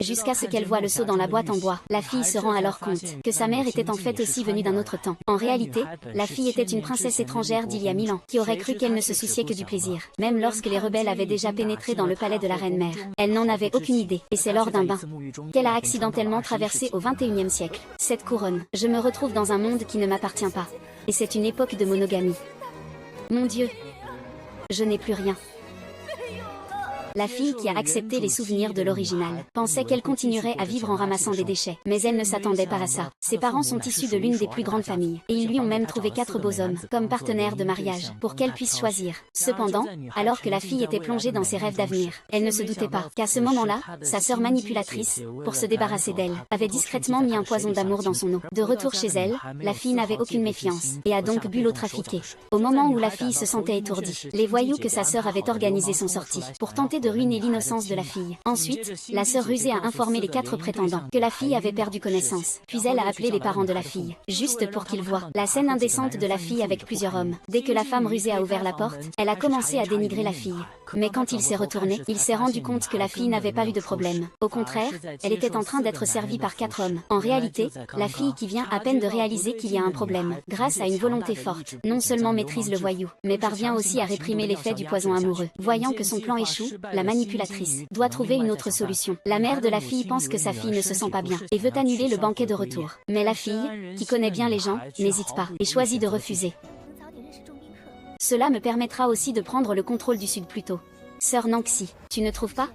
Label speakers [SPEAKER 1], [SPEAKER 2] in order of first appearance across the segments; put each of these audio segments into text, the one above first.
[SPEAKER 1] Jusqu'à ce qu'elle voie le seau dans la boîte en bois. La fille se rend alors compte que sa mère était en fait aussi venue d'un autre temps. En réalité, la fille était une princesse étrangère d'il y a 1000 ans, qui aurait cru qu'elle ne se souciait que du plaisir. Même lorsque les rebelles avaient déjà pénétré dans le palais de la reine-mère. Elle n'en avait aucune idée, et c'est lors d'un bain qu'elle a accidentellement traversé au XXIe siècle. Cette couronne, je me retrouve dans un monde qui ne m'appartient pas. Et c'est une époque de monogamie. Mon Dieu, je n'ai plus rien. La fille qui a accepté les souvenirs de l'original pensait qu'elle continuerait à vivre en ramassant des déchets. Mais elle ne s'attendait pas à ça. Ses parents sont issus de l'une des plus grandes familles. Et ils lui ont même trouvé 4 beaux hommes comme partenaires de mariage pour qu'elle puisse choisir. Cependant, alors que la fille était plongée dans ses rêves d'avenir, elle ne se doutait pas qu'à ce moment-là, sa sœur manipulatrice, pour se débarrasser d'elle, avait discrètement mis un poison d'amour dans son eau. De retour chez elle, la fille n'avait aucune méfiance et a donc bu l'eau trafiquée. Au moment où la fille se sentait étourdie, les voyous que sa sœur avait organisés sont sortis pour tenter de ruiner l'innocence de la fille. Ensuite, la sœur rusée a informé les 4 prétendants que la fille avait perdu connaissance. Puis elle a appelé les parents de la fille, juste pour qu'ils voient la scène indécente de la fille avec plusieurs hommes. Dès que la femme rusée a ouvert la porte, elle a commencé à dénigrer la fille. Mais quand il s'est retourné, il s'est rendu compte que la fille n'avait pas eu de problème. Au contraire, elle était en train d'être servie par 4 hommes. En réalité, la fille qui vient à peine de réaliser qu'il y a un problème, grâce à une volonté forte, non seulement maîtrise le voyou, mais parvient aussi à réprimer l'effet du poison amoureux. Voyant que son plan échoue, la manipulatrice doit trouver une autre solution. La mère de la fille pense que sa fille ne se sent pas bien et veut annuler le banquet de retour. Mais la fille, qui connaît bien les gens, n'hésite pas et choisit de refuser. Cela me permettra aussi de prendre le contrôle du Sud plus tôt. Sœur Nanxi, tu ne trouves pas?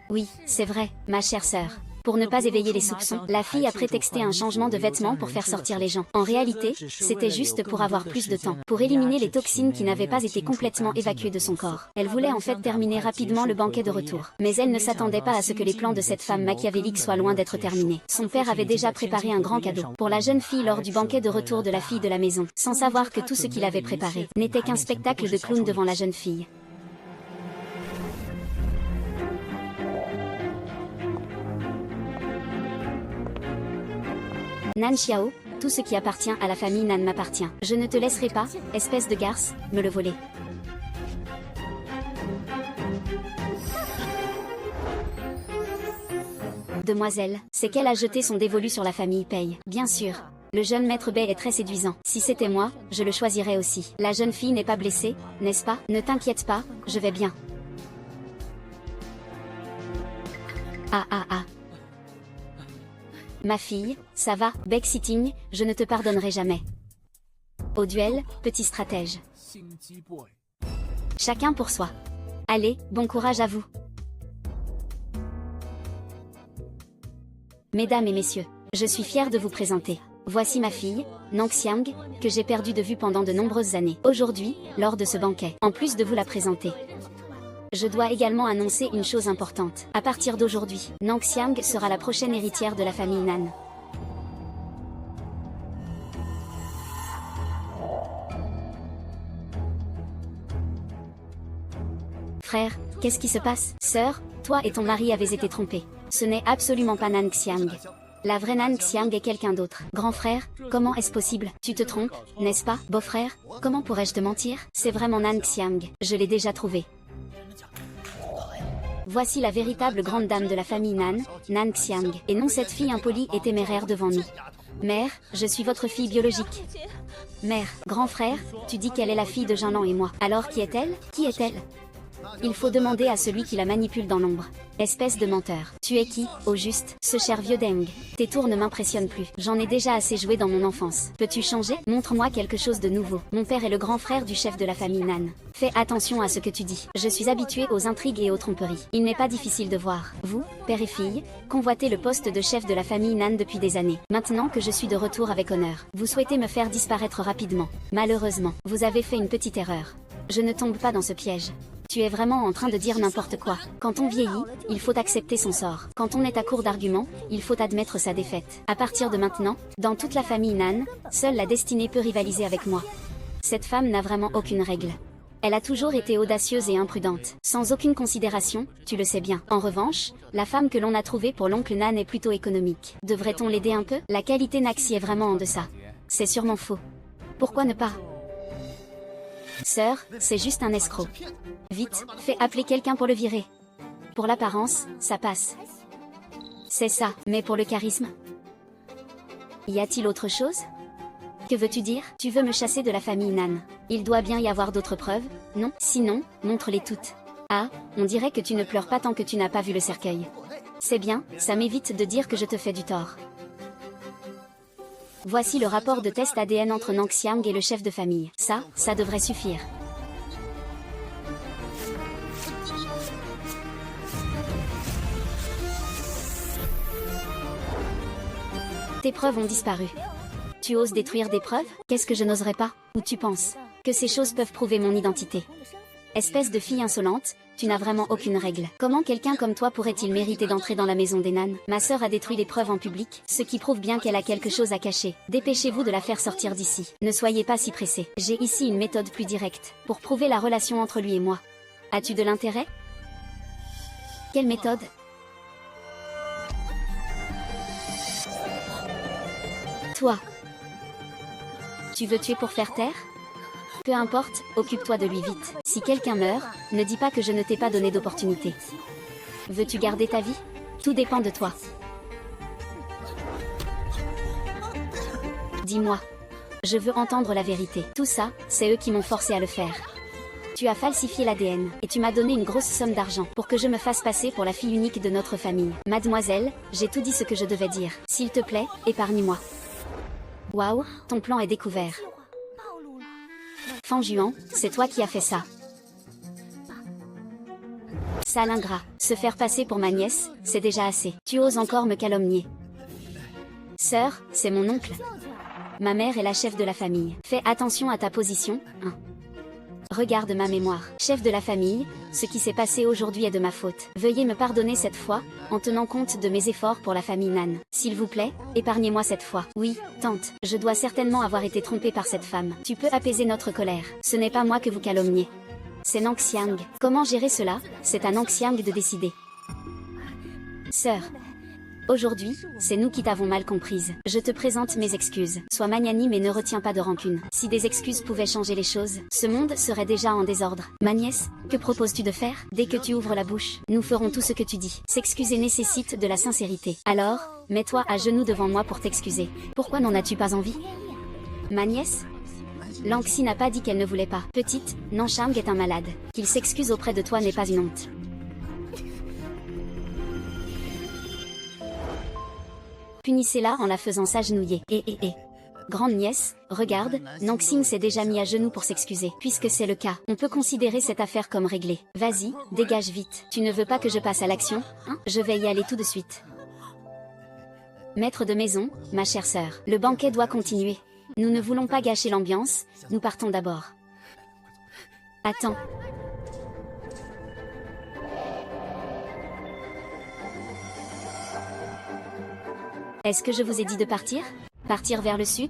[SPEAKER 1] Oui, c'est vrai, ma chère sœur. Pour ne pas éveiller les soupçons, la fille a prétexté un changement de vêtements pour faire sortir les gens. En réalité, c'était juste pour avoir plus de temps, pour éliminer les toxines qui n'avaient pas été complètement évacuées de son corps. Elle voulait en fait terminer rapidement le banquet de retour. Mais elle ne s'attendait pas à ce que les plans de cette femme machiavélique soient loin d'être terminés. Son père avait déjà préparé un grand cadeau pour la jeune fille lors du banquet de retour de la fille de la maison, sans savoir que tout ce qu'il avait préparé n'était qu'un spectacle de clown devant la jeune fille. Nan Xiao, tout ce qui appartient à la famille Nan m'appartient. Je ne te laisserai pas, espèce de garce, me le voler. Demoiselle, c'est qu'elle a jeté son dévolu sur la famille Pei. Bien sûr. Le jeune maître Bei est très séduisant. Si c'était moi, je le choisirais aussi. La jeune fille n'est pas blessée, n'est-ce pas? Ne t'inquiète pas, je vais bien. Ah. Ma fille, ça va, Backsitting, je ne te pardonnerai jamais. Au duel, petit stratège. Chacun pour soi. Allez, bon courage à vous. Mesdames et messieurs, je suis fière de vous présenter. Voici ma fille, Nanxiang, que j'ai perdue de vue pendant de nombreuses années. Aujourd'hui, lors de ce banquet, en plus de vous la présenter, je dois également annoncer une chose importante. À partir d'aujourd'hui, Nanxiang sera la prochaine héritière de la famille Nan. Frère, qu'est-ce qui se passe? Sœur, toi et ton mari avez été trompés. Ce n'est absolument pas Nanxiang. La vraie Nanxiang est quelqu'un d'autre. Grand frère, comment est-ce possible? Tu te trompes, n'est-ce pas? Beau-frère, comment pourrais-je te mentir? C'est vraiment Nanxiang, je l'ai déjà trouvé. Voici la véritable grande dame de la famille Nan, Nanxiang, et non cette fille impolie et téméraire devant nous. Mère, je suis votre fille biologique. Mère, grand frère, tu dis qu'elle est la fille de Jinlan et moi. Alors qui est-elle? Qui est-elle? Il faut demander à celui qui la manipule dans l'ombre. Espèce de menteur. Tu es qui, au juste? Ce cher vieux Deng. Tes tours ne m'impressionnent plus. J'en ai déjà assez joué dans mon enfance. Peux-tu changer? Montre-moi quelque chose de nouveau. Mon père est le grand frère du chef de la famille Nan. Fais attention à ce que tu dis. Je suis habituée aux intrigues et aux tromperies. Il n'est pas difficile de voir. Vous, père et fille, convoitez le poste de chef de la famille Nan depuis des années. Maintenant que je suis de retour avec honneur, vous souhaitez me faire disparaître rapidement. Malheureusement, vous avez fait une petite erreur. Je ne tombe pas dans ce piège. Tu es vraiment en train de dire n'importe quoi. Quand on vieillit, il faut accepter son sort. Quand on est à court d'arguments, il faut admettre sa défaite. À partir de maintenant, dans toute la famille Nan, seule la destinée peut rivaliser avec moi. Cette femme n'a vraiment aucune règle. Elle a toujours été audacieuse et imprudente, sans aucune considération, tu le sais bien. En revanche, la femme que l'on a trouvée pour l'oncle Nan est plutôt économique. Devrait-on l'aider un peu? La qualité Naxi est vraiment en deçà. C'est sûrement faux. Pourquoi ne pas? Sœur, c'est juste un escroc. Vite, fais appeler quelqu'un pour le virer. Pour l'apparence, ça passe. C'est ça, mais pour le charisme? Y a-t-il autre chose? Que veux-tu dire? Tu veux me chasser de la famille Nan? Il doit bien y avoir d'autres preuves, non? Sinon, montre-les toutes. Ah, on dirait que tu ne pleures pas tant que tu n'as pas vu le cercueil. C'est bien, ça m'évite de dire que je te fais du tort. Voici le rapport de test ADN entre Nang Xiang et le chef de famille. Ça devrait suffire. Tes preuves ont disparu. Tu oses détruire des preuves? Qu'est-ce que je n'oserais pas? Ou tu penses que ces choses peuvent prouver mon identité? Espèce de fille insolente, tu n'as vraiment aucune règle. Comment quelqu'un comme toi pourrait-il mériter d'entrer dans la maison des Nan? Ma sœur a détruit les preuves en public, ce qui prouve bien qu'elle a quelque chose à cacher. Dépêchez-vous de la faire sortir d'ici. Ne soyez pas si pressés. J'ai ici une méthode plus directe, pour prouver la relation entre lui et moi. As-tu de l'intérêt? Quelle méthode? Toi. Tu veux tuer pour faire taire? Peu importe, occupe-toi de lui vite. Si quelqu'un meurt, ne dis pas que je ne t'ai pas donné d'opportunité. Veux-tu garder ta vie? Tout dépend de toi. Dis-moi. Je veux entendre la vérité. Tout ça, c'est eux qui m'ont forcé à le faire. Tu as falsifié l'ADN, et tu m'as donné une grosse somme d'argent pour que je me fasse passer pour la fille unique de notre famille. Mademoiselle, j'ai tout dit ce que je devais dire. S'il te plaît, épargne-moi. Waouh, ton plan est découvert. Fan Juan, c'est toi qui as fait ça. Sale ingrat, se faire passer pour ma nièce, c'est déjà assez. Tu oses encore me calomnier. Sœur, c'est mon oncle. Ma mère est la chef de la famille. Fais attention à ta position, hein. Regarde ma mémoire. Chef de la famille, ce qui s'est passé aujourd'hui est de ma faute. Veuillez me pardonner cette fois, en tenant compte de mes efforts pour la famille Nan. S'il vous plaît, épargnez-moi cette fois. Oui, tante, je dois certainement avoir été trompée par cette femme. Tu peux apaiser notre colère. Ce n'est pas moi que vous calomniez. C'est Nang Xiang. Comment gérer cela? C'est à Nang Xiang de décider. Sœur. Aujourd'hui, c'est nous qui t'avons mal comprise. Je te présente mes excuses. Sois magnanime et ne retiens pas de rancune. Si des excuses pouvaient changer les choses, ce monde serait déjà en désordre. Ma nièce, que proposes-tu de faire? Dès que tu ouvres la bouche, nous ferons tout ce que tu dis. S'excuser nécessite de la sincérité. Alors, mets-toi à genoux devant moi pour t'excuser. Pourquoi n'en as-tu pas envie? Ma nièce? Lanxi n'a pas dit qu'elle ne voulait pas. Petite, Nanchang est un malade. Qu'il s'excuse auprès de toi n'est pas une honte. Punissez-la en la faisant s'agenouiller. Grande nièce, regarde, Nangxing s'est déjà mis à genoux pour s'excuser. Puisque c'est le cas, on peut considérer cette affaire comme réglée. Vas-y, dégage vite. Tu ne veux pas que je passe à l'action, hein? Je vais y aller tout de suite. Maître de maison, ma chère sœur, le banquet doit continuer. Nous ne voulons pas gâcher l'ambiance, nous partons d'abord. Attends. Est-ce que je vous ai dit de partir? Partir vers le sud?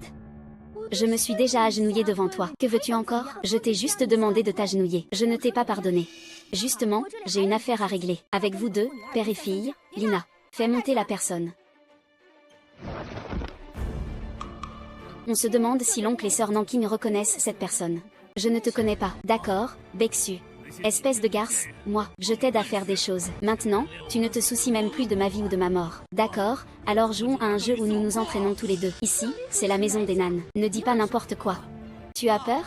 [SPEAKER 1] Je me suis déjà agenouillée devant toi. Que veux-tu encore? Je t'ai juste demandé de t'agenouiller. Je ne t'ai pas pardonné. Justement, j'ai une affaire à régler. Avec vous deux, père et fille, Lina. Fais monter la personne. On se demande si l'oncle et sœur Nanking reconnaissent cette personne. Je ne te connais pas. D'accord, Bexu. Espèce de garce, moi, je t'aide à faire des choses. Maintenant, tu ne te soucies même plus de ma vie ou de ma mort. D'accord, alors jouons à un jeu où nous nous entraînons tous les deux. Ici, c'est la maison des Nan. Ne dis pas n'importe quoi. Tu as peur?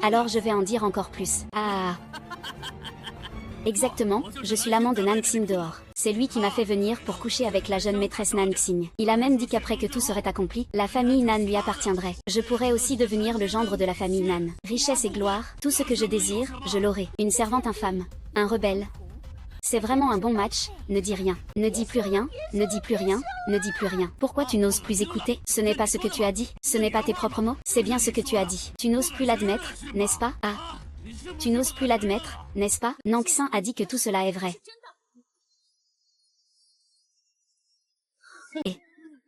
[SPEAKER 1] Alors je vais en dire encore plus. Ah. Exactement, je suis l'amant de Nangxing dehors. C'est lui qui m'a fait venir pour coucher avec la jeune maîtresse Nangxing. Il a même dit qu'après que tout serait accompli, la famille Nan lui appartiendrait. Je pourrais aussi devenir le gendre de la famille Nan. Richesse et gloire, tout ce que je désire, je l'aurai. Une servante infâme, un rebelle. C'est vraiment un bon match, ne dis rien. Ne dis plus rien, ne dis plus rien, ne dis plus rien. Pourquoi tu n'oses plus écouter? Ce n'est pas ce que tu as dit, ce n'est pas tes propres mots, c'est bien ce que tu as dit. Tu n'oses plus l'admettre, n'est-ce pas? Ah. Tu n'oses plus l'admettre, n'est-ce pas? Nangxing a dit que tout cela est vrai.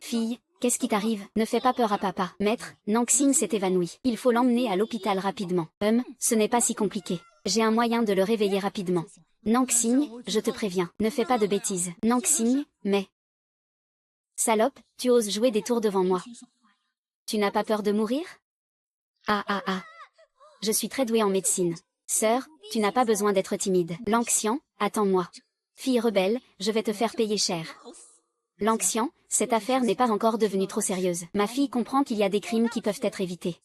[SPEAKER 1] Fille, qu'est-ce qui t'arrive? Ne fais pas peur à papa. Maître, Nangxing s'est évanoui. Il faut l'emmener à l'hôpital rapidement. Ce n'est pas si compliqué. J'ai un moyen de le réveiller rapidement. Nangxing, je te préviens, ne fais pas de bêtises. Nangxing, mais... Salope, tu oses jouer des tours devant moi. Tu n'as pas peur de mourir? Ah. Je suis très douée en médecine. Sœur, tu n'as pas besoin d'être timide. Lanxian, attends-moi. Fille rebelle, je vais te faire payer cher. Lanxian, cette affaire n'est pas encore devenue trop sérieuse. Ma fille comprend qu'il y a des crimes qui peuvent être évités.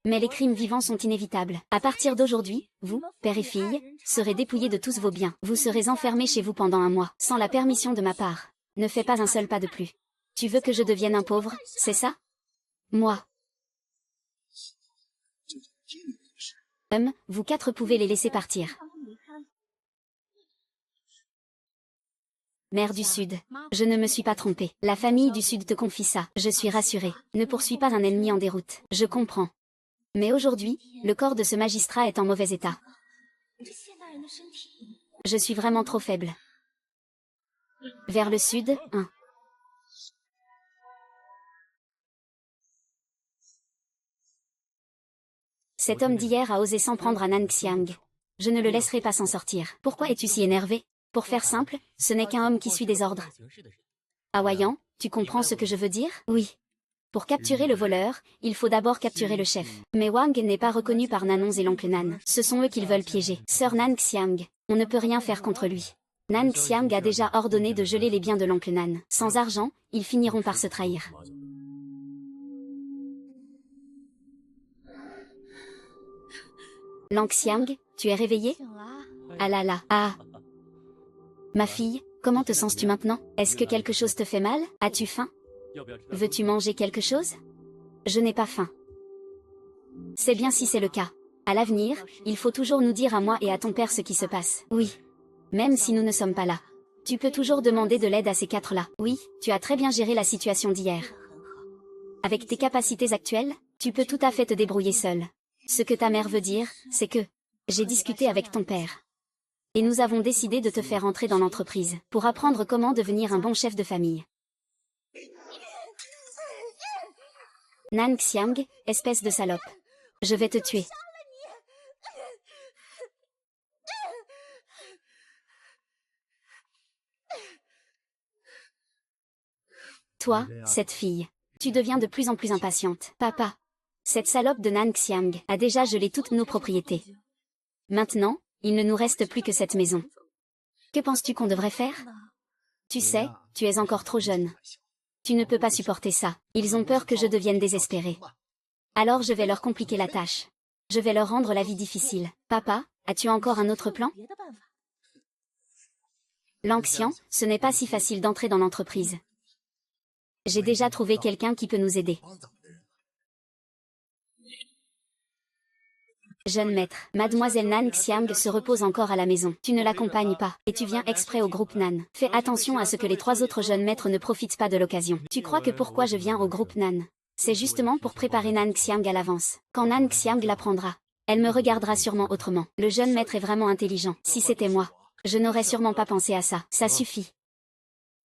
[SPEAKER 1] Mais les crimes vivants sont inévitables. À partir d'aujourd'hui, vous, père et fille, serez dépouillés de tous vos biens. Vous serez enfermés chez vous pendant un mois, sans la permission de ma part. Ne fais pas un seul pas de plus. Tu veux que je devienne un pauvre, c'est ça? Moi. Vous quatre pouvez les laisser partir. Mère du Sud. Je ne me suis pas trompée. La famille du Sud te confie ça. Je suis rassurée. Ne poursuis pas un ennemi en déroute. Je comprends. Mais aujourd'hui, le corps de ce magistrat est en mauvais état. Je suis vraiment trop faible. Vers le sud, Cet homme d'hier a osé s'en prendre à Nan Xiang. Je ne le laisserai pas s'en sortir. Pourquoi es-tu si énervé? Pour faire simple, ce n'est qu'un homme qui suit des ordres. Hawaïan, tu comprends ce que je veux dire? Oui. Pour capturer le voleur, il faut d'abord capturer le chef. Mais Wang n'est pas reconnu par Nanons et l'oncle Nan. Ce sont eux qu'ils veulent piéger. Sœur Nan Xiang, on ne peut rien faire contre lui. Nan Xiang a déjà ordonné de geler les biens de l'oncle Nan. Sans argent, ils finiront par se trahir. Lang Xiang, tu es réveillée? Ah là là, ah. Ma fille, comment te sens-tu maintenant? Est-ce que quelque chose te fait mal? As-tu faim? Veux-tu manger quelque chose? Je n'ai pas faim. C'est bien si c'est le cas. À l'avenir, il faut toujours nous dire à moi et à ton père ce qui se passe. Oui. Même si nous ne sommes pas là. Tu peux toujours demander de l'aide à ces quatre-là. Oui, tu as très bien géré la situation d'hier. Avec tes capacités actuelles, tu peux tout à fait te débrouiller seul. Ce que ta mère veut dire, c'est que j'ai discuté avec ton père. Et nous avons décidé de te faire entrer dans l'entreprise, pour apprendre comment devenir un bon chef de famille. Nan Xiang, espèce de salope. Je vais te tuer. Toi, cette fille. Tu deviens de plus en plus impatiente. Papa. Cette salope de Nan Xiang a déjà gelé toutes nos propriétés. Maintenant, il ne nous reste plus que cette maison. Que penses-tu qu'on devrait faire? Tu sais, tu es encore trop jeune. Tu ne peux pas supporter ça. Ils ont peur que je devienne désespérée. Alors je vais leur compliquer la tâche. Je vais leur rendre la vie difficile. Papa, as-tu encore un autre plan? Lanxian, ce n'est pas si facile d'entrer dans l'entreprise. J'ai déjà trouvé quelqu'un qui peut nous aider. Jeune maître, Mademoiselle Nan Xiang se repose encore à la maison. Tu ne l'accompagnes pas, et tu viens exprès au groupe Nan. Fais attention à ce que les trois autres jeunes maîtres ne profitent pas de l'occasion. Tu crois que pourquoi je viens au groupe Nan? C'est justement pour préparer Nan Xiang à l'avance. Quand Nan Xiang l'apprendra, elle me regardera sûrement autrement. Le jeune maître est vraiment intelligent. Si c'était moi, je n'aurais sûrement pas pensé à ça. Ça suffit.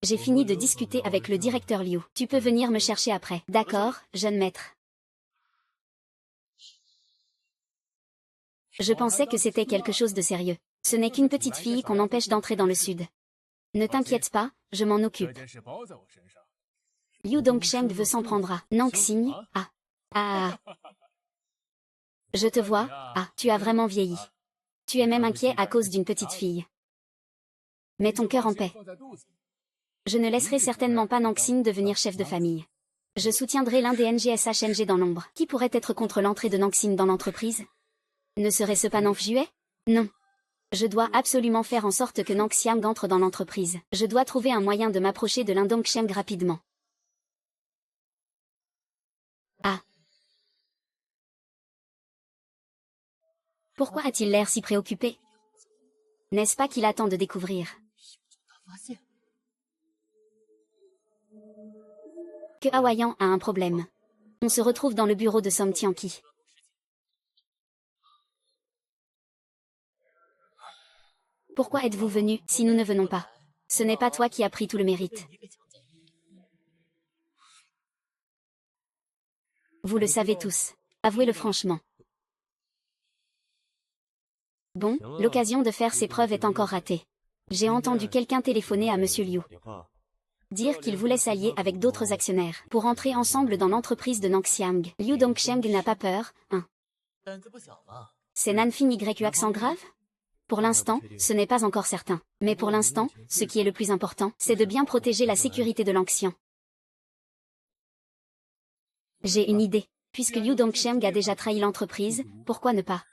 [SPEAKER 1] J'ai fini de discuter avec le directeur Liu. Tu peux venir me chercher après. D'accord, jeune maître. Je pensais que c'était quelque chose de sérieux. Ce n'est qu'une petite fille qu'on empêche d'entrer dans le sud. Ne t'inquiète pas, je m'en occupe. Liu Dongsheng veut s'en prendre à Nanxing. Je te vois, tu as vraiment vieilli. Tu es même inquiet à cause d'une petite fille. Mets ton cœur en paix. Je ne laisserai certainement pas Nanxing devenir chef de famille. Je soutiendrai l'un des NGSHNG dans l'ombre. Qui pourrait être contre l'entrée de Nanxing dans l'entreprise? Ne serait-ce pas Nanfjue? Non. Je dois absolument faire en sorte que Nanxiang entre dans l'entreprise. Je dois trouver un moyen de m'approcher de l'Indongsheng rapidement. Pourquoi a-t-il l'air si préoccupé? N'est-ce pas qu'il attend de découvrir que Hawaïan a un problème? On se retrouve dans le bureau de Som Tianqi. Pourquoi êtes-vous venu, si nous ne venons pas? Ce n'est pas toi qui as pris tout le mérite. Vous le savez tous. Avouez-le franchement. Bon, l'occasion de faire ses preuves est encore ratée. J'ai entendu quelqu'un téléphoner à Monsieur Liu. Dire qu'il voulait s'allier avec d'autres actionnaires pour entrer ensemble dans l'entreprise de Nanxiang. Liu Dongsheng n'a pas peur, hein? C'est Nanfing Y accent grave? Pour l'instant, ce n'est pas encore certain. Mais pour l'instant, ce qui est le plus important, c'est de bien protéger la sécurité de l'Anxian. J'ai une idée. Puisque Liu Dongsheng a déjà trahi l'entreprise, pourquoi ne pas?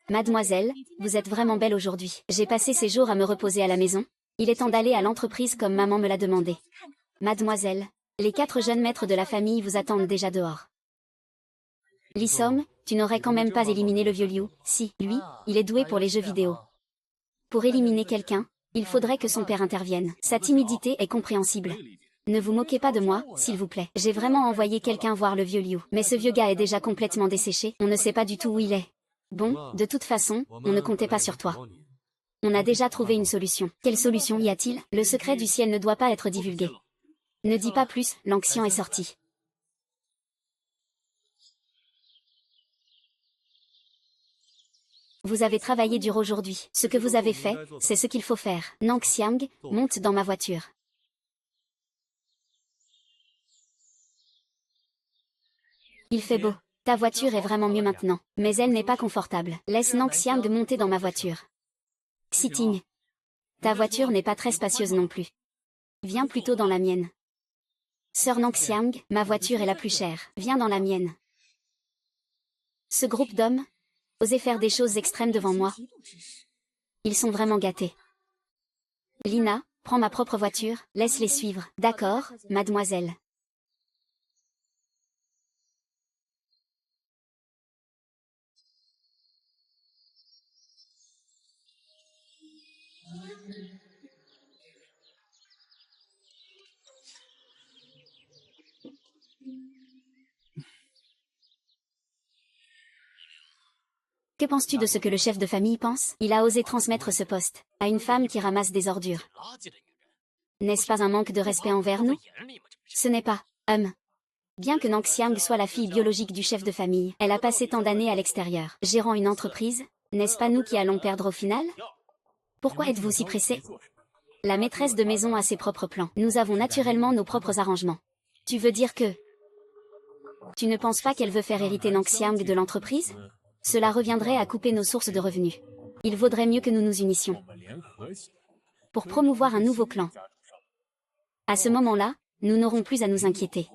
[SPEAKER 1] Mademoiselle, vous êtes vraiment belle aujourd'hui. J'ai passé ces jours à me reposer à la maison. Il est temps d'aller à l'entreprise comme maman me l'a demandé. Mademoiselle, les 4 jeunes maîtres de la famille vous attendent déjà dehors. Li Som, tu n'aurais quand même pas éliminé le vieux Liu. Si, lui, il est doué pour les jeux vidéo. Pour éliminer quelqu'un, il faudrait que son père intervienne. Sa timidité est compréhensible. Ne vous moquez pas de moi, s'il vous plaît. J'ai vraiment envoyé quelqu'un voir le vieux Liu. Mais ce vieux gars est déjà complètement desséché, on ne sait pas du tout où il est. Bon, de toute façon, on ne comptait pas sur toi. On a déjà trouvé une solution. Quelle solution y a-t-il? Le secret du ciel ne doit pas être divulgué. Ne dis pas plus, l'Anxian est sorti. Vous avez travaillé dur aujourd'hui. Ce que vous avez fait, c'est ce qu'il faut faire. Nangxiang, monte dans ma voiture. Il fait beau. Ta voiture est vraiment mieux maintenant, mais elle n'est pas confortable. Laisse Nangxiang monter dans ma voiture. Xiting. Ta voiture n'est pas très spacieuse non plus. Viens plutôt dans la mienne. Sœur Nangxiang, ma voiture est la plus chère. Viens dans la mienne. Ce groupe d'hommes, osez faire des choses extrêmes devant moi. Ils sont vraiment gâtés. Lina, prends ma propre voiture, laisse-les suivre. D'accord, mademoiselle. Que penses-tu de ce que le chef de famille pense? Il a osé transmettre ce poste à une femme qui ramasse des ordures. N'est-ce pas un manque de respect envers nous? Ce n'est pas, bien que Nangxiang soit la fille biologique du chef de famille, elle a passé tant d'années à l'extérieur, gérant une entreprise, n'est-ce pas nous qui allons perdre au final? Pourquoi êtes-vous si pressé? La maîtresse de maison a ses propres plans. Nous avons naturellement nos propres arrangements. Tu veux dire que... Tu ne penses pas qu'elle veut faire hériter Nangxiang de l'entreprise? Cela reviendrait à couper nos sources de revenus. Il vaudrait mieux que nous nous unissions pour promouvoir un nouveau clan. À ce moment-là, nous n'aurons plus à nous inquiéter.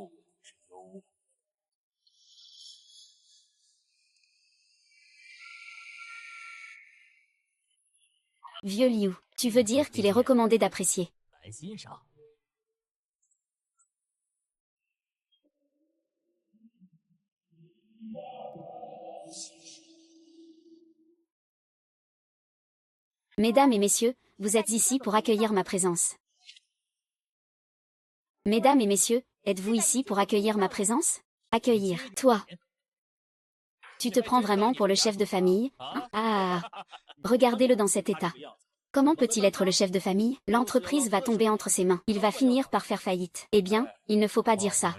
[SPEAKER 1] Vieux Liu, tu veux dire qu'il est recommandé d'apprécier. Mesdames et messieurs, vous êtes ici pour accueillir ma présence. Mesdames et messieurs, êtes-vous ici pour accueillir ma présence? Accueillir, toi. Tu te prends vraiment pour le chef de famille, hein? Ah, regardez-le dans cet état. Comment peut-il être le chef de famille? L'entreprise va tomber entre ses mains. Il va finir par faire faillite. Eh bien, il ne faut pas dire ça.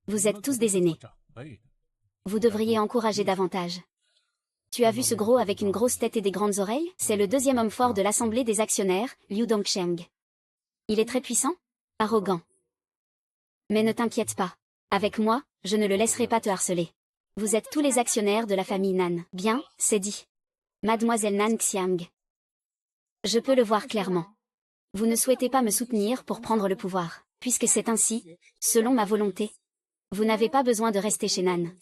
[SPEAKER 1] Vous êtes tous des aînés. Vous devriez encourager davantage. Tu as vu ce gros avec une grosse tête et des grandes oreilles? C'est le deuxième homme fort de l'assemblée des actionnaires, Liu Dongsheng. Il est très puissant? Arrogant. Mais ne t'inquiète pas. Avec moi, je ne le laisserai pas te harceler. Vous êtes tous les actionnaires de la famille Nan. Bien, c'est dit. Mademoiselle Nangxiang. Je peux le voir clairement. Vous ne souhaitez pas me soutenir pour prendre le pouvoir. Puisque c'est ainsi, selon ma volonté, vous n'avez pas besoin de rester chez Nan.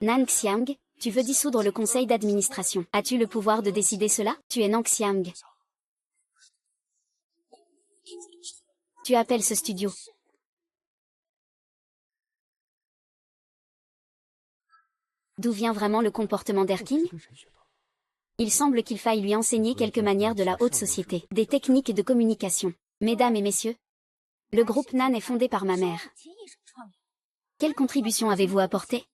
[SPEAKER 1] Nangxiang, tu veux dissoudre le conseil d'administration. As-tu le pouvoir de décider cela? Tu es Nangxiang. Tu appelles ce studio. D'où vient vraiment le comportement d'Erking? Il semble qu'il faille lui enseigner quelques manières de la haute société, des techniques de communication. Mesdames et messieurs, le groupe Nan est fondé par ma mère. Quelle contribution avez-vous apportée?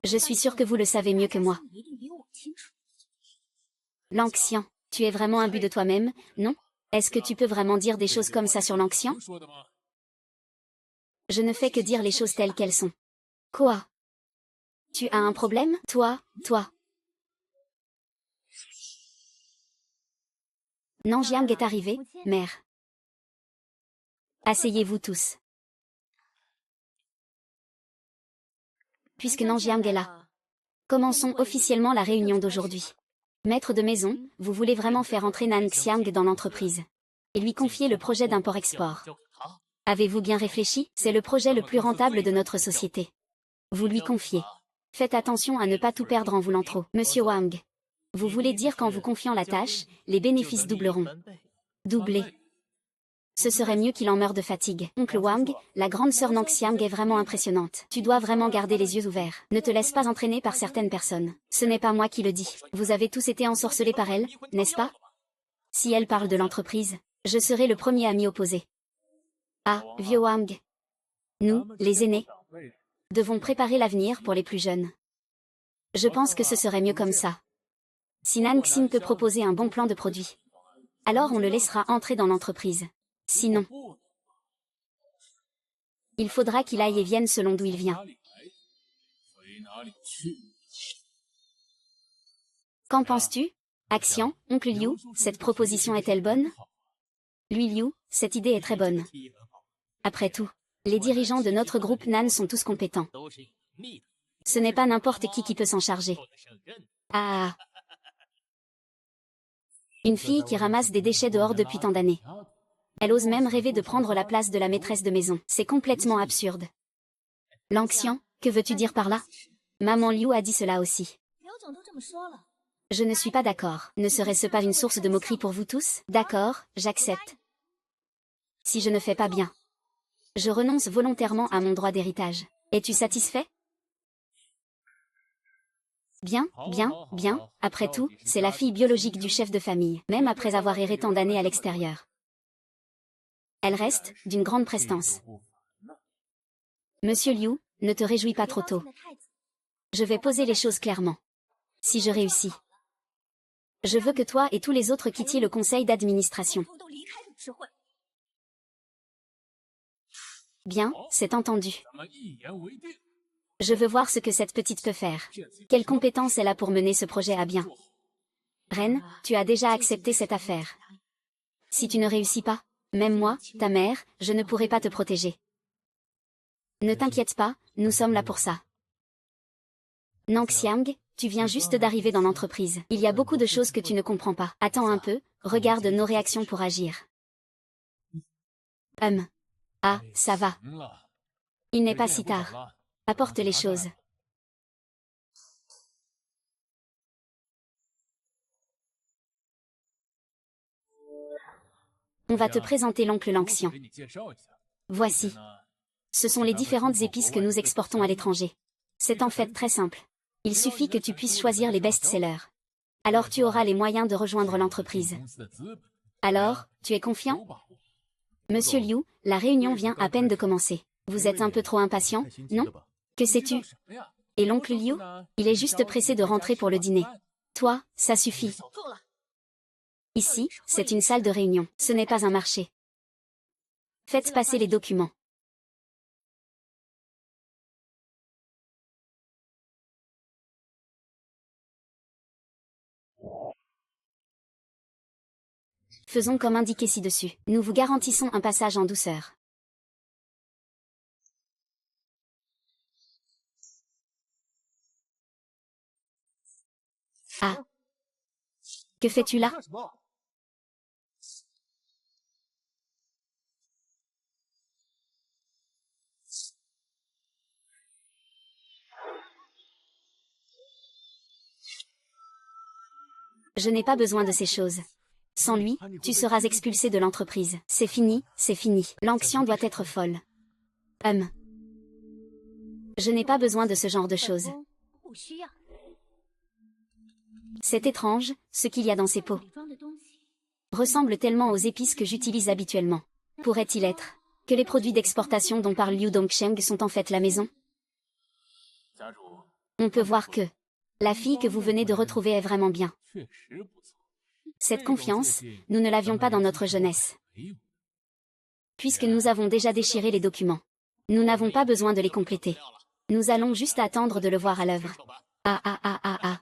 [SPEAKER 1] Je suis sûre que vous le savez mieux que moi. L'Anxian, tu es vraiment imbu de toi-même, non? Est-ce que tu peux vraiment dire des choses comme ça sur l'Anxian? Je ne fais que dire les choses telles qu'elles sont. Quoi? Tu as un problème? Toi? Nanjiang est arrivé, mère. Asseyez-vous tous. Puisque Nanjiang est là, commençons officiellement la réunion d'aujourd'hui. Maître de maison, vous voulez vraiment faire entrer Nan Xiang dans l'entreprise et lui confier le projet d'import-export. Avez-vous bien réfléchi? C'est le projet le plus rentable de notre société. Vous lui confiez. Faites attention à ne pas tout perdre en voulant trop. Monsieur Wang, vous voulez dire qu'en vous confiant la tâche, les bénéfices doubleront. Doubler. Ce serait mieux qu'il en meure de fatigue. Oncle Wang, la grande sœur Nanxiang est vraiment impressionnante. Tu dois vraiment garder les yeux ouverts. Ne te laisse pas entraîner par certaines personnes. Ce n'est pas moi qui le dis. Vous avez tous été ensorcelés par elle, n'est-ce pas? Si elle parle de l'entreprise, je serai le premier à m'y opposer. Ah, vieux Wang. Nous, les aînés, devons préparer l'avenir pour les plus jeunes. Je pense que ce serait mieux comme ça. Si Nan Xin peut proposer un bon plan de produit, alors on le laissera entrer dans l'entreprise. Sinon, il faudra qu'il aille et vienne selon d'où il vient. Qu'en penses-tu, Axian, oncle Liu, cette proposition est-elle bonne? Lui Liu, cette idée est très bonne. Après tout, les dirigeants de notre groupe Nan sont tous compétents. Ce n'est pas n'importe qui peut s'en charger. Ah. Une fille qui ramasse des déchets dehors depuis tant d'années. Elle ose même rêver de prendre la place de la maîtresse de maison. C'est complètement absurde. Lanxian, que veux-tu dire par là? Maman Liu a dit cela aussi. Je ne suis pas d'accord. Ne serait-ce pas une source de moquerie pour vous tous? D'accord, j'accepte. Si je ne fais pas bien, je renonce volontairement à mon droit d'héritage. Es-tu satisfait? Bien, bien, bien. Après tout, c'est la fille biologique du chef de famille, même après avoir erré tant d'années à l'extérieur. Elle reste d'une grande prestance. Monsieur Liu, ne te réjouis pas trop tôt. Je vais poser les choses clairement. Si je réussis, je veux que toi et tous les autres quittiez le conseil d'administration. Bien, c'est entendu. Je veux voir ce que cette petite peut faire. Quelles compétences elle a pour mener ce projet à bien. Reine, tu as déjà accepté cette affaire. Si tu ne réussis pas, même moi, ta mère, je ne pourrai pas te protéger. Ne t'inquiète pas, nous sommes là pour ça. Nanxiang, tu viens juste d'arriver dans l'entreprise. Il y a beaucoup de choses que tu ne comprends pas. Attends un peu, regarde nos réactions pour agir. Ah, ça va. Il n'est pas si tard. Apporte les choses. On va te présenter l'oncle Lanxian. Voici. Ce sont les différentes épices que nous exportons à l'étranger. C'est en fait très simple. Il suffit que tu puisses choisir les best-sellers. Alors tu auras les moyens de rejoindre l'entreprise. Alors, tu es confiant? Monsieur Liu, la réunion vient à peine de commencer. Vous êtes un peu trop impatient, non? Que sais-tu? Et l'oncle Liu? Il est juste pressé de rentrer pour le dîner. Toi, ça suffit. Ici, c'est une salle de réunion, ce n'est pas un marché. Faites passer les documents. Faisons comme indiqué ci-dessus. Nous vous garantissons un passage en douceur. Ah. Que fais-tu là? Je n'ai pas besoin de ces choses. Sans lui, tu seras expulsé de l'entreprise. C'est fini, c'est fini. Lanxian doit être folle. Je n'ai pas besoin de ce genre de choses. C'est étrange, ce qu'il y a dans ces pots. Ressemble tellement aux épices que j'utilise habituellement. Pourrait-il être que les produits d'exportation dont parle Liu Dongsheng sont en fait la maison? On peut voir que la fille que vous venez de retrouver est vraiment bien. Cette confiance, nous ne l'avions pas dans notre jeunesse. Puisque nous avons déjà déchiré les documents, nous n'avons pas besoin de les compléter. Nous allons juste attendre de le voir à l'œuvre. Ah.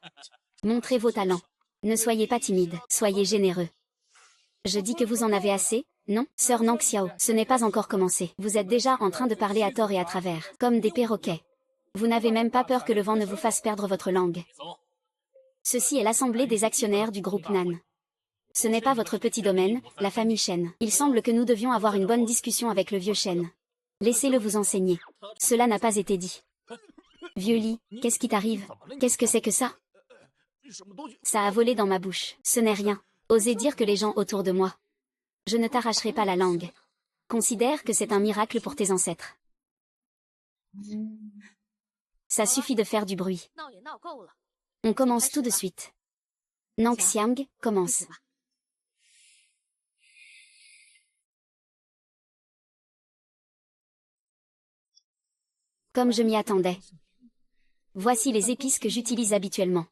[SPEAKER 1] Montrez vos talents. Ne soyez pas timide, soyez généreux. Je dis que vous en avez assez, Non, sœur Nang Xiao, ce n'est pas encore commencé. Vous êtes déjà en train de parler à tort et à travers, comme des perroquets. Vous n'avez même pas peur que le vent ne vous fasse perdre votre langue. Ceci est l'assemblée des actionnaires du groupe Nan. Ce n'est pas votre petit domaine, la famille Shen. Il semble que nous devions avoir une bonne discussion avec le vieux Shen. Laissez-le vous enseigner. Cela n'a pas été dit. Vieux Li, qu'est-ce qui t'arrive? Qu'est-ce que c'est que ça? Ça a volé dans ma bouche. Ce n'est rien. Osez dire que les gens autour de moi. Je ne t'arracherai pas la langue. Considère que c'est un miracle pour tes ancêtres. Ça suffit de faire du bruit. On commence tout de suite. Nang Xiang, commence. Comme je m'y attendais. Voici les épices que j'utilise habituellement.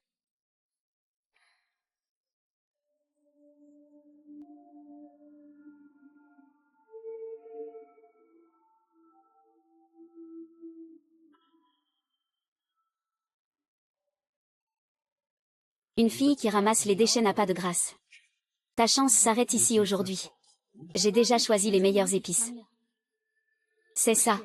[SPEAKER 1] Une fille qui ramasse les déchets n'a pas de grâce. Ta chance s'arrête ici aujourd'hui. J'ai déjà choisi les meilleures épices. C'est ça.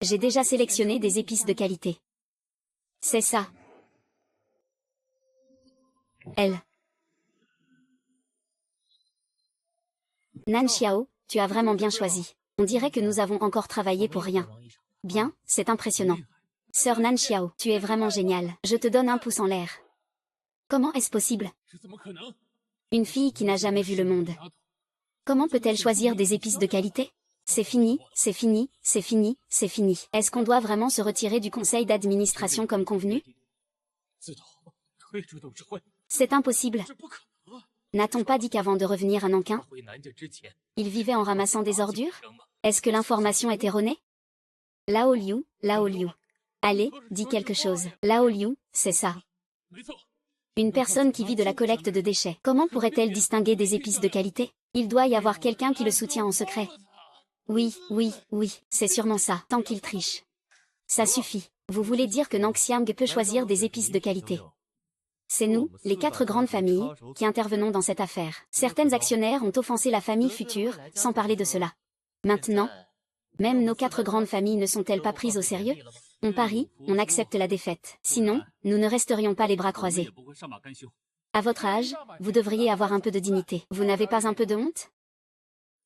[SPEAKER 1] J'ai déjà sélectionné des épices de qualité. C'est ça. Elle. Nan Xiao, tu as vraiment bien choisi. On dirait que nous avons encore travaillé pour rien. Bien, c'est impressionnant. Sœur Nan Xiao, tu es vraiment géniale. Je te donne un pouce en l'air. Comment est-ce possible? Une fille qui n'a jamais vu le monde. Comment peut-elle choisir des épices de qualité? C'est fini, c'est fini, c'est fini, c'est fini. Est-ce qu'on doit vraiment se retirer du conseil d'administration comme convenu? C'est impossible. N'a-t-on pas dit qu'avant de revenir à Nankin, il vivait en ramassant des ordures? Est-ce que l'information est erronée? Lao Liu, Lao Liu. Allez, dis quelque chose. Lao Liu, c'est ça. Une personne qui vit de la collecte de déchets. Comment pourrait-elle distinguer des épices de qualité? Il doit y avoir quelqu'un qui le soutient en secret. Oui, oui, oui, c'est sûrement ça, tant qu'il triche. Ça suffit. Vous voulez dire que Nang Xiang peut choisir des épices de qualité. C'est nous, les 4 grandes familles, qui intervenons dans cette affaire. Certains actionnaires ont offensé la famille future, sans parler de cela. Maintenant, même nos 4 grandes familles ne sont-elles pas prises au sérieux? On parie, on accepte la défaite. Sinon, nous ne resterions pas les bras croisés. À votre âge, vous devriez avoir un peu de dignité. Vous n'avez pas un peu de honte?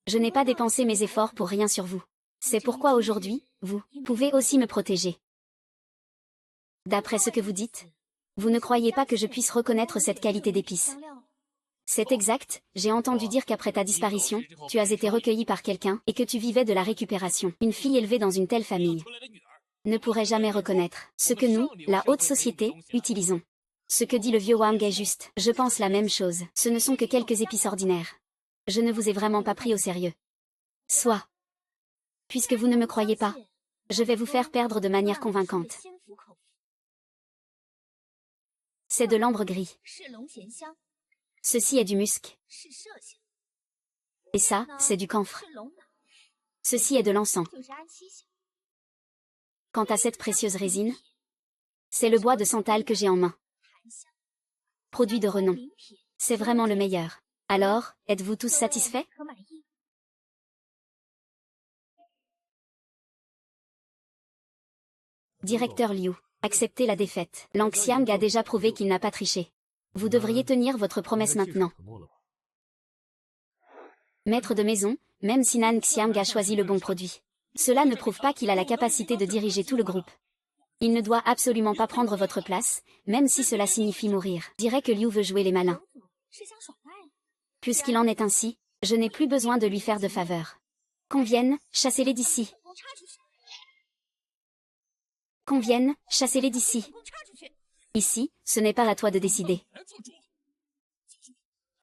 [SPEAKER 1] Je n'ai pas dépensé mes efforts pour rien sur vous. C'est pourquoi aujourd'hui, vous pouvez aussi me protéger. D'après ce que vous dites, vous ne croyez pas que je puisse reconnaître cette qualité d'épice? C'est exact, j'ai entendu dire qu'après ta disparition, tu as été recueilli par quelqu'un et que tu vivais de la récupération. Une fille élevée dans une telle famille ne pourrait jamais reconnaître ce que nous, la haute société, utilisons. Ce que dit le vieux Wang est juste. Je pense la même chose. Ce ne sont que quelques épices ordinaires. Je ne vous ai vraiment pas pris au sérieux. Soit. Puisque vous ne me croyez pas, je vais vous faire perdre de manière convaincante. C'est de l'ambre gris. Ceci est du musc. Et ça, c'est du camphre. Ceci est de l'encens. Quant à cette précieuse résine, c'est le bois de santal que j'ai en main. Produit de renom. C'est vraiment le meilleur. Alors, êtes-vous tous satisfaits? Directeur Liu, acceptez la défaite. Lang Xiang a déjà prouvé qu'il n'a pas triché. Vous devriez tenir votre promesse maintenant. Maître de maison, même si Nan Xiang a choisi le bon produit, cela ne prouve pas qu'il a la capacité de diriger tout le groupe. Il ne doit absolument pas prendre votre place, même si cela signifie mourir. Dirait que Liu veut jouer les malins. Puisqu'il en est ainsi, je n'ai plus besoin de lui faire de faveur. Qu'on vienne, chassez-les d'ici. Qu'on vienne, chassez-les d'ici. Ici, ce n'est pas à toi de décider.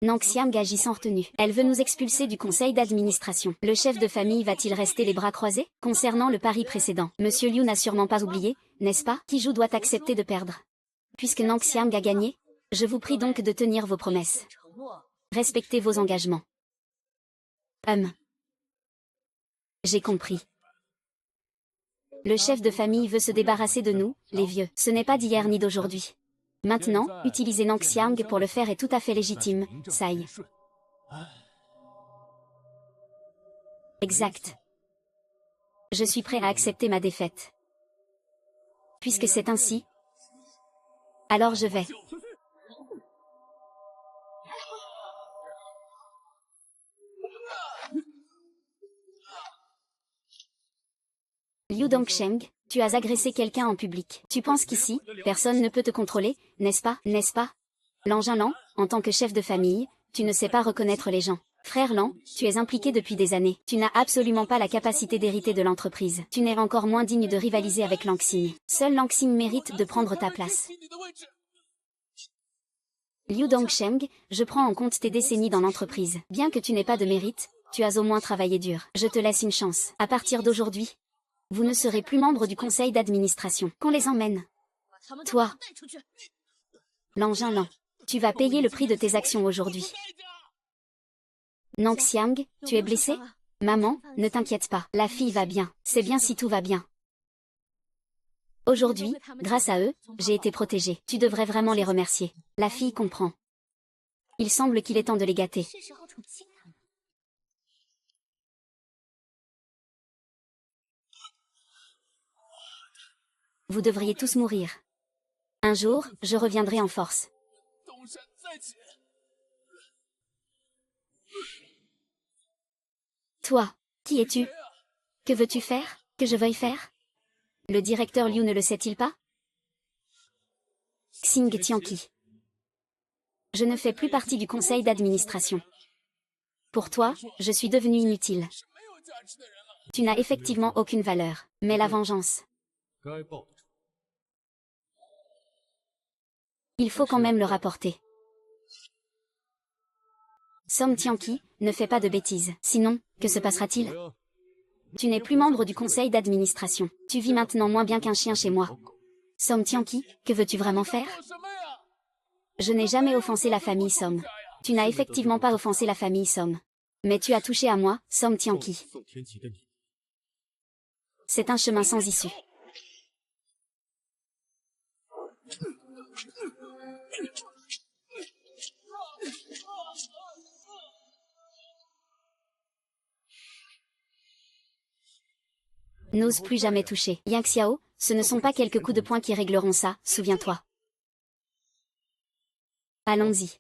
[SPEAKER 1] Nang Xiang agit sans retenue. Elle veut nous expulser du conseil d'administration. Le chef de famille va-t-il rester les bras croisés? Concernant le pari précédent, Monsieur Liu n'a sûrement pas oublié, n'est-ce pas? Qui joue doit accepter de perdre. Puisque Nang Xiang a gagné, je vous prie donc de tenir vos promesses. Respectez vos engagements. J'ai compris. Le chef de famille veut se débarrasser de nous, les vieux. Ce n'est pas d'hier ni d'aujourd'hui. Maintenant, utiliser Nang Xiang pour le faire est tout à fait légitime, Sai. Exact. Je suis prêt à accepter ma défaite. Puisque c'est ainsi, alors je vais. Liu Dongsheng, tu as agressé quelqu'un en public. Tu penses qu'ici, personne ne peut te contrôler, n'est-ce pas, n'est-ce pas? L'engin Lan, en tant que chef de famille, tu ne sais pas reconnaître les gens. Frère Lan, tu es impliqué depuis des années. Tu n'as absolument pas la capacité d'hériter de l'entreprise. Tu n'es encore moins digne de rivaliser avec Lanxing. Seul Lanxing mérite de prendre ta place. Liu Dongsheng, je prends en compte tes décennies dans l'entreprise. Bien que tu n'aies pas de mérite, tu as au moins travaillé dur. Je te laisse une chance. À partir d'aujourd'hui, vous ne serez plus membre du conseil d'administration. Qu'on les emmène. Toi, l'engin Lan, tu vas payer le prix de tes actions aujourd'hui. Nang Xiang, tu es blessé? Maman, ne t'inquiète pas, la fille va bien. C'est bien si tout va bien. Aujourd'hui, grâce à eux, j'ai été protégée. Tu devrais vraiment les remercier. La fille comprend. Il semble qu'il est temps de les gâter. Vous devriez tous mourir. Un jour, je reviendrai en force. Toi, qui es-tu? Que veux-tu faire? Que je veuille faire? Le directeur Liu ne le sait-il pas? Xing Tianqi. Je ne fais plus partie du conseil d'administration. Pour toi, je suis devenu inutile. Tu n'as effectivement aucune valeur, mais la vengeance. Il faut quand même le rapporter. Song Tianqi, ne fais pas de bêtises. Sinon, que se passera-t-il? Tu n'es plus membre du conseil d'administration. Tu vis maintenant moins bien qu'un chien chez moi. Song Tianqi, que veux-tu vraiment faire? Je n'ai jamais offensé la famille Som. Tu n'as effectivement pas offensé la famille Som. Mais tu as touché à moi, Song Tianqi. C'est un chemin sans issue. N'ose plus jamais toucher. Yang Xiao, ce ne sont pas quelques coups de poing qui régleront ça, souviens-toi. Allons-y.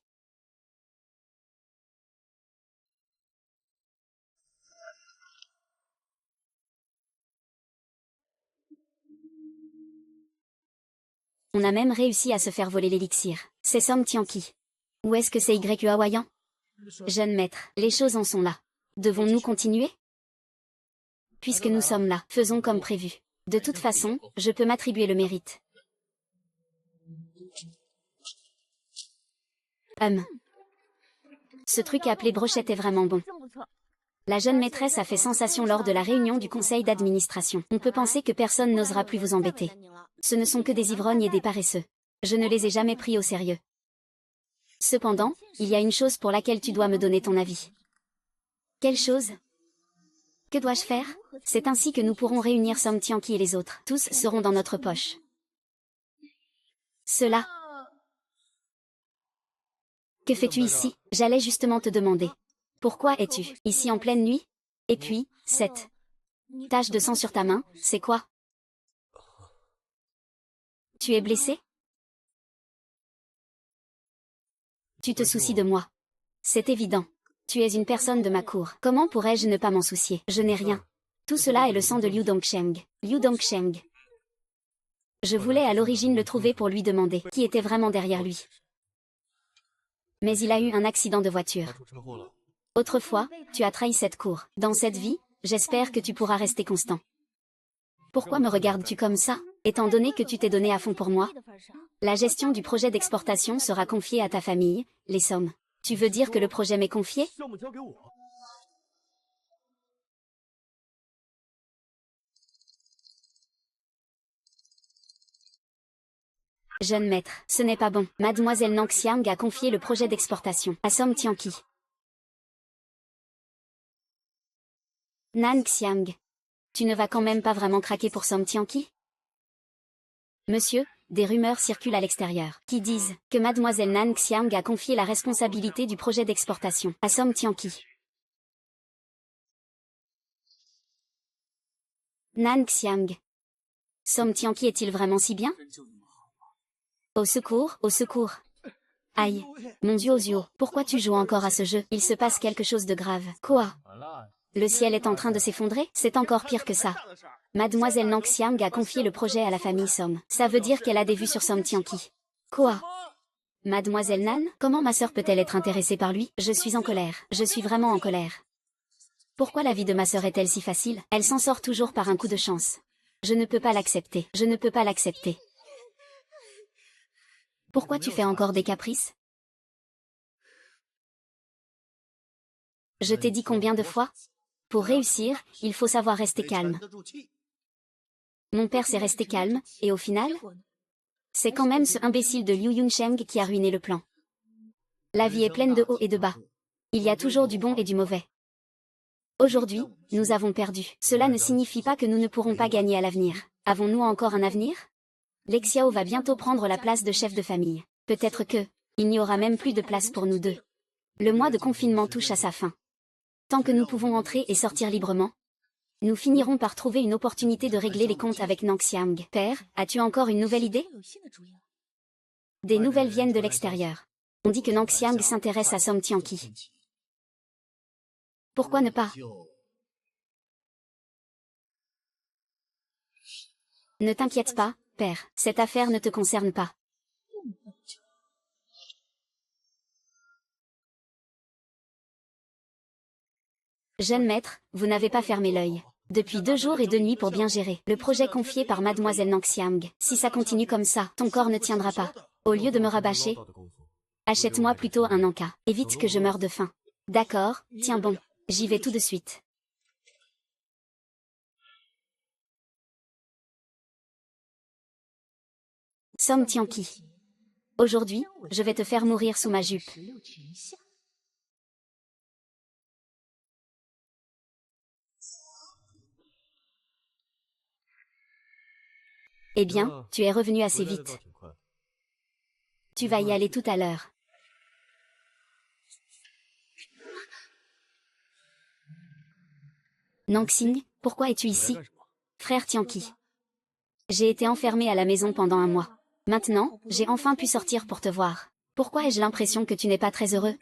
[SPEAKER 1] On a même réussi à se faire voler l'élixir. C'est Song Tianqi. Ou est-ce que c'est YU Hawayan? Jeune maître, les choses en sont là. Devons-nous continuer? Puisque nous sommes là, faisons comme prévu. De toute façon, je peux m'attribuer le mérite. Ce truc appelé brochette est vraiment bon. La jeune maîtresse a fait sensation lors de la réunion du conseil d'administration. On peut penser que personne n'osera plus vous embêter. Ce ne sont que des ivrognes et des paresseux. Je ne les ai jamais pris au sérieux. Cependant, il y a une chose pour laquelle tu dois me donner ton avis. Quelle chose? Que dois-je faire? C'est ainsi que nous pourrons réunir Song Tianqi et les autres. Tous seront dans notre poche. Cela. Que fais-tu ici? J'allais justement te demander. Pourquoi es-tu ici en pleine nuit? Et puis, cette tache de sang sur ta main, c'est quoi? Tu es blessé? Tu te soucies de moi. C'est évident. Tu es une personne de ma cour. Comment pourrais-je ne pas m'en soucier? Je n'ai rien. Tout cela est le sang de Liu Dongsheng. Liu Dongsheng. Je voulais à l'origine le trouver pour lui demander qui était vraiment derrière lui. Mais il a eu un accident de voiture. Autrefois, tu as trahi cette cour. Dans cette vie, j'espère que tu pourras rester constant. Pourquoi me regardes-tu comme ça? Étant donné que tu t'es donné à fond pour moi, la gestion du projet d'exportation sera confiée à ta famille, les sommes. Tu veux dire que le projet m'est confié? Jeune maître, ce n'est pas bon. Mademoiselle Nang Xiang a confié le projet d'exportation à Song Tianqi. Nang Xiang, tu ne vas quand même pas vraiment craquer pour Song Tianqi? Monsieur, des rumeurs circulent à l'extérieur, qui disent que mademoiselle Nan Xiang a confié la responsabilité du projet d'exportation à Song Tianqi. Nan Xiang. Song Tianqi est-il vraiment si bien? Au secours, au secours. Aïe. Mon Dieu, Ozio, pourquoi tu joues encore à ce jeu? Il se passe quelque chose de grave. Quoi? Le ciel est en train de s'effondrer? C'est encore pire que ça. Mademoiselle Nan Xiang a confié le projet à la famille Som. Ça veut dire qu'elle a des vues sur Song Tianqi. Quoi? Mademoiselle Nan, comment ma sœur peut-elle être intéressée par lui? Je suis en colère. Je suis vraiment en colère. Pourquoi la vie de ma sœur est-elle si facile? Elle s'en sort toujours par un coup de chance. Je ne peux pas l'accepter. Je ne peux pas l'accepter. Pourquoi tu fais encore des caprices? Je t'ai dit combien de fois? Pour réussir, il faut savoir rester calme. Mon père s'est resté calme, et au final? C'est quand même ce imbécile de Liu Yunsheng qui a ruiné le plan. La vie est pleine de hauts et de bas. Il y a toujours du bon et du mauvais. Aujourd'hui, nous avons perdu. Cela ne signifie pas que nous ne pourrons pas gagner à l'avenir. Avons-nous encore un avenir? Lexiao va bientôt prendre la place de chef de famille. Peut-être que, il n'y aura même plus de place pour nous deux. Le mois de confinement touche à sa fin. Tant que nous pouvons entrer et sortir librement, nous finirons par trouver une opportunité de régler les comptes avec Nan Xiang. Père, as-tu encore une nouvelle idée? Des nouvelles viennent de l'extérieur. On dit que Nan Xiang s'intéresse à Song Tianqi. Pourquoi ne pas? Ne t'inquiète pas, père, cette affaire ne te concerne pas. Jeune maître, vous n'avez pas fermé l'œil. Depuis 2 jours et 2 nuits pour bien gérer le projet confié par mademoiselle Nan Xiang. Si ça continue comme ça, ton corps ne tiendra pas. Au lieu de me rabâcher, achète-moi plutôt un Anka. Évite que je meure de faim. D'accord, tiens bon. J'y vais tout de suite. Song Tianqi. Aujourd'hui, je vais te faire mourir sous ma jupe. Eh bien, tu es revenu assez vite. Tu vas y aller tout à l'heure. Naxing, pourquoi es-tu ici? Frère Tianqi. J'ai été enfermé à la maison pendant 1 mois. Maintenant, j'ai enfin pu sortir pour te voir. Pourquoi ai-je l'impression que tu n'es pas très heureux?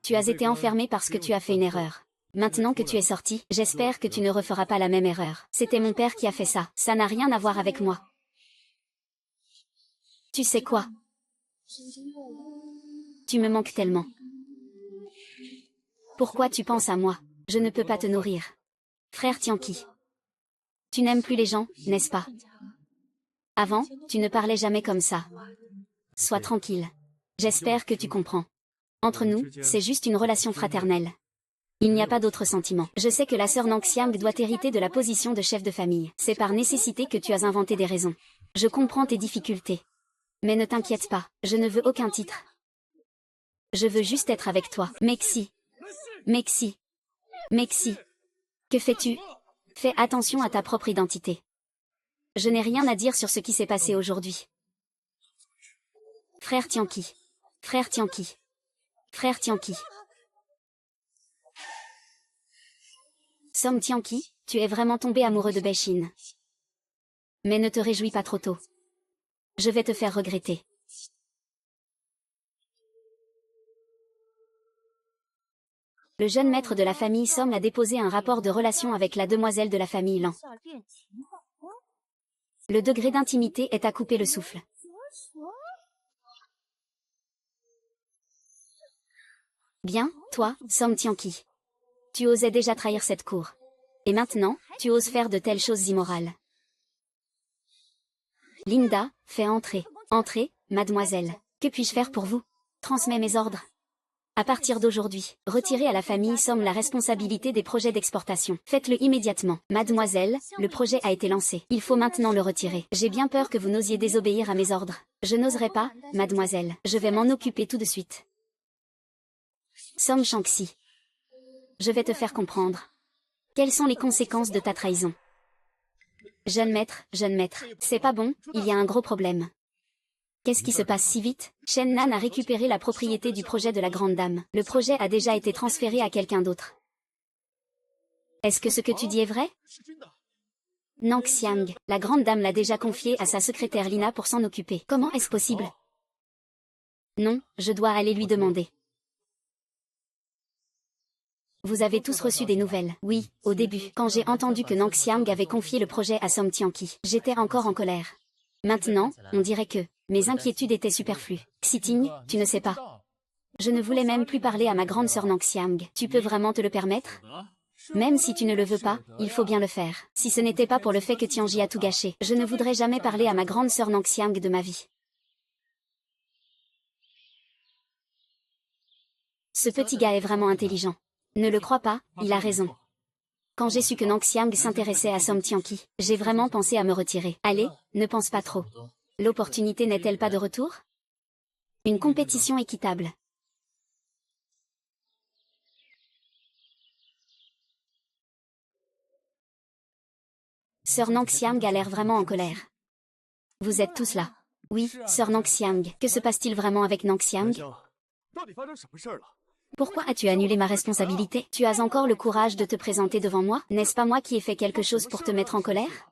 [SPEAKER 1] Tu as été enfermé parce que tu as fait une erreur. Maintenant que tu es sorti, j'espère que tu ne referas pas la même erreur. C'était mon père qui a fait ça. Ça n'a rien à voir avec moi. Tu sais quoi? Tu me manques tellement. Pourquoi tu penses à moi? Je ne peux pas te nourrir. Frère Tianqi. Tu n'aimes plus les gens, n'est-ce pas? Avant, tu ne parlais jamais comme ça. Sois tranquille. J'espère que tu comprends. Entre nous, c'est juste une relation fraternelle. Il n'y a pas d'autre sentiment. Je sais que la sœur Nan Xiang doit hériter de la position de chef de famille. C'est par nécessité que tu as inventé des raisons. Je comprends tes difficultés. Mais ne t'inquiète pas, je ne veux aucun titre. Je veux juste être avec toi. Mexi. Mexi. Mexi. Que fais-tu? Fais attention à ta propre identité. Je n'ai rien à dire sur ce qui s'est passé aujourd'hui. Frère Tianqi. Frère Tianqi. Frère Tianqi. Song Tianqi, tu es vraiment tombé amoureux de Beishin. Mais ne te réjouis pas trop tôt. Je vais te faire regretter. Le jeune maître de la famille Song a déposé un rapport de relation avec la demoiselle de la famille Lan. Le degré d'intimité est à couper le souffle. Bien, toi, Song Tianqi. Tu osais déjà trahir cette cour. Et maintenant, tu oses faire de telles choses immorales. Linda, fais entrer. Entrez, mademoiselle. Que puis-je faire pour vous? Transmets mes ordres. À partir d'aujourd'hui, retirez à la famille Song la responsabilité des projets d'exportation. Faites-le immédiatement. Mademoiselle, le projet a été lancé. Il faut maintenant le retirer. J'ai bien peur que vous n'osiez désobéir à mes ordres. Je n'oserai pas, mademoiselle. Je vais m'en occuper tout de suite. Song Shangxi. Je vais te faire comprendre. Quelles sont les conséquences de ta trahison? Jeune maître, c'est pas bon, il y a un gros problème. Qu'est-ce qui se passe si vite? Shen Nan a récupéré la propriété du projet de la grande dame. Le projet a déjà été transféré à quelqu'un d'autre. Est-ce que ce que tu dis est vrai? Nang Xiang, la grande dame l'a déjà confié à sa secrétaire Lina pour s'en occuper. Comment est-ce possible? Non, je dois aller lui demander. Vous avez tous reçu des nouvelles? Oui, au début, quand j'ai entendu que Nang Xiang avait confié le projet à Song Tianqi, j'étais encore en colère. Maintenant, on dirait que mes inquiétudes étaient superflues. Xiting, tu ne sais pas. Je ne voulais même plus parler à ma grande sœur Nang Xiang. Tu peux vraiment te le permettre? Même si tu ne le veux pas, il faut bien le faire. Si ce n'était pas pour le fait que Tianji a tout gâché, je ne voudrais jamais parler à ma grande sœur Nang Xiang de ma vie. Ce petit gars est vraiment intelligent. Ne le crois pas, il a raison. Quand j'ai su que Nang Xiang s'intéressait à Song Tianqi, j'ai vraiment pensé à me retirer. Allez, ne pense pas trop. L'opportunité n'est-elle pas de retour? Une compétition équitable. Sœur Nang Xiang a l'air vraiment en colère. Vous êtes tous là. Oui, sœur Nang Xiang. Que se passe-t-il vraiment avec Nang Xiang? Pourquoi as-tu annulé ma responsabilité? Tu as encore le courage de te présenter devant moi? N'est-ce pas moi qui ai fait quelque chose pour te mettre en colère?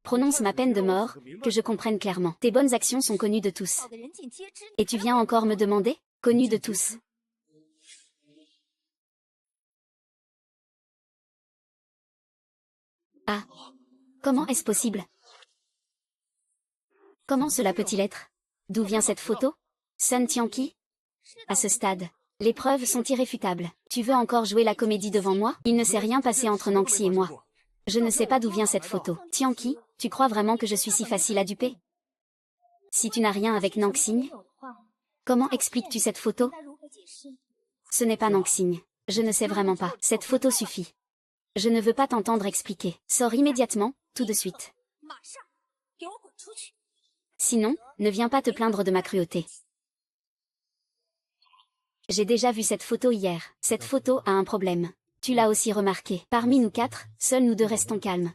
[SPEAKER 1] Prononce ma peine de mort, que je comprenne clairement. Tes bonnes actions sont connues de tous. Et tu viens encore me demander? Connues de tous. Ah. Comment est-ce possible? Comment cela peut-il être? D'où vient cette photo? Sun Tianqi? À ce stade, les preuves sont irréfutables. Tu veux encore jouer la comédie devant moi? Il ne s'est rien passé entre Nangxi et moi. Je ne sais pas d'où vient cette photo. Tianqi, tu crois vraiment que je suis si facile à duper? Si tu n'as rien avec Nangxing, comment expliques-tu cette photo? Ce n'est pas Nangxing. Je ne sais vraiment pas. Cette photo suffit. Je ne veux pas t'entendre expliquer. Sors immédiatement, tout de suite. Sinon, ne viens pas te plaindre de ma cruauté. J'ai déjà vu cette photo hier. Cette photo a un problème. Tu l'as aussi remarqué. Parmi nous quatre, seuls nous deux restons calmes.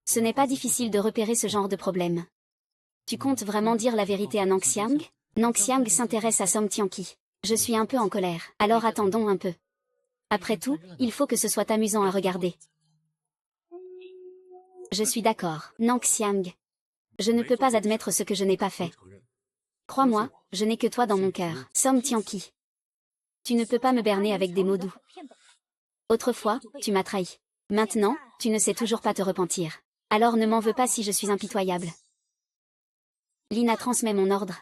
[SPEAKER 1] Ce n'est pas difficile de repérer ce genre de problème. Tu comptes vraiment dire la vérité à Nangxiang? Nangxiang s'intéresse à Song Tianqi. Je suis un peu en colère. Alors attendons un peu. Après tout, il faut que ce soit amusant à regarder. Je suis d'accord. Nangxiang. Je ne peux pas admettre ce que je n'ai pas fait. Crois-moi, je n'ai que toi dans mon cœur. Song Tianqi. Tu ne peux pas me berner avec des mots doux. Autrefois, tu m'as trahi. Maintenant, tu ne sais toujours pas te repentir. Alors ne m'en veux pas si je suis impitoyable. Lina transmet mon ordre.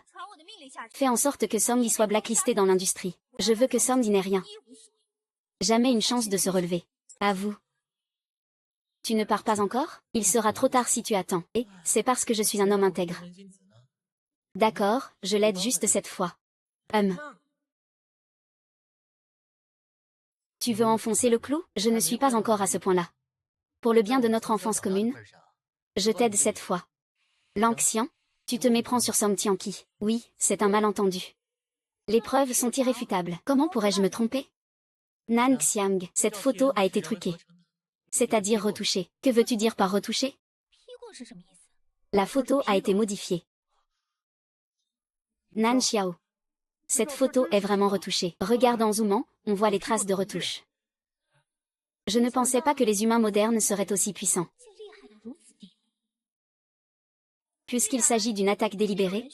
[SPEAKER 1] Fais en sorte que Song y soit blacklisté dans l'industrie. Je veux que Song y n'ait rien. Jamais une chance de se relever. À vous. Tu ne pars pas encore? Il sera trop tard si tu attends. Et, c'est parce que je suis un homme intègre. D'accord, je l'aide juste cette fois. Tu veux enfoncer le clou? Je ne suis pas encore à ce point-là. Pour le bien de notre enfance commune, je t'aide cette fois. Langxian, tu te méprends sur Song Tianqi. Oui, c'est un malentendu. Les preuves sont irréfutables. Comment pourrais-je me tromper? Nan Xiang, cette photo a été truquée. C'est-à-dire retouchée. Que veux-tu dire par retouchée? La photo a été modifiée. Nan Xiao. Cette photo est vraiment retouchée. Regarde en zoomant, on voit les traces de retouche. Je ne pensais pas que les humains modernes seraient aussi puissants. Puisqu'il s'agit d'une attaque délibérée,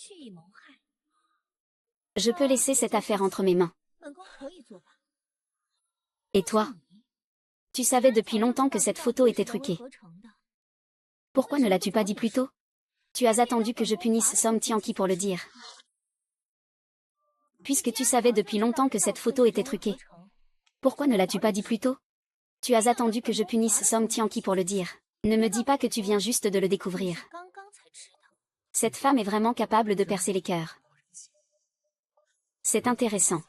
[SPEAKER 1] je peux laisser cette affaire entre mes mains. Et toi? Tu savais depuis longtemps que cette photo était truquée. Pourquoi ne l'as-tu pas dit plus tôt? Tu as attendu que je punisse Song Tianqi pour le dire. Puisque tu savais depuis longtemps que cette photo était truquée. Pourquoi ne l'as-tu pas dit plus tôt? Tu as attendu que je punisse Song Tianqi pour le dire. Ne me dis pas que tu viens juste de le découvrir. Cette femme est vraiment capable de percer les cœurs. C'est intéressant.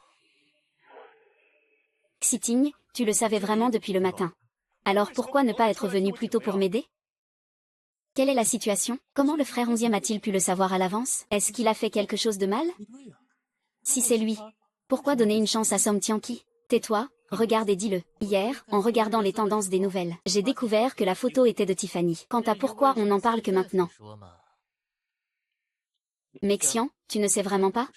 [SPEAKER 1] Xiting, tu le savais vraiment depuis le matin. Alors pourquoi ne pas être venu plus tôt pour m'aider? Quelle est la situation? Comment le frère 11e a-t-il pu le savoir à l'avance? Est-ce qu'il a fait quelque chose de mal? Si c'est lui, pourquoi donner une chance à Song Tianqi? Tais-toi, Regarde et dis-le. Hier, en regardant les tendances des nouvelles, j'ai découvert que la photo était de Tiffany. Quant à pourquoi on n'en parle que maintenant. Mexian, tu ne sais vraiment pas?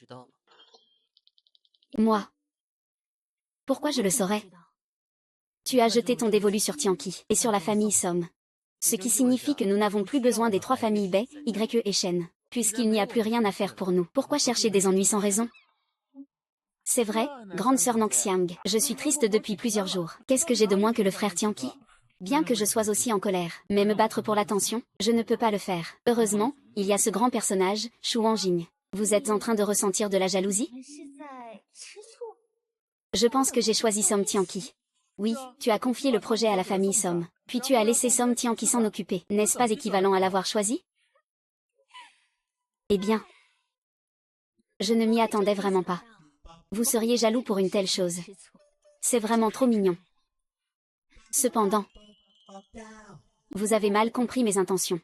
[SPEAKER 1] Moi. Pourquoi je le saurais? Tu as jeté ton dévolu sur Tianqi, et sur la famille Somme. Ce qui signifie que nous n'avons plus besoin des 3 familles Bei, Ye et Shen. Puisqu'il n'y a plus rien à faire pour nous, pourquoi chercher des ennuis sans raison? C'est vrai, grande sœur Nangxiang, je suis triste depuis plusieurs jours. Qu'est-ce que j'ai de moins que le frère Tianqi? Bien que je sois aussi en colère, mais me battre pour l'attention, je ne peux pas le faire. Heureusement, il y a ce grand personnage, Shu Wanjing. Vous êtes en train de ressentir de la jalousie? Je pense que j'ai choisi Somme Tianqi. Oui, tu as confié le projet à la famille Somme. Puis tu as laissé Somme Tianqi s'en occuper. N'est-ce pas équivalent à l'avoir choisi? Eh bien, je ne m'y attendais vraiment pas. Vous seriez jaloux pour une telle chose. C'est vraiment trop mignon. Cependant, vous avez mal compris mes intentions.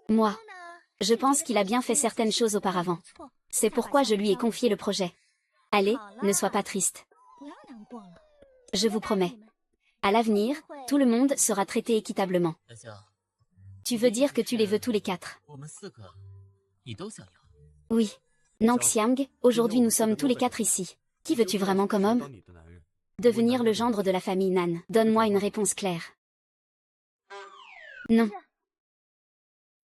[SPEAKER 1] Moi, je pense qu'il a bien fait certaines choses auparavant. C'est pourquoi je lui ai confié le projet. Allez, ne sois pas triste. Je vous promets. À l'avenir, tout le monde sera traité équitablement. Tu veux dire que tu les veux tous les 4? Oui. Nangxiang, aujourd'hui nous sommes tous les 4 ici. Qui veux-tu vraiment comme homme? Devenir le gendre de la famille Nan. Donne-moi une réponse claire. Non.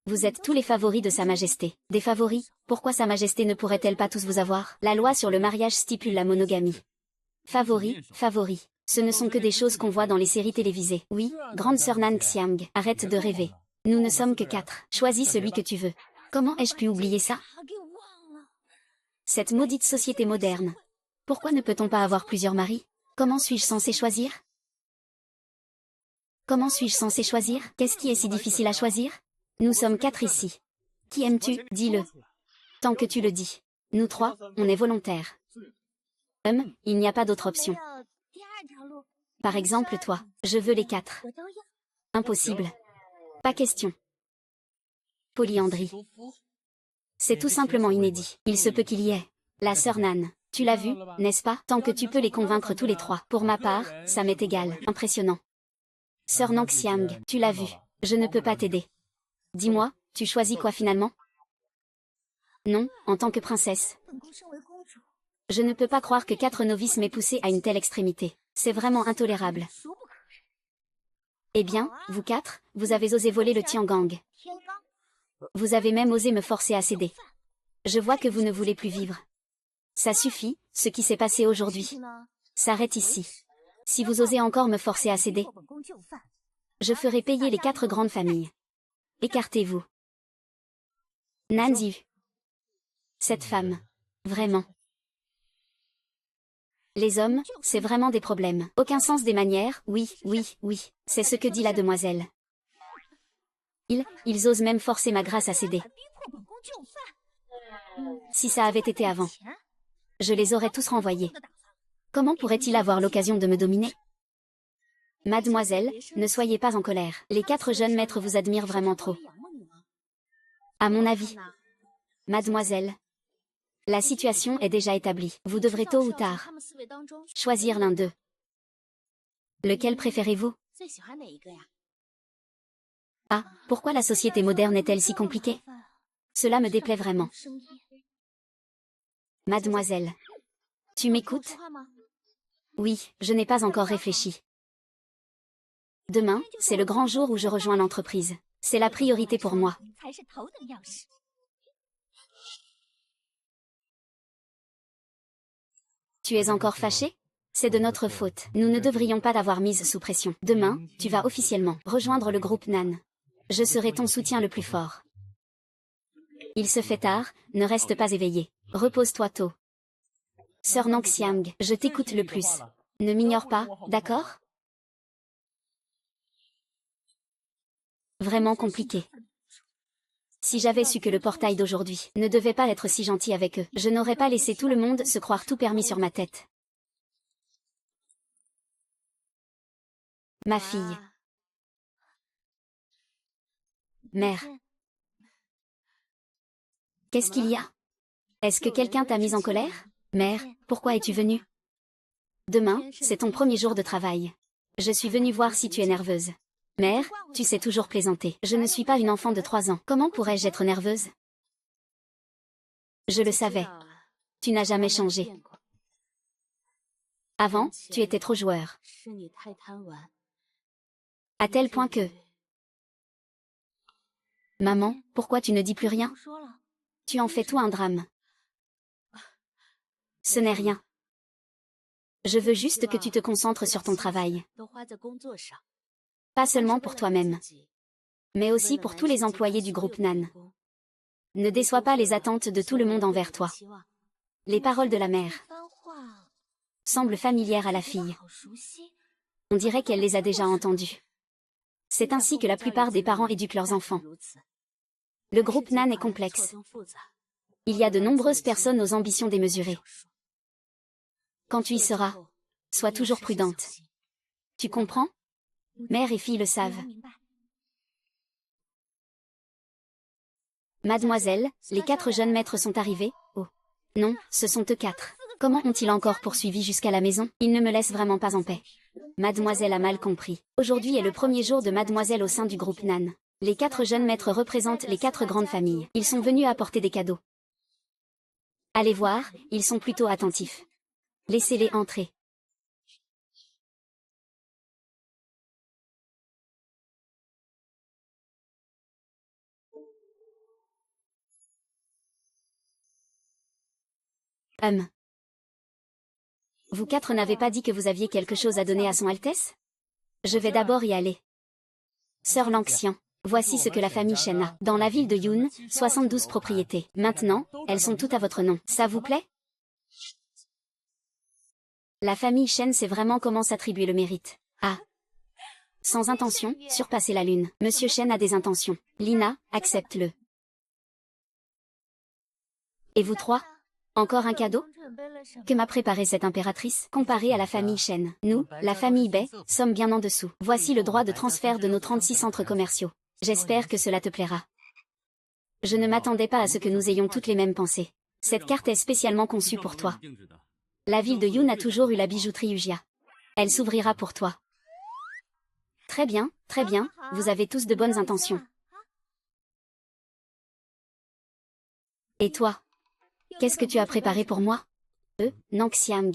[SPEAKER 1] Vous êtes tous les favoris de Sa Majesté. Des favoris? Pourquoi Sa Majesté ne pourrait-elle pas tous vous avoir? La loi sur le mariage stipule la monogamie. Favoris, favoris. Ce ne sont que des choses qu'on voit dans les séries télévisées. Oui, grande sœur Nangxiang, arrête de rêver. Nous ne sommes que 4. Choisis celui que tu veux. Comment ai-je pu oublier ça? Cette maudite société moderne. Pourquoi ne peut-on pas avoir plusieurs maris? Comment suis-je censé choisir? Comment suis-je censé choisir? Qu'est-ce qui est si difficile à choisir? Nous sommes 4 ici. Qui aimes-tu? Dis-le. Tant que tu le dis. Nous 3, on est volontaires. Il n'y a pas d'autre option. Par exemple toi, je veux les 4. Impossible. Pas question. Polyandrie. C'est tout simplement inédit. Il se peut qu'il y ait. La sœur Nan. Tu l'as vu, n'est-ce pas? Tant que tu peux les convaincre tous les 3. Pour ma part, ça m'est égal. Impressionnant. Sœur Nangxiang, tu l'as vu. Je ne peux pas t'aider. Dis-moi, tu choisis quoi finalement? Non, en tant que princesse. Je ne peux pas croire que 4 novices m'aient poussé à une telle extrémité. C'est vraiment intolérable. Eh bien, vous 4, vous avez osé voler le Tiangang. Vous avez même osé me forcer à céder. Je vois que vous ne voulez plus vivre. Ça suffit, ce qui s'est passé aujourd'hui. S'arrête ici. Si vous osez encore me forcer à céder, je ferai payer les 4 grandes familles. Écartez-vous. Nanzi. Cette femme. Vraiment. Les hommes, c'est vraiment des problèmes. Aucun sens des manières, oui, oui, oui. C'est ce que dit la demoiselle. Ils osent même forcer ma grâce à céder. Si ça avait été avant, je les aurais tous renvoyés. Comment pourrait-il avoir l'occasion de me dominer? Mademoiselle, ne soyez pas en colère. Les 4 jeunes maîtres vous admirent vraiment trop. À mon avis. Mademoiselle, la situation est déjà établie. Vous devrez tôt ou tard choisir l'un d'eux. Lequel préférez-vous? Ah, pourquoi la société moderne est-elle si compliquée? Cela me déplaît vraiment. Mademoiselle, tu m'écoutes? Oui, je n'ai pas encore réfléchi. Demain, c'est le grand jour où je rejoins l'entreprise. C'est la priorité pour moi. Tu es encore fâché? C'est de notre faute. Nous ne devrions pas t'avoir mise sous pression. Demain, tu vas officiellement rejoindre le groupe Nan. Je serai ton soutien le plus fort. Il se fait tard, ne reste pas éveillé. Repose-toi tôt. Sœur Nangxiang, je t'écoute le plus. Ne m'ignore pas, d'accord? Vraiment compliqué. Si j'avais su que le portail d'aujourd'hui ne devait pas être si gentil avec eux, je n'aurais pas laissé tout le monde se croire tout permis sur ma tête. Ma fille. Mère. Qu'est-ce qu'il y a? Est-ce que quelqu'un t'a mise en colère? Mère, pourquoi es-tu venue? Demain, c'est ton premier jour de travail. Je suis venue voir si tu es nerveuse. Mère, tu sais toujours plaisanter. Je ne suis pas une enfant de 3 ans. Comment pourrais-je être nerveuse? Je le savais. Tu n'as jamais changé. Avant, tu étais trop joueur. À tel point que... Maman, pourquoi tu ne dis plus rien? Tu en fais tout un drame. Ce n'est rien. Je veux juste que tu te concentres sur ton travail. Pas seulement pour toi-même, mais aussi pour tous les employés du groupe Nan. Ne déçois pas les attentes de tout le monde envers toi. Les paroles de la mère semblent familières à la fille. On dirait qu'elle les a déjà entendues. C'est ainsi que la plupart des parents éduquent leurs enfants. Le groupe Nan est complexe. Il y a de nombreuses personnes aux ambitions démesurées. Quand tu y seras, sois toujours prudente. Tu comprends? Mère et fille le savent. Mademoiselle, les 4 jeunes maîtres sont arrivés? Oh. Non, ce sont eux 4. Comment ont-ils encore poursuivi jusqu'à la maison? Ils ne me laissent vraiment pas en paix. Mademoiselle a mal compris. Aujourd'hui est le premier jour de Mademoiselle au sein du groupe Nan. Les 4 jeunes maîtres représentent les 4 grandes familles. Ils sont venus apporter des cadeaux. Allez voir, ils sont plutôt attentifs. Laissez-les entrer. Vous 4 n'avez pas dit que vous aviez quelque chose à donner à son Altesse? Je vais d'abord y aller. Sœur Lanxian, voici ce que la famille Shen a. Dans la ville de Yun, 72 propriétés. Maintenant, elles sont toutes à votre nom. Ça vous plaît? La famille Shen sait vraiment comment s'attribuer le mérite. Ah. Sans intention, surpasser la lune. Monsieur Shen a des intentions. Lina, accepte-le. Et vous 3? Encore un cadeau? Que m'a préparé cette impératrice? Comparé à la famille Shen, nous, la famille Bai, sommes bien en dessous. Voici le droit de transfert de nos 36 centres commerciaux. J'espère que cela te plaira. Je ne m'attendais pas à ce que nous ayons toutes les mêmes pensées. Cette carte est spécialement conçue pour toi. La ville de Yun a toujours eu la bijouterie Ujia. Elle s'ouvrira pour toi. Très bien, vous avez tous de bonnes intentions. Et toi? Qu'est-ce que tu as préparé pour moi? Nanxiang.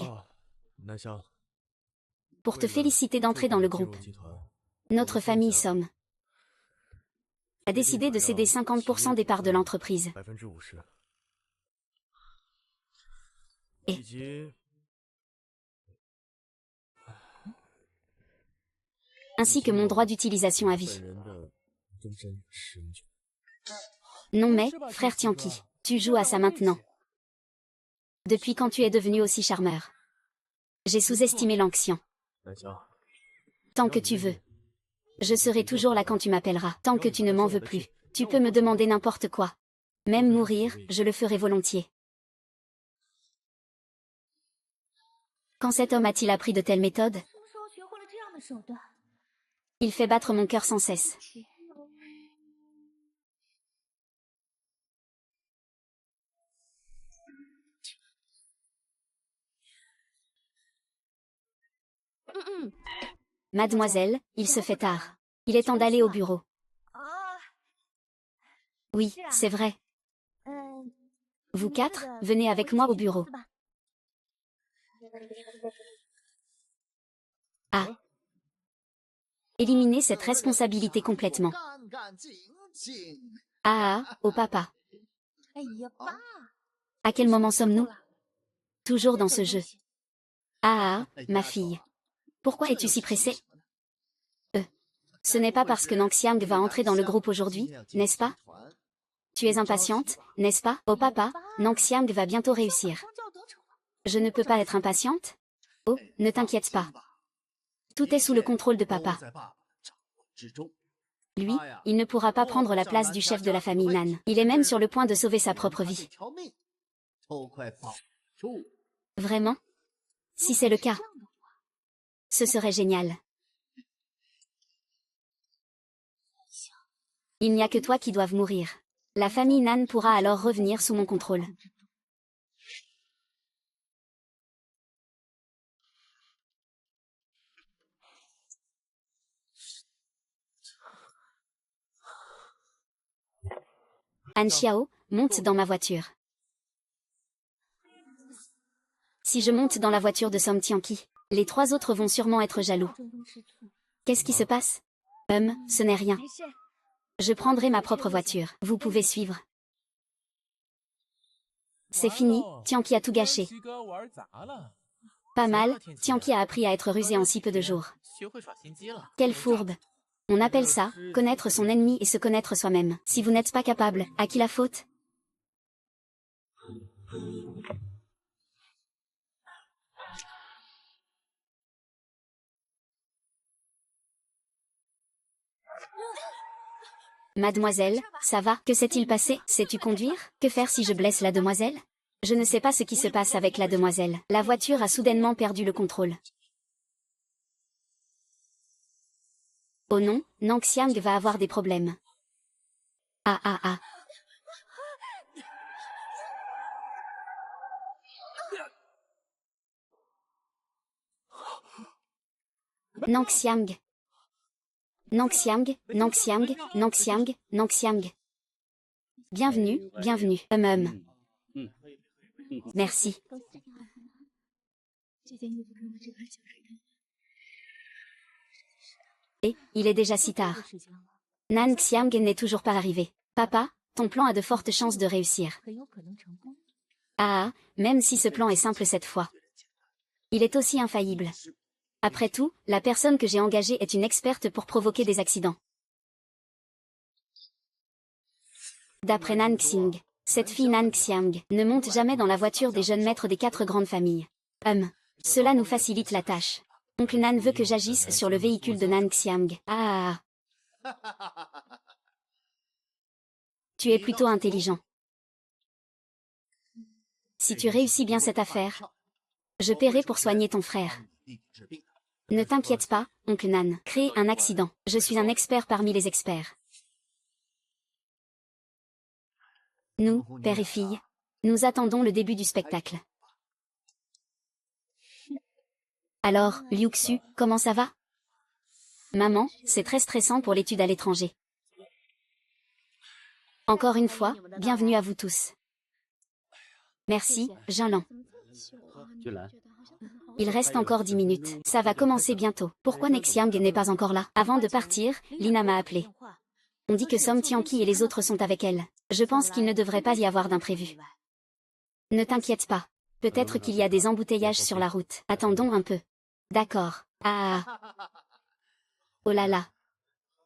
[SPEAKER 1] Pour te féliciter d'entrer dans le groupe. Notre famille Somme a décidé de céder 50% des parts de l'entreprise. Et ainsi que mon droit d'utilisation à vie. Non mais, frère Tianqi, tu joues à ça maintenant. Depuis quand tu es devenu aussi charmeur? J'ai sous-estimé Lanxian. Tant que tu veux. Je serai toujours là quand tu m'appelleras. Tant que tu ne m'en veux plus. Tu peux me demander n'importe quoi. Même mourir, je le ferai volontiers. Quand cet homme a-t-il appris de telles méthodes? Il fait battre mon cœur sans cesse. Mademoiselle, il se fait tard. Il est temps d'aller au bureau. Oui, c'est vrai. Vous 4, venez avec moi au bureau. Ah. Éliminez cette responsabilité complètement. Au papa. À quel moment sommes-nous? Toujours dans ce jeu. Ma fille. Pourquoi es-tu si pressée? Ce n'est pas parce que Nanxiang va entrer dans le groupe aujourd'hui, n'est-ce pas? Tu es impatiente, n'est-ce pas? Oh papa, Nanxiang va bientôt réussir. Je ne peux pas être impatiente? Oh, ne t'inquiète pas. Tout est sous le contrôle de papa. Lui, il ne pourra pas prendre la place du chef de la famille Nan. Il est même sur le point de sauver sa propre vie. Vraiment? Si c'est le cas, ce serait génial. Il n'y a que toi qui doives mourir. La famille Nan pourra alors revenir sous mon contrôle. Han Xiao, monte dans ma voiture. Si je monte dans la voiture de Song Tianqi, les 3 autres vont sûrement être jaloux. Qu'est-ce qui se passe? Ce n'est rien. Je prendrai ma propre voiture. Vous pouvez suivre. C'est fini, Tianqi a tout gâché. Pas mal, Tianqi a appris à être rusé en si peu de jours. Quelle fourbe. On appelle ça, connaître son ennemi et se connaître soi-même. Si vous n'êtes pas capable, à qui la faute? Mademoiselle, ça va? Que s'est-il passé? Sais-tu conduire? Que faire si je blesse la demoiselle? Je ne sais pas ce qui se passe avec la demoiselle. La voiture a soudainement perdu le contrôle. Oh non, Nangxiang va avoir des problèmes. Ah ah ah. Nangxiang. Nangxiang, Nangxiang, Nangxiang, Nangxiang. Bienvenue, bienvenue. Merci. Et, il est déjà si tard. Nangxiang n'est toujours pas arrivé. Papa, ton plan a de fortes chances de réussir. Ah, même si ce plan est simple cette fois. Il est aussi infaillible. Après tout, la personne que j'ai engagée est une experte pour provoquer des accidents. D'après Nangxing, cette fille Nangxiang ne monte jamais dans la voiture des jeunes maîtres des 4 grandes familles. Cela nous facilite la tâche. Oncle Nan veut que j'agisse sur le véhicule de Nangxiang. Ah. Tu es plutôt intelligent. Si tu réussis bien cette affaire, je paierai pour soigner ton frère. Ne t'inquiète pas, oncle Nan. Créer un accident. Je suis un expert parmi les experts. Nous, père et fille, nous attendons le début du spectacle. Alors, Liu Xu, comment ça va? Maman, c'est très stressant pour l'étude à l'étranger. Encore une fois, bienvenue à vous tous. Merci, Jinlan. Il reste encore 10 minutes. Ça va commencer bientôt. Pourquoi Nangxiang n'est pas encore là? Avant de partir, Lina m'a appelé. On dit que Song Tianqi et les autres sont avec elle. Je pense qu'il ne devrait pas y avoir d'imprévu. Ne t'inquiète pas. Peut-être qu'il y a des embouteillages sur la route. Attendons un peu. D'accord. Ah. Oh là là.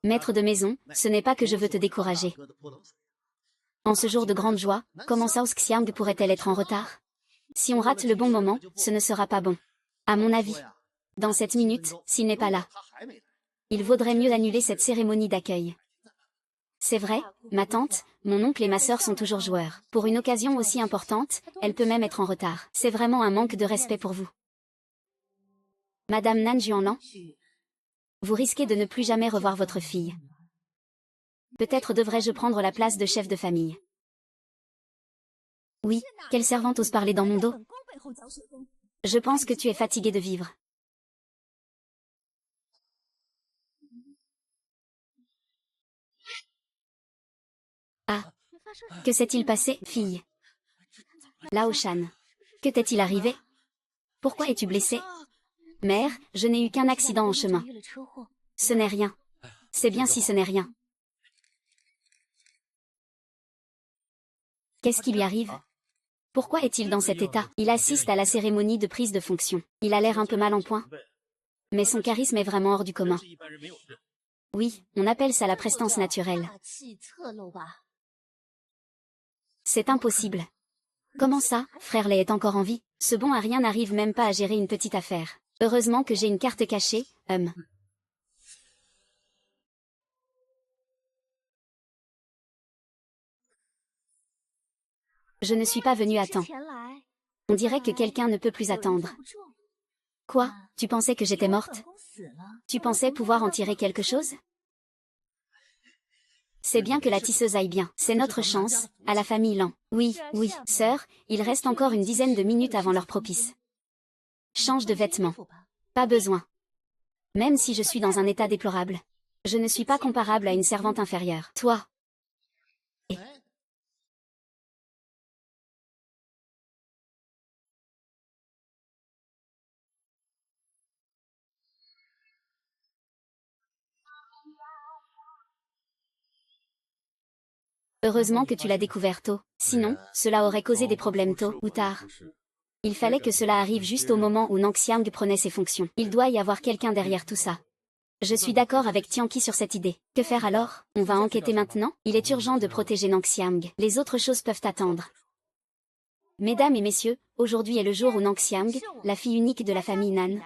[SPEAKER 1] Maître de maison, ce n'est pas que je veux te décourager. En ce jour de grande joie, comment Sao Xiang pourrait-elle être en retard? Si on rate le bon moment, ce ne sera pas bon. À mon avis. Dans cette minute, s'il n'est pas là. Il vaudrait mieux annuler cette cérémonie d'accueil. C'est vrai, ma tante, mon oncle et ma sœur sont toujours joueurs. Pour une occasion aussi importante, elle peut même être en retard. C'est vraiment un manque de respect pour vous. Madame Nan Juanlan, vous risquez de ne plus jamais revoir votre fille. Peut-être devrais-je prendre la place de chef de famille. Oui, quelle servante ose parler dans mon dos? Je pense que tu es fatigué de vivre. Ah. Que s'est-il passé, fille? Lao Shan. Que t'est-il arrivé? Pourquoi es-tu blessée? Mère, je n'ai eu qu'un accident en chemin. Ce n'est rien. C'est bien si ce n'est rien. Qu'est-ce qui lui arrive? Pourquoi est-il dans cet état? Il assiste à la cérémonie de prise de fonction. Il a l'air un peu mal en point. Mais son charisme est vraiment hors du commun. Oui, on appelle ça la prestance naturelle. C'est impossible. Comment ça, frère Lei est encore en vie? Ce bon à rien n'arrive même pas à gérer une petite affaire. Heureusement que j'ai une carte cachée, Je ne suis pas venue à temps. On dirait que quelqu'un ne peut plus attendre. Quoi? Tu pensais que j'étais morte? Tu pensais pouvoir en tirer quelque chose? C'est bien que la tisseuse aille bien. C'est notre chance, à la famille Lan. Oui, oui, sœur, il reste encore une dizaine de minutes avant l'heure propice. Change de vêtements. Pas besoin. Même si je suis dans un état déplorable. Je ne suis pas comparable à une servante inférieure. Toi. Heureusement que tu l'as découvert tôt, sinon, cela aurait causé des problèmes tôt ou tard. Il fallait que cela arrive juste au moment où Nangxiang prenait ses fonctions. Il doit y avoir quelqu'un derrière tout ça. Je suis d'accord avec Tianqi sur cette idée. Que faire alors? On va enquêter maintenant? Il est urgent de protéger Nangxiang. Les autres choses peuvent attendre. Mesdames et messieurs, aujourd'hui est le jour où Nangxiang, la fille unique de la famille Nan,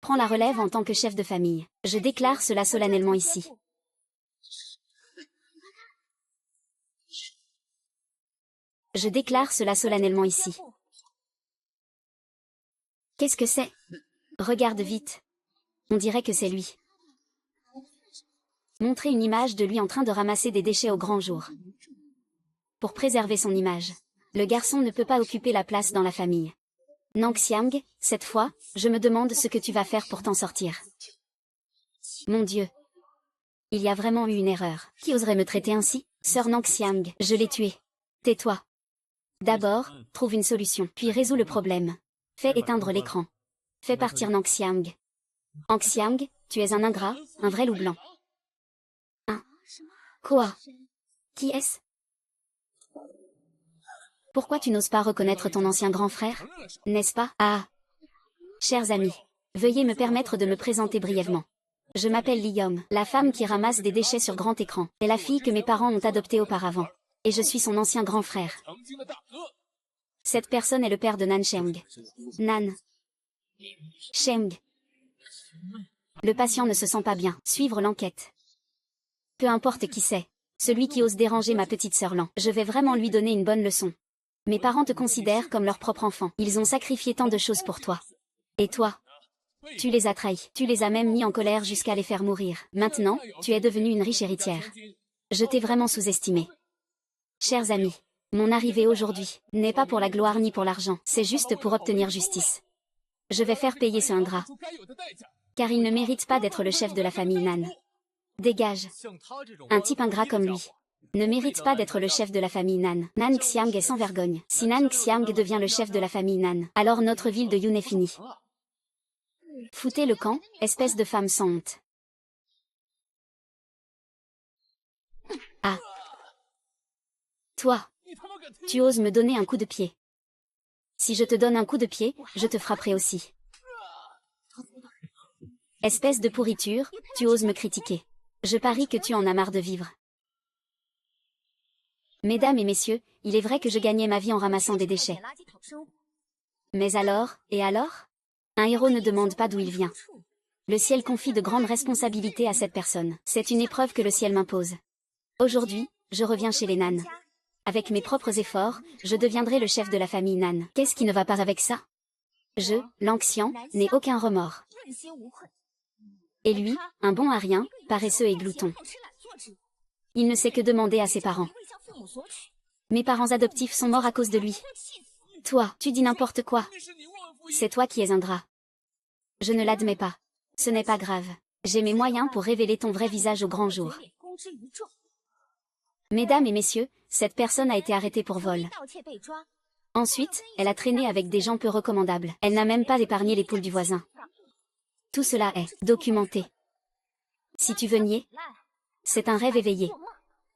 [SPEAKER 1] prend la relève en tant que chef de famille. Je déclare cela solennellement ici. Je déclare cela solennellement ici. Qu'est-ce que c'est? Regarde vite. On dirait que c'est lui. Montrer une image de lui en train de ramasser des déchets au grand jour. Pour préserver son image. Le garçon ne peut pas occuper la place dans la famille. Nangxiang, cette fois, je me demande ce que tu vas faire pour t'en sortir. Mon Dieu. Il y a vraiment eu une erreur. Qui oserait me traiter ainsi? Sœur Nangxiang, je l'ai tuée. Tais-toi. D'abord, trouve une solution, puis résous le problème. Fais éteindre l'écran. Fais partir Nangxiang. Nangxiang, tu es un ingrat, un vrai loup blanc. Hein? Quoi? Qui est-ce? Pourquoi tu n'oses pas reconnaître ton ancien grand frère? N'est-ce pas? Ah! Chers amis, veuillez me permettre de me présenter brièvement. Je m'appelle Li Yom, la femme qui ramasse des déchets sur grand écran, et la fille que mes parents ont adoptée auparavant. Et je suis son ancien grand frère. Cette personne est le père de Nan Sheng. Nan Sheng. Le patient ne se sent pas bien. Suivre l'enquête. Peu importe qui c'est. Celui qui ose déranger ma petite sœur Lan. Je vais vraiment lui donner une bonne leçon. Mes parents te considèrent comme leur propre enfant. Ils ont sacrifié tant de choses pour toi. Et toi? Tu les as trahis. Tu les as même mis en colère jusqu'à les faire mourir. Maintenant, tu es devenue une riche héritière. Je t'ai vraiment sous-estimé. Chers amis, mon arrivée aujourd'hui n'est pas pour la gloire ni pour l'argent. C'est juste pour obtenir justice. Je vais faire payer ce ingrat. Car il ne mérite pas d'être le chef de la famille Nan. Dégage. Un type ingrat comme lui ne mérite pas d'être le chef de la famille Nan. Nan Xiang est sans vergogne. Si Nan Xiang devient le chef de la famille Nan, alors notre ville de Yun est finie. Foutez le camp, espèce de femme sans honte. Ah. Toi. Tu oses me donner un coup de pied. Si je te donne un coup de pied, je te frapperai aussi. Espèce de pourriture, tu oses me critiquer. Je parie que tu en as marre de vivre. Mesdames et messieurs, il est vrai que je gagnais ma vie en ramassant des déchets. Mais alors, et alors? Un héros ne demande pas d'où il vient. Le ciel confie de grandes responsabilités à cette personne. C'est une épreuve que le ciel m'impose. Aujourd'hui, je reviens chez les Nan. Avec mes propres efforts, je deviendrai le chef de la famille Nan. Qu'est-ce qui ne va pas avec ça? Je, Nangxiang, n'ai aucun remords. Et lui, un bon à rien, paresseux et glouton. Il ne sait que demander à ses parents. Mes parents adoptifs sont morts à cause de lui. Toi, tu dis n'importe quoi. C'est toi qui es ingrat. Je ne l'admets pas. Ce n'est pas grave. J'ai mes moyens pour révéler ton vrai visage au grand jour. Mesdames et messieurs, cette personne a été arrêtée pour vol. Ensuite, elle a traîné avec des gens peu recommandables. Elle n'a même pas épargné les poules du voisin. Tout cela est documenté. Si tu veux nier, c'est un rêve éveillé.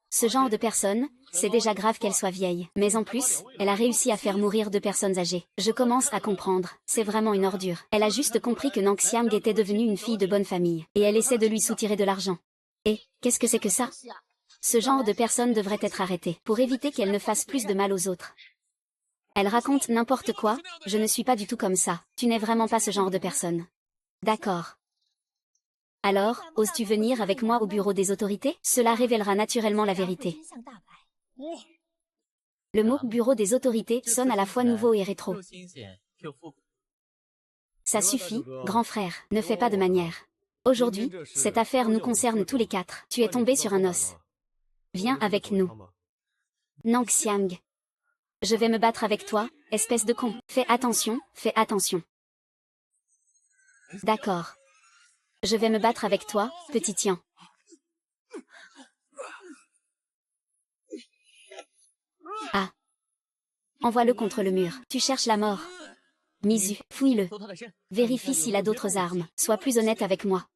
[SPEAKER 1] Ce genre de personne, c'est déjà grave qu'elle soit vieille. Mais en plus, elle a réussi à faire mourir 2 personnes âgées. Je commence à comprendre. C'est vraiment une ordure. Elle a juste compris que Nangxiang était devenue une fille de bonne famille. Et elle essaie de lui soutirer de l'argent. Et, qu'est-ce que c'est que ça? Ce genre de personne devrait être arrêtée, pour éviter qu'elle ne fasse plus de mal aux autres. Elle raconte n'importe quoi, je ne suis pas du tout comme ça. Tu n'es vraiment pas ce genre de personne. D'accord. Alors, oses-tu venir avec moi au bureau des autorités? Cela révélera naturellement la vérité. Le mot « bureau des autorités » sonne à la fois nouveau et rétro. Ça suffit, grand frère, ne fais pas de manière. Aujourd'hui, cette affaire nous concerne tous les 4. Tu es tombé sur un os. Viens avec nous. Nangxiang. Je vais me battre avec toi, espèce de con. Fais attention, fais attention. D'accord. Je vais me battre avec toi, petit Tian. Ah. Envoie-le contre le mur. Tu cherches la mort. Misu, fouille-le. Vérifie s'il a d'autres armes. Sois plus honnête avec moi.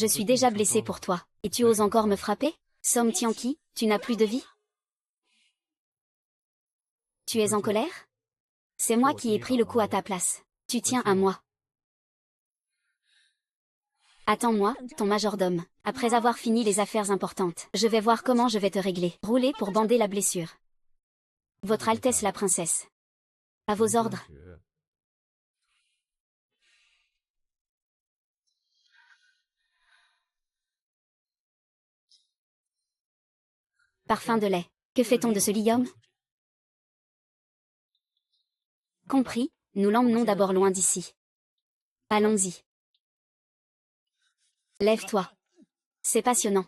[SPEAKER 1] Je suis déjà blessé pour toi. Et tu oses encore me frapper? Song Tianqi, tu n'as plus de vie? Tu es en colère? C'est moi qui ai pris le coup à ta place. Tu tiens à moi. Attends-moi, ton majordome. Après avoir fini les affaires importantes, je vais voir comment je vais te régler. Rouler pour bander la blessure. Votre Altesse la princesse. À vos ordres. Parfum de lait. Que fait-on de ce Guillaume? Compris, nous l'emmenons d'abord loin d'ici. Allons-y. Lève-toi. C'est passionnant.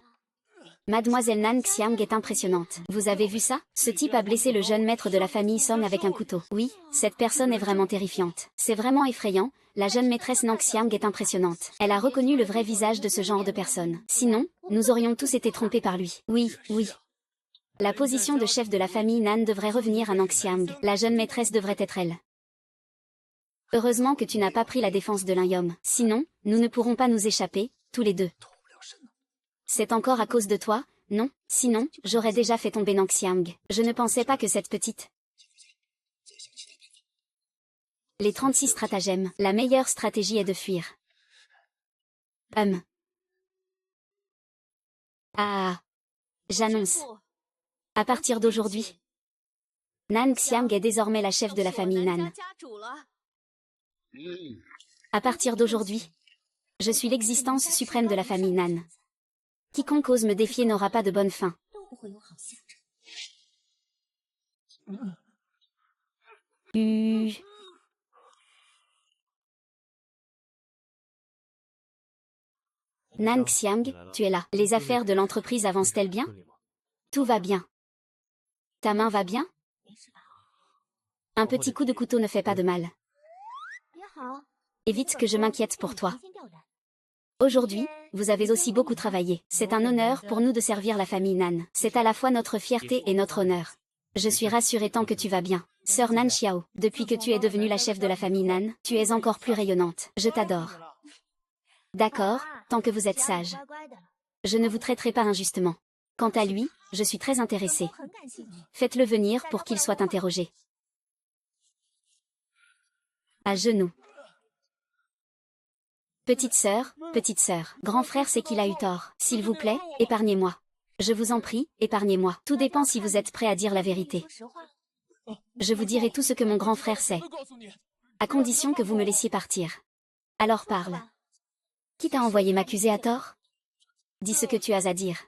[SPEAKER 1] Mademoiselle Nan Xiang est impressionnante. Vous avez vu ça? Ce type a blessé le jeune maître de la famille Song avec un couteau. Oui, cette personne est vraiment terrifiante. C'est vraiment effrayant. La jeune maîtresse Nan Xiang est impressionnante. Elle a reconnu le vrai visage de ce genre de personne. Sinon, nous aurions tous été trompés par lui. Oui, oui. La position de chef de la famille Nan devrait revenir à Nan Xiang. La jeune maîtresse devrait être elle. Heureusement que tu n'as pas pris la défense de l'Inyom. Sinon, nous ne pourrons pas nous échapper, tous les deux. C'est encore à cause de toi, non? Sinon, j'aurais déjà fait tomber Nan Xiang. Je ne pensais pas que cette petite... Les 36 stratagèmes. La meilleure stratégie est de fuir. Ah. J'annonce. À partir d'aujourd'hui, Nan Xiang est désormais la chef de la famille Nan. À partir d'aujourd'hui, je suis l'existence suprême de la famille Nan. Quiconque ose me défier n'aura pas de bonne fin. Nan Xiang, tu es là. Les affaires de l'entreprise avancent-elles bien? Tout va bien. Ta main va bien? Un petit coup de couteau ne fait pas de mal. Évite que je m'inquiète pour toi. Aujourd'hui, vous avez aussi beaucoup travaillé. C'est un honneur pour nous de servir la famille Nan. C'est à la fois notre fierté et notre honneur. Je suis rassurée tant que tu vas bien. Sœur Nan Xiao, depuis que tu es devenue la chef de la famille Nan, tu es encore plus rayonnante. Je t'adore. D'accord, tant que vous êtes sage. Je ne vous traiterai pas injustement. Quant à lui, je suis très intéressée. Faites-le venir pour qu'il soit interrogé. À genoux. Petite sœur, grand frère sait qu'il a eu tort. S'il vous plaît, épargnez-moi. Je vous en prie, épargnez-moi. Tout dépend si vous êtes prêt à dire la vérité. Je vous dirai tout ce que mon grand frère sait. À condition que vous me laissiez partir. Alors parle. Qui t'a envoyé m'accuser à tort? Dis ce que tu as à dire.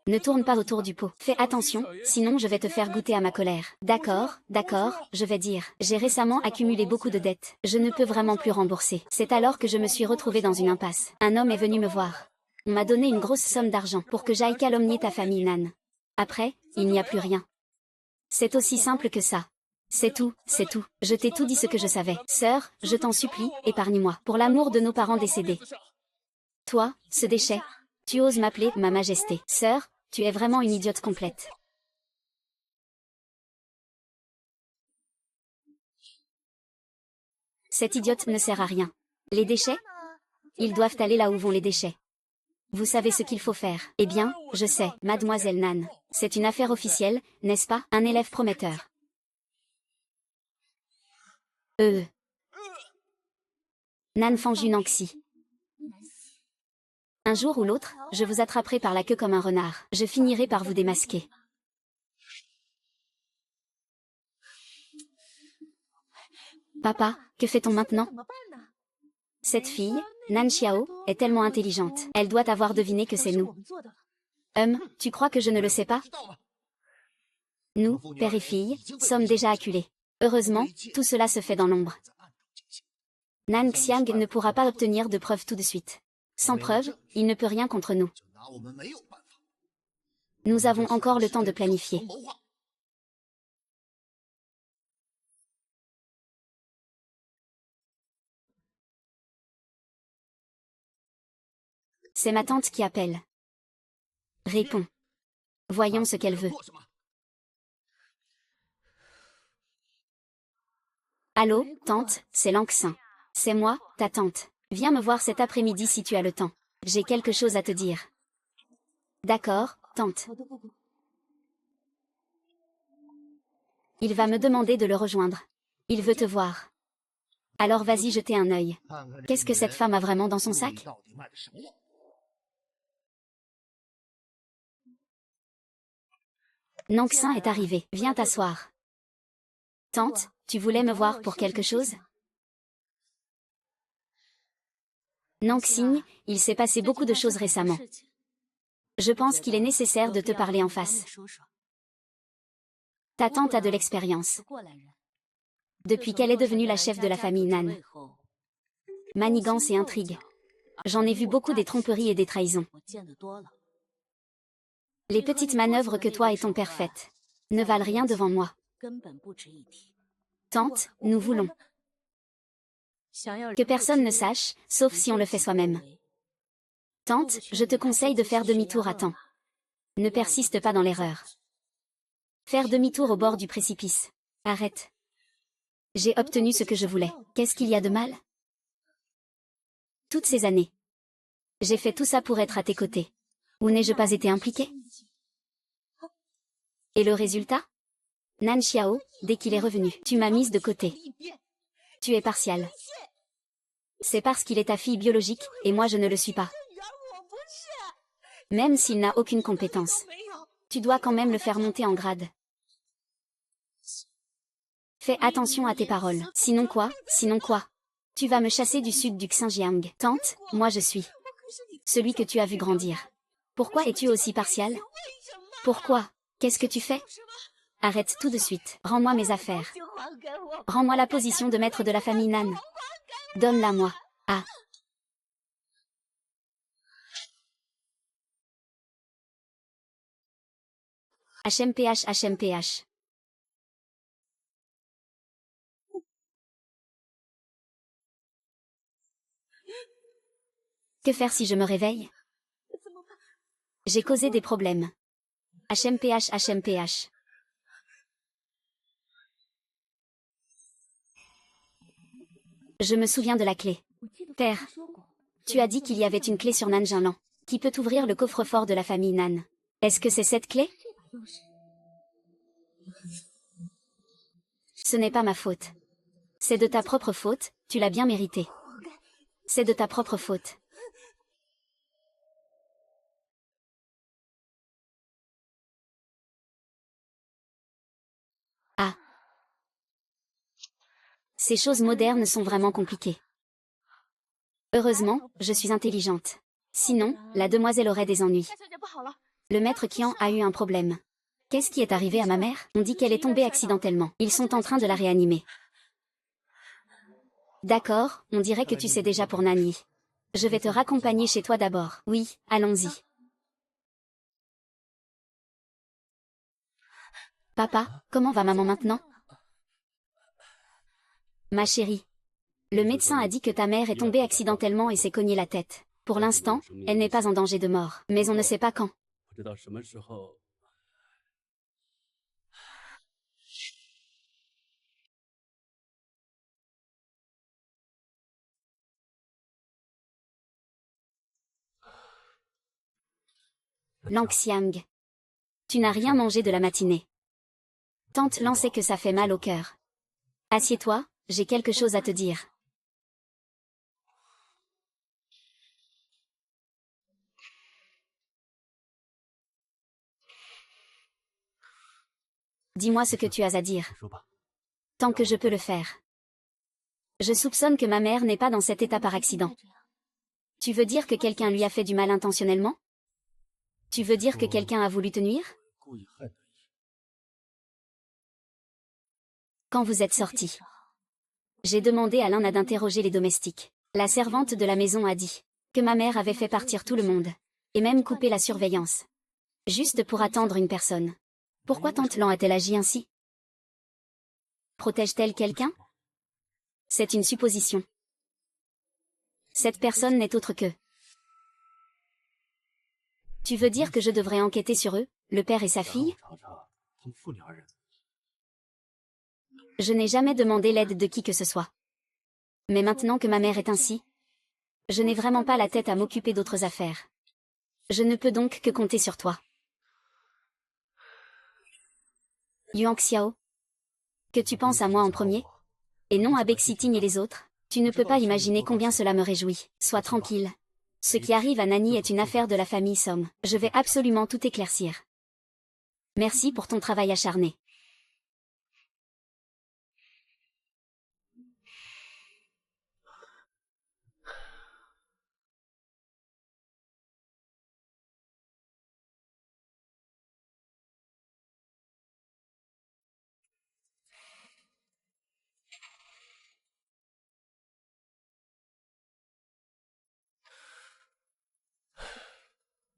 [SPEAKER 1] Ne tourne pas autour du pot. Fais attention, sinon je vais te faire goûter à ma colère. D'accord, je vais dire. J'ai récemment accumulé beaucoup de dettes. Je ne peux vraiment plus rembourser. C'est alors que je me suis retrouvée dans une impasse. Un homme est venu me voir. On m'a donné une grosse somme d'argent pour que j'aille calomnier ta famille Nan. Après, il n'y a plus rien. C'est aussi simple que ça. C'est tout. Je t'ai tout dit ce que je savais. Sœur, je t'en supplie, épargne-moi. Pour l'amour de nos parents décédés. Toi, ce déchet. Tu oses m'appeler ma majesté. Sœur, tu es vraiment une idiote complète. Cette idiote ne sert à rien. Les déchets? Ils doivent aller là où vont les déchets. Vous savez ce qu'il faut faire. Eh bien, je sais, mademoiselle Nan. C'est une affaire officielle, n'est-ce pas? Un élève prometteur. Nan Fanju Nanxi. Un jour ou l'autre, je vous attraperai par la queue comme un renard. Je finirai par vous démasquer. Papa, que fait-on maintenant? Cette fille, Nan Xiao, est tellement intelligente. Elle doit avoir deviné que c'est nous. Tu crois que je ne le sais pas? Nous, père et fille, sommes déjà acculés. Heureusement, tout cela se fait dans l'ombre. Nan Xiang ne pourra pas obtenir de preuves tout de suite. Sans preuve, il ne peut rien contre nous. Nous avons encore le temps de planifier. C'est ma tante qui appelle. Réponds. Voyons ce qu'elle veut. Allô, tante, c'est Lanxin. C'est moi, ta tante. Viens me voir cet après-midi si tu as le temps. J'ai quelque chose à te dire. D'accord, tante. Il va me demander de le rejoindre. Il veut te voir. Alors vas-y jeter un œil. Qu'est-ce que cette femme a vraiment dans son sac? Nangxin est arrivé. Viens t'asseoir. Tante, tu voulais me voir pour quelque chose? Nangxing, il s'est passé beaucoup de choses récemment. Je pense qu'il est nécessaire de te parler en face. Ta tante a de l'expérience. Depuis qu'elle est devenue la chef de la famille Nan. Manigance et intrigue. J'en ai vu beaucoup des tromperies et des trahisons. Les petites manœuvres que toi et ton père faites ne valent rien devant moi. Tante, nous voulons que personne ne sache, sauf si on le fait soi-même. Tante, je te conseille de faire demi-tour à temps. Ne persiste pas dans l'erreur. Faire demi-tour au bord du précipice. Arrête. J'ai obtenu ce que je voulais. Qu'est-ce qu'il y a de mal? Toutes ces années. J'ai fait tout ça pour être à tes côtés. Où n'ai-je pas été impliqué? Et le résultat? Nan Xiao, dès qu'il est revenu, tu m'as mise de côté. Tu es partial. C'est parce qu'il est ta fille biologique, et moi je ne le suis pas. Même s'il n'a aucune compétence. Tu dois quand même le faire monter en grade. Fais attention à tes paroles. Sinon quoi? Sinon quoi? Tu vas me chasser du sud du Xinjiang. Tante, moi je suis celui que tu as vu grandir. Pourquoi es-tu aussi partial? Pourquoi? Qu'est-ce que tu fais? Arrête tout de suite. Rends-moi mes affaires. Rends-moi la position de maître de la famille Nan. Donne-la moi. Ah. HMPH HMPH. Que faire si je me réveille? J'ai causé des problèmes. HMPH HMPH. Je me souviens de la clé. Père, tu as dit qu'il y avait une clé sur Nan Jinlan, qui peut ouvrir le coffre-fort de la famille Nan. Est-ce que c'est cette clé? Ce n'est pas ma faute. C'est de ta propre faute, tu l'as bien mérité. C'est de ta propre faute. Ah. Ces choses modernes sont vraiment compliquées. Heureusement, je suis intelligente. Sinon, la demoiselle aurait des ennuis. Le maître Qian a eu un problème. Qu'est-ce qui est arrivé à ma mère? On dit qu'elle est tombée accidentellement. Ils sont en train de la réanimer. D'accord, on dirait que tu sais déjà pour Nani. Je vais te raccompagner chez toi d'abord. Oui, allons-y. Papa, comment va maman maintenant? Ma chérie. Le médecin a dit que ta mère est tombée accidentellement et s'est cognée la tête. Pour l'instant, elle n'est pas en danger de mort. Mais on ne sait pas quand. Lang Xiang. Tu n'as rien mangé de la matinée. Tante Lan sait que ça fait mal au cœur. Assieds-toi, j'ai quelque chose à te dire. Dis-moi ce que tu as à dire. Tant que je peux le faire. Je soupçonne que ma mère n'est pas dans cet état par accident. Tu veux dire que quelqu'un lui a fait du mal intentionnellement? Tu veux dire que quelqu'un a voulu te nuire? Quand vous êtes sorti, j'ai demandé à Lana d'interroger les domestiques. La servante de la maison a dit que ma mère avait fait partir tout le monde, et même coupé la surveillance. Juste pour attendre une personne. Pourquoi tante Lan a-t-elle agi ainsi? Protège-t-elle quelqu'un? C'est une supposition. Cette personne n'est autre que... Tu veux dire que je devrais enquêter sur eux, le père et sa fille? Je n'ai jamais demandé l'aide de qui que ce soit. Mais maintenant que ma mère est ainsi, Je n'ai vraiment pas la tête à m'occuper d'autres affaires. Je ne peux donc que compter sur toi. Yuan Xiao. Que tu penses à moi en premier? Et non à Bexiting et les autres? Tu ne peux pas imaginer combien cela me réjouit. Sois tranquille. Ce qui arrive à Nani est une affaire de la famille Somme. Je vais absolument tout éclaircir. Merci pour ton travail acharné.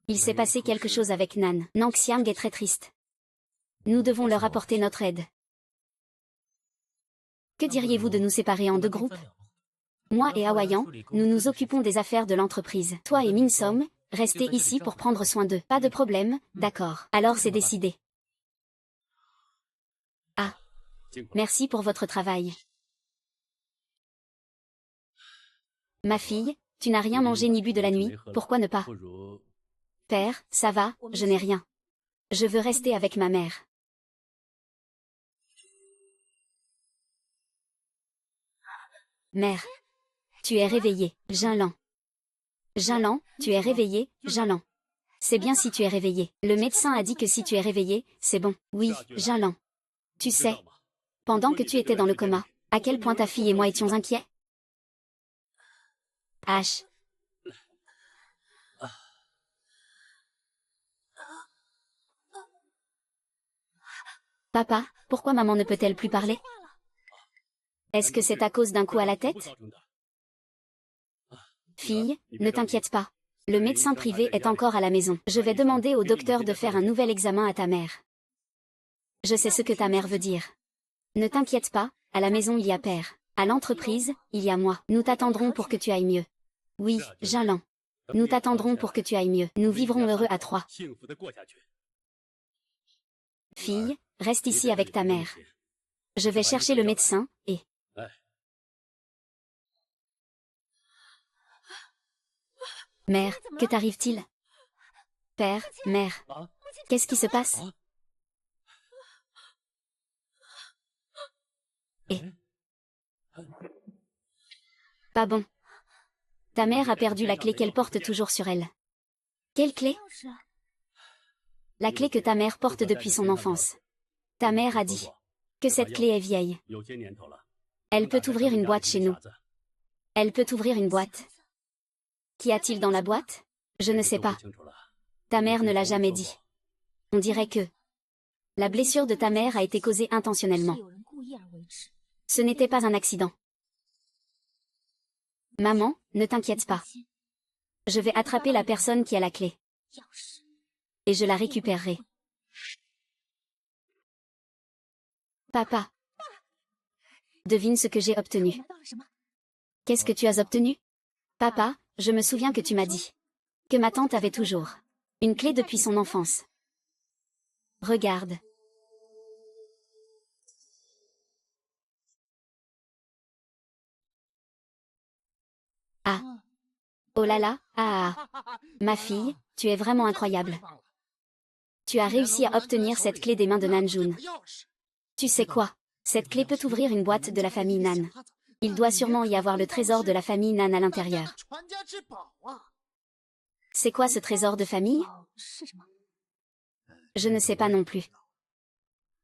[SPEAKER 1] Il s'est passé quelque chose avec Nan. Nang Xiang est très triste. Nous devons leur apporter notre aide. Que diriez-vous de nous séparer en deux groupes? Moi et Hawayan, nous nous occupons des affaires de l'entreprise. Toi et Min Som, restez ici pour prendre soin d'eux. Pas de problème, d'accord. Alors c'est décidé. Ah. Merci pour votre travail. Ma fille, tu n'as rien mangé ni bu de la nuit, pourquoi ne pas? Père, ça va, je n'ai rien. Je veux rester avec ma mère. Mère. Tu es réveillée, Jinlan. Jinlan, tu es réveillée, Jinlan. C'est bien si tu es réveillée. Le médecin a dit que si tu es réveillée, c'est bon. Oui, Jinlan. Tu sais, pendant que tu étais dans le coma, à quel point ta fille et moi étions inquiets? H. Papa, pourquoi maman ne peut-elle plus parler? Est-ce que c'est à cause d'un coup à la tête? Fille, ne t'inquiète pas. Le médecin privé est encore à la maison. Je vais demander au docteur de faire un nouvel examen à ta mère. Je sais ce que ta mère veut dire. Ne t'inquiète pas, à la maison il y a père. À l'entreprise, il y a moi. Nous t'attendrons pour que tu ailles mieux. Oui, Jinlan. Nous t'attendrons pour que tu ailles mieux. Nous vivrons heureux à trois. Fille, reste ici avec ta mère. Je vais chercher le médecin, et... Mère, que t'arrive-t-il? Père, mère. Qu'est-ce qui se passe? Et... Pas bon. Ta mère a perdu la clé qu'elle porte toujours sur elle. Quelle clé? La clé que ta mère porte depuis son enfance. Ta mère a dit que cette clé est vieille. Elle peut ouvrir une boîte chez nous. Elle peut ouvrir une boîte. Qu'y a-t-il dans la boîte? Je ne sais pas. Ta mère ne l'a jamais dit. On dirait que la blessure de ta mère a été causée intentionnellement. Ce n'était pas un accident. Maman, ne t'inquiète pas. Je vais attraper la personne qui a la clé. Et je la récupérerai. Papa. Devine ce que j'ai obtenu. Qu'est-ce que tu as obtenu? Papa, je me souviens que tu m'as dit que ma tante avait toujours une clé depuis son enfance. Regarde. Ah. Oh là là, ah ah. Ma fille, tu es vraiment incroyable. Tu as réussi à obtenir cette clé des mains de Nanjun. Tu sais quoi? Cette clé peut ouvrir une boîte de la famille Nan. Il doit sûrement y avoir le trésor de la famille Nan à l'intérieur. C'est quoi ce trésor de famille? Je ne sais pas non plus.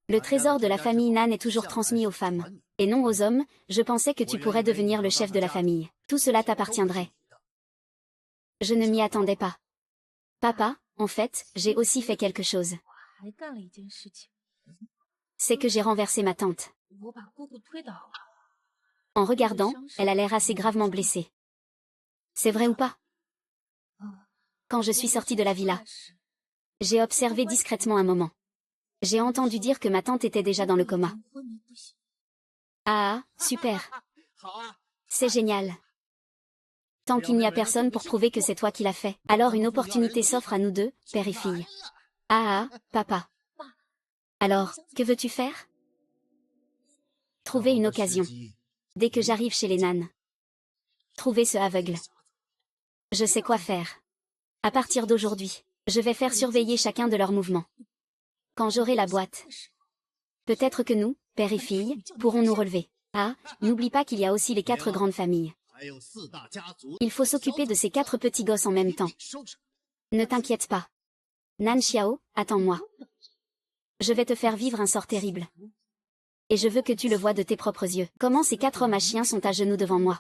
[SPEAKER 1] Le trésor de la famille Nan est toujours transmis aux femmes, et non aux hommes. Je pensais que tu pourrais devenir le chef de la famille. Tout cela t'appartiendrait. Je ne m'y attendais pas. Papa, en fait, j'ai aussi fait quelque chose. C'est que j'ai renversé ma tante. En regardant, elle a l'air assez gravement blessée. C'est vrai ou pas? Quand je suis sortie de la villa, j'ai observé discrètement un moment. J'ai entendu dire que ma tante était déjà dans le coma. Ah, super. C'est génial. Tant qu'il n'y a personne pour prouver que c'est toi qui l'as fait, alors une opportunité s'offre à nous deux, père et fille. Ah ah, papa. Alors, que veux-tu faire? Trouver une occasion. Dès que j'arrive chez les Nan. Trouver ce aveugle. Je sais quoi faire. À partir d'aujourd'hui, je vais faire surveiller chacun de leurs mouvements. Quand j'aurai la boîte, peut-être que nous, père et fille, pourrons nous relever. Ah, n'oublie pas qu'il y a aussi les 4 grandes familles. Il faut s'occuper de ces 4 petits gosses en même temps. Ne t'inquiète pas. Nan Xiao, attends-moi. Je vais te faire vivre un sort terrible. Et je veux que tu le vois de tes propres yeux. Comment ces 4 hommes à chiens sont à genoux devant moi.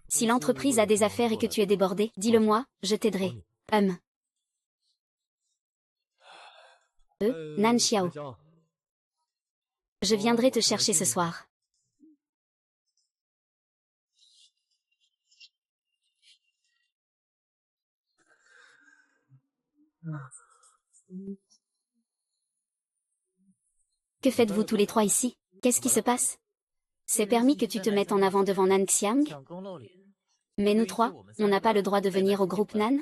[SPEAKER 1] Si l'entreprise a des affaires et que tu es débordé, dis-le-moi, je t'aiderai. Nan Xiao. Je viendrai te chercher ce soir. Que faites-vous tous les 3 ici? Qu'est-ce qui se passe? C'est permis que tu te mettes en avant devant Nan Xiang? Mais nous 3, on n'a pas le droit de venir au groupe Nan?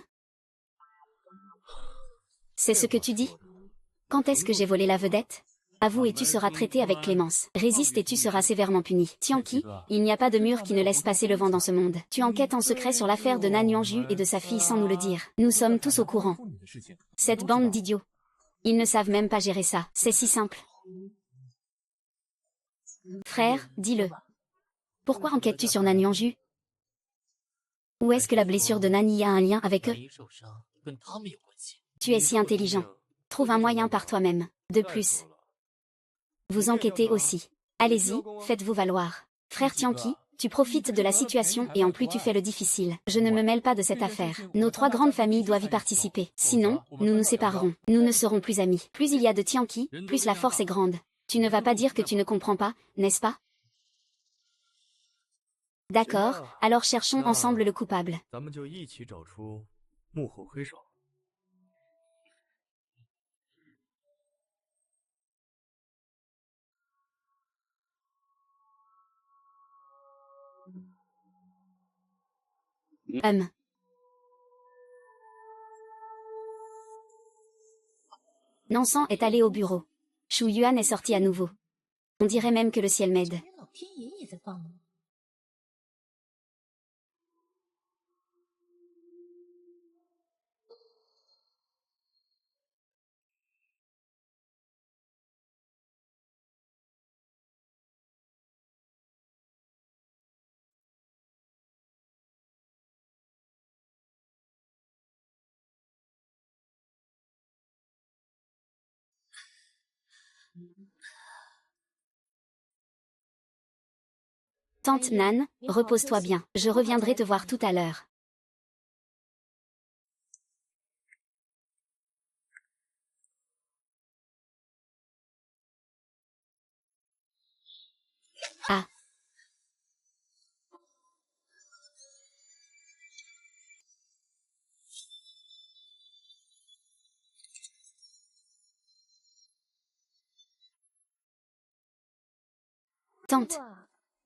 [SPEAKER 1] C'est ce que tu dis? Quand est-ce que j'ai volé la vedette? Avoue et tu seras traité avec clémence. Résiste et tu seras sévèrement puni. Tianqi, il n'y a pas de mur qui ne laisse passer le vent dans ce monde. Tu enquêtes en secret sur l'affaire de Nan Yuanju et de sa fille sans nous le dire. Nous sommes tous au courant. Cette bande d'idiots. Ils ne savent même pas gérer ça. C'est si simple. Frère, dis-le. Pourquoi enquêtes-tu sur Nan Yuanju? Où est-ce que la blessure de Nani a un lien avec eux? Tu es si intelligent. Trouve un moyen par toi-même. De plus, vous enquêtez aussi. Allez-y, faites-vous valoir. Frère Tianqi, tu profites de la situation et en plus tu fais le difficile. Je ne me mêle pas de cette affaire. Nos 3 grandes familles doivent y participer. Sinon, nous nous séparerons. Nous ne serons plus amis. Plus il y a de Tianqi, plus la force est grande. Tu ne vas pas dire que tu ne comprends pas, n'est-ce pas? D'accord, alors cherchons ensemble le coupable. Nansan est allé au bureau. Shu Yuan est sorti à nouveau. On dirait même que le ciel m'aide. Tante Nan, repose-toi bien. Je reviendrai te voir tout à l'heure. Ah. Tante,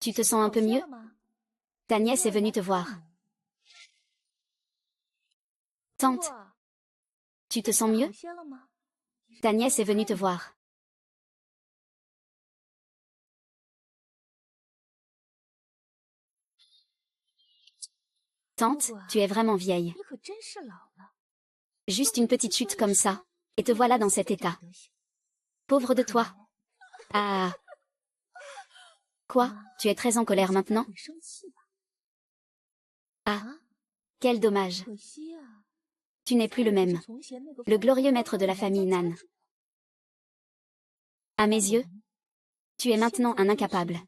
[SPEAKER 1] tu te sens un peu mieux? Ta nièce est venue te voir. Tante, tu te sens mieux? Ta nièce est venue te voir. Tante, tu es vraiment vieille. Juste une petite chute comme ça, et te voilà dans cet état. Pauvre de toi. Ah. Quoi, tu es très en colère maintenant? Ah. Quel dommage. Tu n'es plus le même. Le glorieux maître de la famille Nan. À mes yeux, tu es maintenant un incapable.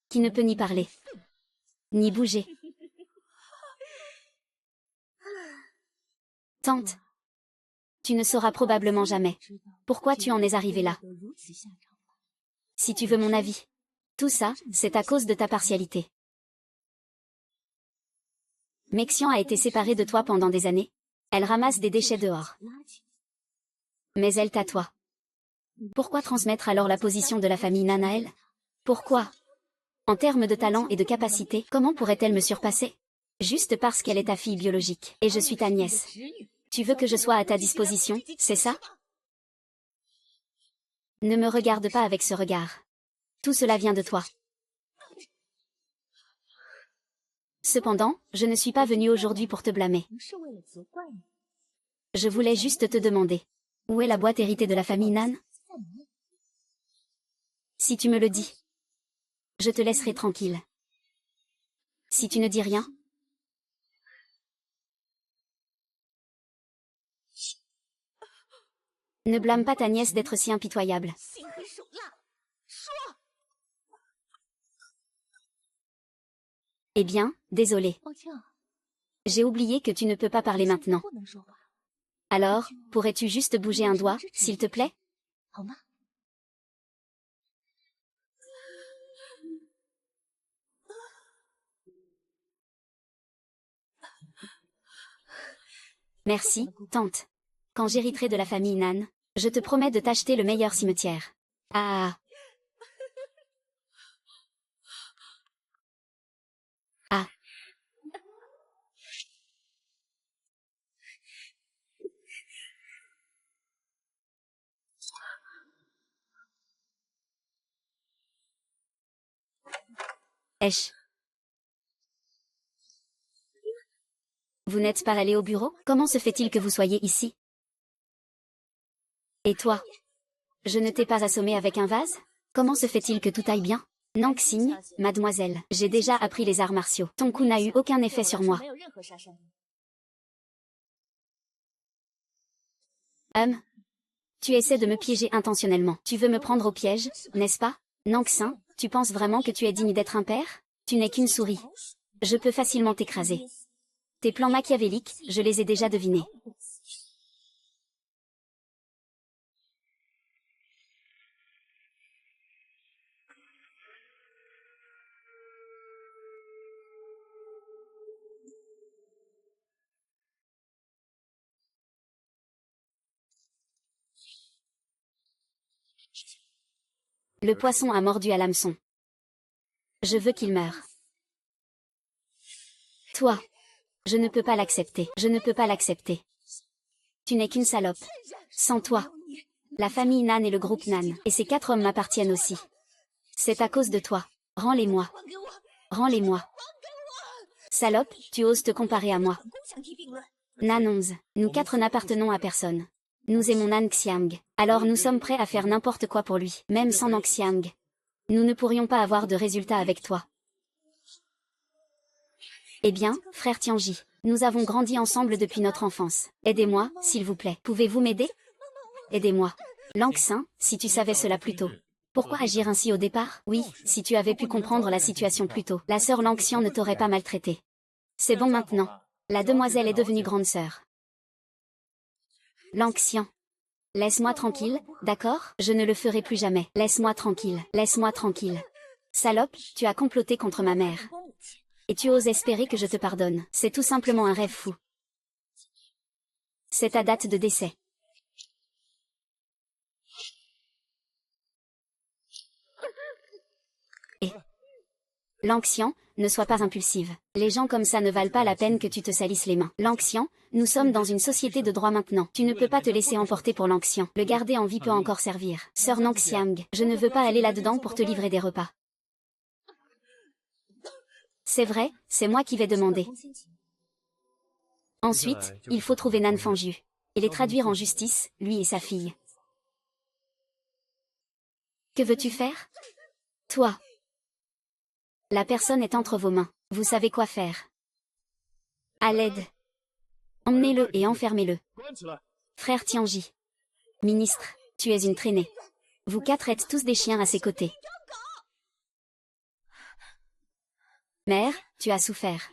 [SPEAKER 1] Qui ne peut ni parler, ni bouger. Tante, tu ne sauras probablement jamais pourquoi tu en es arrivé là. Si tu veux mon avis, tout ça, c'est à cause de ta partialité. Mexian a été séparée de toi pendant des années. Elle ramasse des déchets dehors. Mais elle t'atoie. Pourquoi transmettre alors la position de la famille Nan à elle? Pourquoi? En termes de talent et de capacité, comment pourrait-elle me surpasser? Juste parce qu'elle est ta fille biologique, et je suis ta nièce. Tu veux que je sois à ta disposition, c'est ça? Ne me regarde pas avec ce regard. Tout cela vient de toi. Cependant, je ne suis pas venue aujourd'hui pour te blâmer. Je voulais juste te demander. Où est la boîte héritée de la famille Nan? Si tu me le dis, je te laisserai tranquille. Si tu ne dis rien, ne blâme pas ta nièce d'être si impitoyable. Eh bien, désolé. J'ai oublié que tu ne peux pas parler maintenant. Alors, pourrais-tu juste bouger un doigt, s'il te plaît? Merci, tante. Quand j'hériterai de la famille Nan, je te promets de t'acheter le meilleur cimetière. Ah. Ah. Esh. Vous n'êtes pas allé au bureau? Comment se fait-il que vous soyez ici? Et toi? Je ne t'ai pas assommé avec un vase? Comment se fait-il que tout aille bien? Nanxing, mademoiselle, j'ai déjà appris les arts martiaux. Ton coup n'a eu aucun effet sur moi. Tu essaies de me piéger intentionnellement. Tu veux me prendre au piège, n'est-ce pas? Nanxin, tu penses vraiment que tu es digne d'être un père? Tu n'es qu'une souris. Je peux facilement t'écraser. Tes plans machiavéliques, je les ai déjà devinés. Le poisson a mordu à l'hameçon. Je veux qu'il meure. Toi. Je ne peux pas l'accepter. Je ne peux pas l'accepter. Tu n'es qu'une salope. Sans toi. La famille Nan et le groupe Nan. Et ces 4 hommes m'appartiennent aussi. C'est à cause de toi. Rends-les-moi. Rends-les-moi. Salope, tu oses te comparer à moi. Nan 11. Nous 4 n'appartenons à personne. Nous aimons Nan Xiang. Alors nous sommes prêts à faire n'importe quoi pour lui. Même sans Nan Xiang. Nous ne pourrions pas avoir de résultat avec toi. Eh bien, frère Tianji, nous avons grandi ensemble depuis notre enfance. Aidez-moi, s'il vous plaît. Pouvez-vous m'aider? Aidez-moi. Lanxin, si tu savais cela plus tôt. Pourquoi agir ainsi au départ? Oui, si tu avais pu comprendre la situation plus tôt. La sœur Lanxian ne t'aurait pas maltraité. C'est bon maintenant. La demoiselle est devenue grande sœur. Lanxian. Laisse-moi tranquille, d'accord? Je ne le ferai plus jamais. Laisse-moi tranquille. Laisse-moi tranquille. Salope, tu as comploté contre ma mère. Et tu oses espérer que je te pardonne. C'est tout simplement un rêve fou. C'est ta date de décès. Et Lanxian, ne sois pas impulsive. Les gens comme ça ne valent pas la peine que tu te salisses les mains. Lanxian, nous sommes dans une société de droit maintenant. Tu ne peux pas te laisser emporter pour Lanxian. Le garder en vie peut encore servir. Sœur Nanxiang, je ne veux pas aller là-dedans pour te livrer des repas. C'est vrai, c'est moi qui vais demander. Ensuite, il faut trouver Nan Fangju. Et les traduire en justice, lui et sa fille. Que veux-tu faire? Toi. La personne est entre vos mains. Vous savez quoi faire. À l'aide. Emmenez-le et enfermez-le. Frère Tianji. Ministre, tu es une traînée. Vous 4 êtes tous des chiens à ses côtés. Mère, tu as souffert.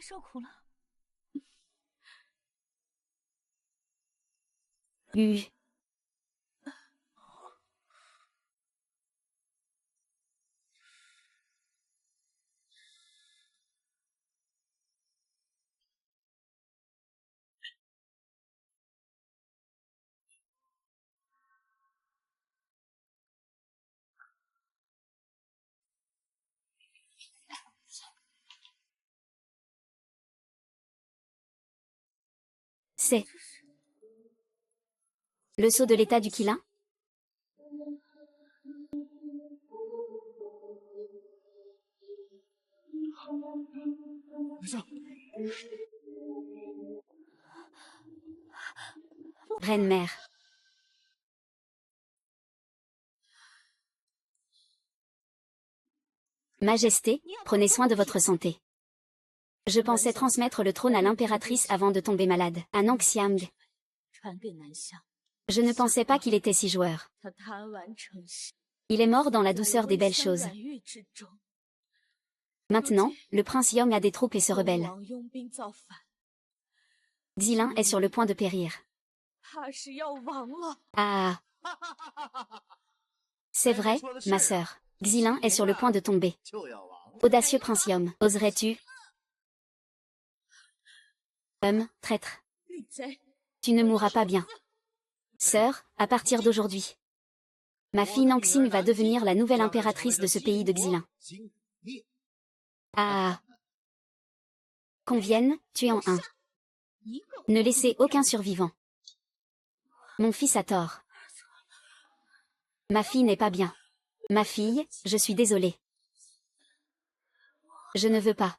[SPEAKER 1] C'est le sceau de l'état du Qilin? Reine-mère. Majesté, prenez soin de votre santé. Je pensais transmettre le trône à l'impératrice avant de tomber malade. À Nangxiang. Je ne pensais pas qu'il était si joueur. Il est mort dans la douceur des belles choses. Maintenant, le prince Yong a des troupes et se rebelle. Xilin est sur le point de périr. Ah. C'est vrai, ma sœur. Xilin est sur le point de tomber. Audacieux prince Yong, oserais-tu? Traître. Tu ne mourras pas bien. Sœur, à partir d'aujourd'hui, ma fille Nangxing va devenir la nouvelle impératrice de ce pays de Xilin. Ah. Qu'on vienne, tuer en un. Ne laissez aucun survivant. Mon fils a tort. Ma fille n'est pas bien. Ma fille, je suis désolée. Je ne veux pas.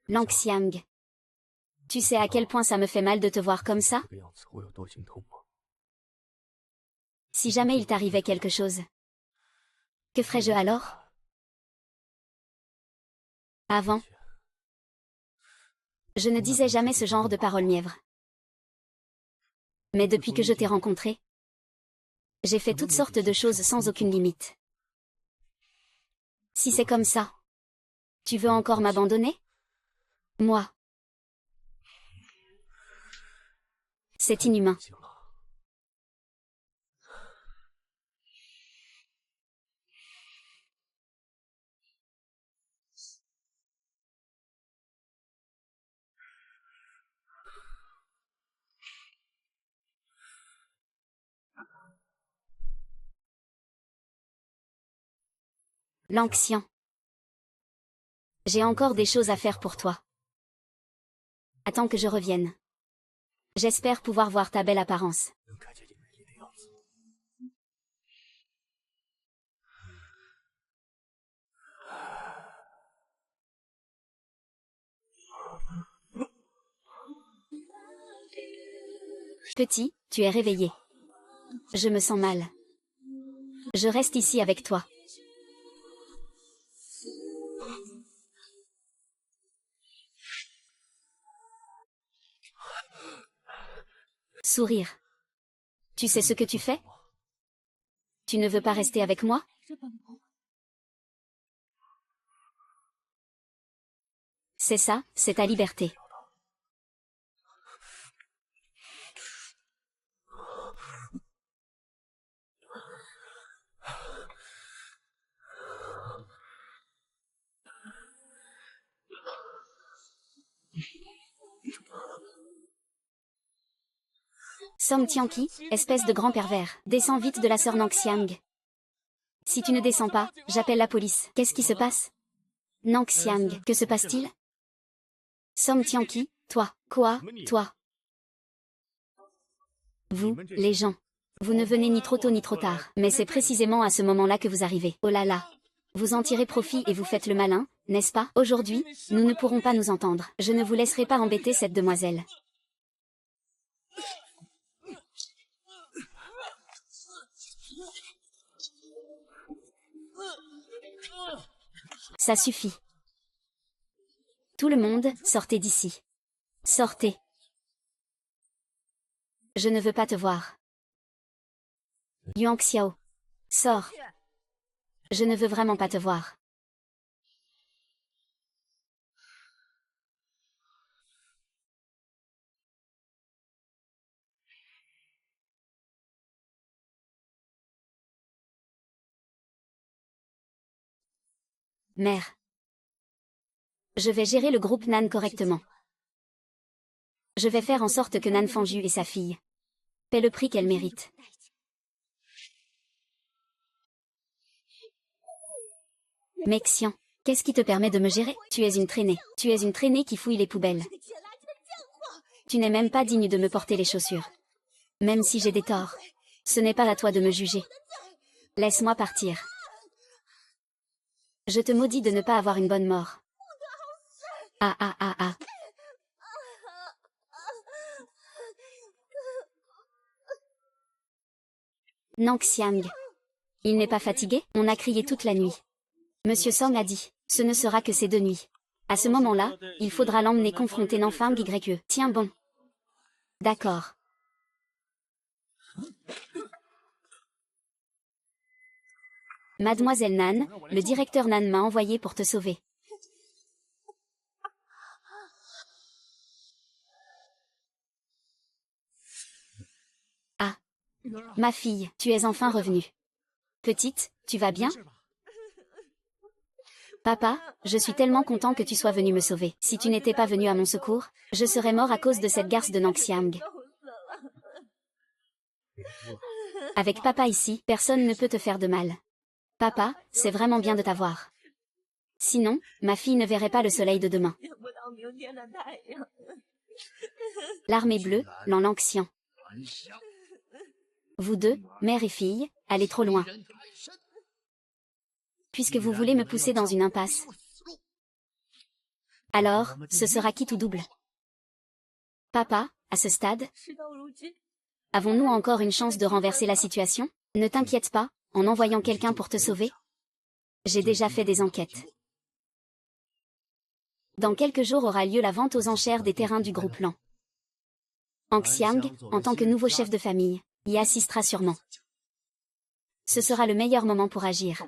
[SPEAKER 1] Nangxiang. Tu sais à quel point ça me fait mal de te voir comme ça? Si jamais il t'arrivait quelque chose, que ferais-je alors? Avant, je ne disais jamais ce genre de paroles mièvres. Mais depuis que je t'ai rencontré, j'ai fait toutes sortes de choses sans aucune limite. Si c'est comme ça, tu veux encore m'abandonner? Moi. C'est inhumain. Lanxian. J'ai encore des choses à faire pour toi. Attends que je revienne. J'espère pouvoir voir ta belle apparence. Petit, tu es réveillé. Je me sens mal. Je reste ici avec toi. Sourire. Tu sais ce que tu fais? Tu ne veux pas rester avec moi? C'est ça, c'est ta liberté. Song Tianqi, espèce de grand pervers, descends vite de la sœur Nangxiang. Si tu ne descends pas, j'appelle la police. Qu'est-ce qui se passe? Nangxiang, que se passe-t-il? Song Tianqi, toi, quoi, toi? Vous, les gens. Vous ne venez ni trop tôt ni trop tard, mais c'est précisément à ce moment-là que vous arrivez. Oh là là. Vous en tirez profit et vous faites le malin, n'est-ce pas? Aujourd'hui, nous ne pourrons pas nous entendre. Je ne vous laisserai pas embêter cette demoiselle. Ça suffit. Tout le monde, sortez d'ici. Sortez. Je ne veux pas te voir. Yuan Xiao. Sors. Je ne veux vraiment pas te voir. Mère. Je vais gérer le groupe Nan correctement. Je vais faire en sorte que Nan Fanju et sa fille paient le prix qu'elle mérite. Mexian, qu'est-ce qui te permet de me gérer? Tu es une traînée. Tu es une traînée qui fouille les poubelles. Tu n'es même pas digne de me porter les chaussures. Même si j'ai des torts. Ce n'est pas à toi de me juger. Laisse-moi partir. Je te maudis de ne pas avoir une bonne mort. Ah ah ah ah. Nangxiang. Il n'est pas fatigué? On a crié toute la nuit. Monsieur Song a dit, ce ne sera que ces 2 nuits. À ce moment-là, il faudra l'emmener confronter Nanfang YE. Tiens bon. D'accord. Mademoiselle Nan, le directeur Nan m'a envoyé pour te sauver. Ah. Ma fille, tu es enfin revenue. Petite, tu vas bien? Papa, je suis tellement content que tu sois venu me sauver. Si tu n'étais pas venu à mon secours, je serais mort à cause de cette garce de Nangxiang. Avec papa ici, personne ne peut te faire de mal. Papa, c'est vraiment bien de t'avoir. Sinon, ma fille ne verrait pas le soleil de demain. L'armée bleue, Lanxian. Vous deux, mère et fille, allez trop loin. Puisque vous voulez me pousser dans une impasse. Alors, ce sera qui tout double? Papa, à ce stade, avons-nous encore une chance de renverser la situation? Ne t'inquiète pas, en envoyant quelqu'un pour te sauver. J'ai déjà fait des enquêtes. Dans quelques jours aura lieu la vente aux enchères des terrains du groupe Lan. Xiang, en tant que nouveau chef de famille, y assistera sûrement. Ce sera le meilleur moment pour agir.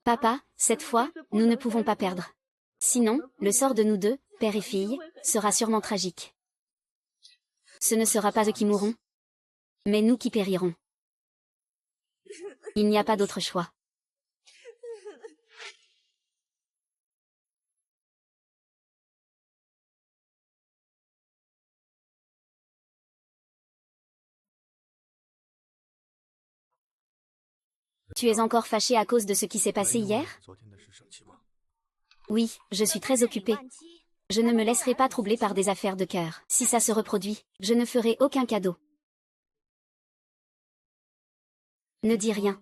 [SPEAKER 1] Papa, cette fois, nous ne pouvons pas perdre. Sinon, le sort de nous deux, père et fille, sera sûrement tragique. Ce ne sera pas eux qui mourront, mais nous qui périrons. Il n'y a pas d'autre choix. Tu es encore fâché à cause de ce qui s'est passé hier? Oui, je suis très occupée. Je ne me laisserai pas troubler par des affaires de cœur. Si ça se reproduit, je ne ferai aucun cadeau. Ne dis rien.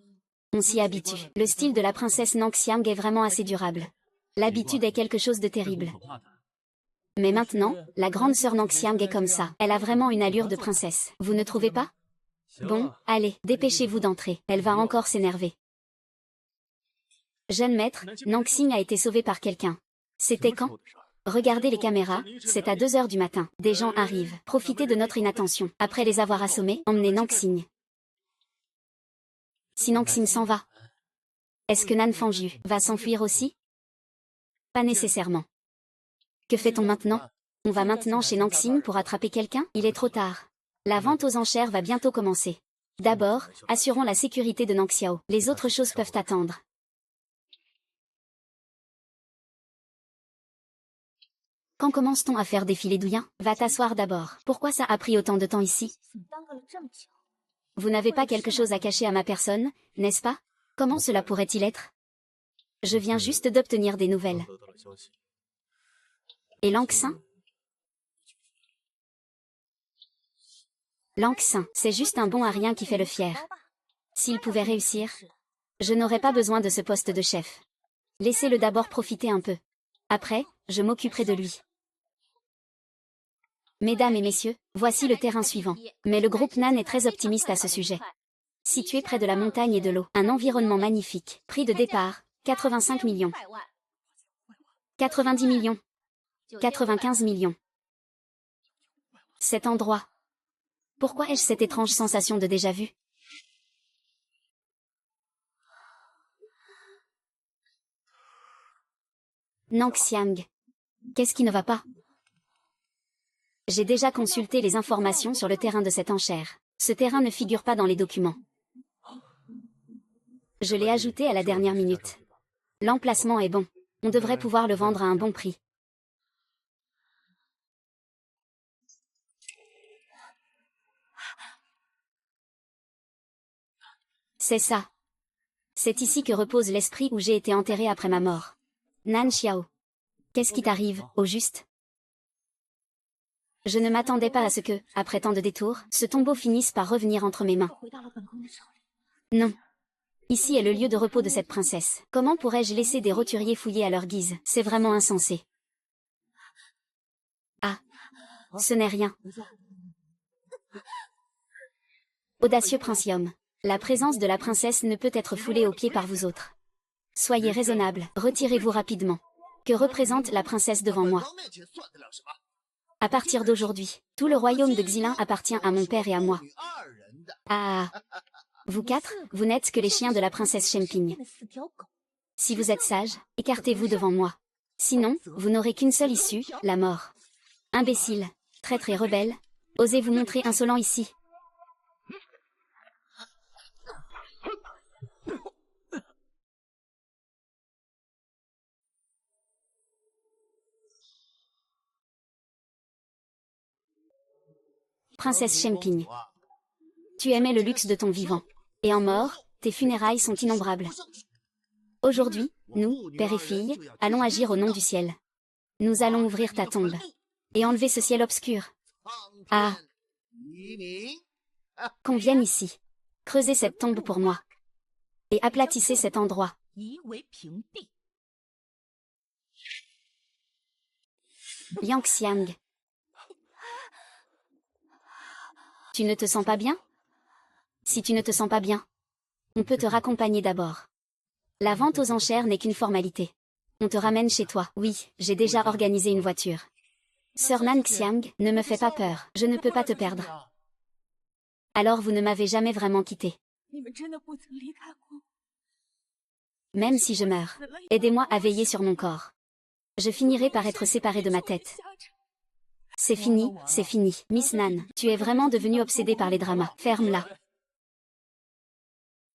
[SPEAKER 1] On s'y habitue. Le style de la princesse Nangxiang est vraiment assez durable. L'habitude est quelque chose de terrible. Mais maintenant, la grande sœur Nangxiang est comme ça. Elle a vraiment une allure de princesse. Vous ne trouvez pas? Bon, allez, dépêchez-vous d'entrer. Elle va encore s'énerver. Jeune maître, Nangxing a été sauvé par quelqu'un. C'était quand? Regardez les caméras, c'est à 2 heures du matin. Des gens arrivent. Profitez de notre inattention. Après les avoir assommés, emmenez Nangxing. Si Nangxing s'en va, est-ce que Nan Fangyu va s'enfuir aussi? Pas nécessairement. Que fait-on maintenant? On va maintenant chez Nangxing pour attraper quelqu'un? Il est trop tard. La vente aux enchères va bientôt commencer. D'abord, assurons la sécurité de Nangxiao. Les autres choses peuvent attendre. Quand commence-t-on à faire défiler Douyin? Va t'asseoir d'abord. Pourquoi ça a pris autant de temps ici? Vous n'avez pas quelque chose à cacher à ma personne, n'est-ce pas? Comment cela pourrait-il être? Je viens juste d'obtenir des nouvelles. Et Langxin? Langxin, c'est juste un bon à rien qui fait le fier. S'il pouvait réussir, je n'aurais pas besoin de ce poste de chef. Laissez-le d'abord profiter un peu. Après, je m'occuperai de lui. Mesdames et messieurs, voici le terrain suivant. Mais le groupe Nan est très optimiste à ce sujet. Situé près de la montagne et de l'eau, un environnement magnifique. Prix de départ, 85 millions. 90 millions. 95 millions. Cet endroit. Pourquoi ai-je cette étrange sensation de déjà-vu? Nangxiang. Qu'est-ce qui ne va pas? J'ai déjà consulté les informations sur le terrain de cette enchère. Ce terrain ne figure pas dans les documents. Je l'ai ajouté à la dernière minute. L'emplacement est bon. On devrait pouvoir le vendre à un bon prix. C'est ça. C'est ici que repose l'esprit où j'ai été enterré après ma mort. Nan Xiao. Qu'est-ce qui t'arrive, au juste? Je ne m'attendais pas à ce que, après tant de détours, ce tombeau finisse par revenir entre mes mains. Non. Ici est le lieu de repos de cette princesse. Comment pourrais-je laisser des roturiers fouiller à leur guise? C'est vraiment insensé. Ah. Ce n'est rien. Audacieux princium. La présence de la princesse ne peut être foulée aux pieds par vous autres. Soyez raisonnable, retirez-vous rapidement. Que représente la princesse devant moi? À partir d'aujourd'hui, tout le royaume de Xilin appartient à mon père et à moi. Ah. Vous quatre, vous n'êtes que les chiens de la princesse Shenping. Si vous êtes sages, écartez-vous devant moi. Sinon, vous n'aurez qu'une seule issue, la mort. Imbécile, traître et rebelle, osez vous montrer insolent ici. Princesse Shenping. Tu aimais le luxe de ton vivant. Et en mort, tes funérailles sont innombrables. Aujourd'hui, nous, père et fille, allons agir au nom du ciel. Nous allons ouvrir ta tombe. Et enlever ce ciel obscur. Ah. Qu'on vienne ici. Creusez cette tombe pour moi. Et aplatissez cet endroit. Yang Xiang. Tu ne te sens pas bien? Si tu ne te sens pas bien, on peut te raccompagner d'abord. La vente aux enchères n'est qu'une formalité. On te ramène chez toi. Oui, j'ai déjà organisé une voiture. Sœur Nan Xiang, ne me fais pas peur, je ne peux pas te perdre. Alors vous ne m'avez jamais vraiment quitté. Même si je meurs, aidez-moi à veiller sur mon corps. Je finirai par être séparée de ma tête. C'est fini, c'est fini. Miss Nan, tu es vraiment devenue obsédée par les dramas. Ferme-la.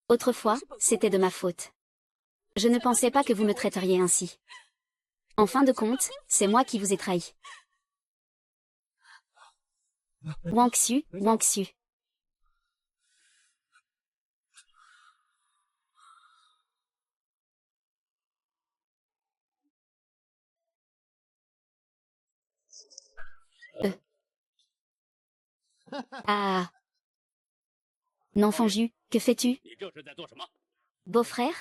[SPEAKER 1] Autrefois, c'était de ma faute. Je ne pensais pas que vous me traiteriez ainsi. En fin de compte, c'est moi qui vous ai trahi. Wang Xu, Wang Xu. Ah. Nanfanju, que fais-tu? Beau-frère?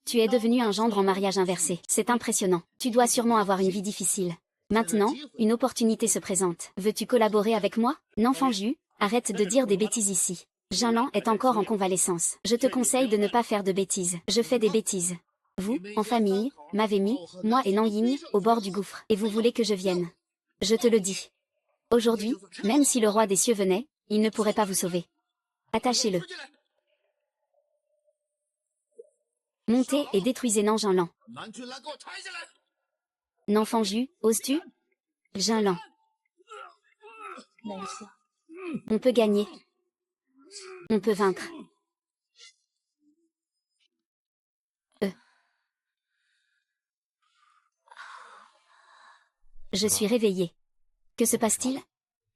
[SPEAKER 1] Tu es devenu un gendre en mariage inversé. C'est impressionnant. Tu dois sûrement avoir une vie difficile. Maintenant, une opportunité se présente. Veux-tu collaborer avec moi? Nanfanju, arrête de dire des bêtises ici. Jinlan est encore en convalescence. Je te conseille de ne pas faire de bêtises. Je fais des bêtises. Vous, en famille, m'avez mis, moi et Nanyin, au bord du gouffre. Et vous voulez que je vienne. Je te le dis. Aujourd'hui, même si le roi des cieux venait, il ne pourrait pas vous sauver. Attachez-le. Montez et détruisez Jinlan. Nanfanju, oses-tu? Jinlan. On peut gagner. On peut vaincre. Je suis réveillée. Que se passe-t-il?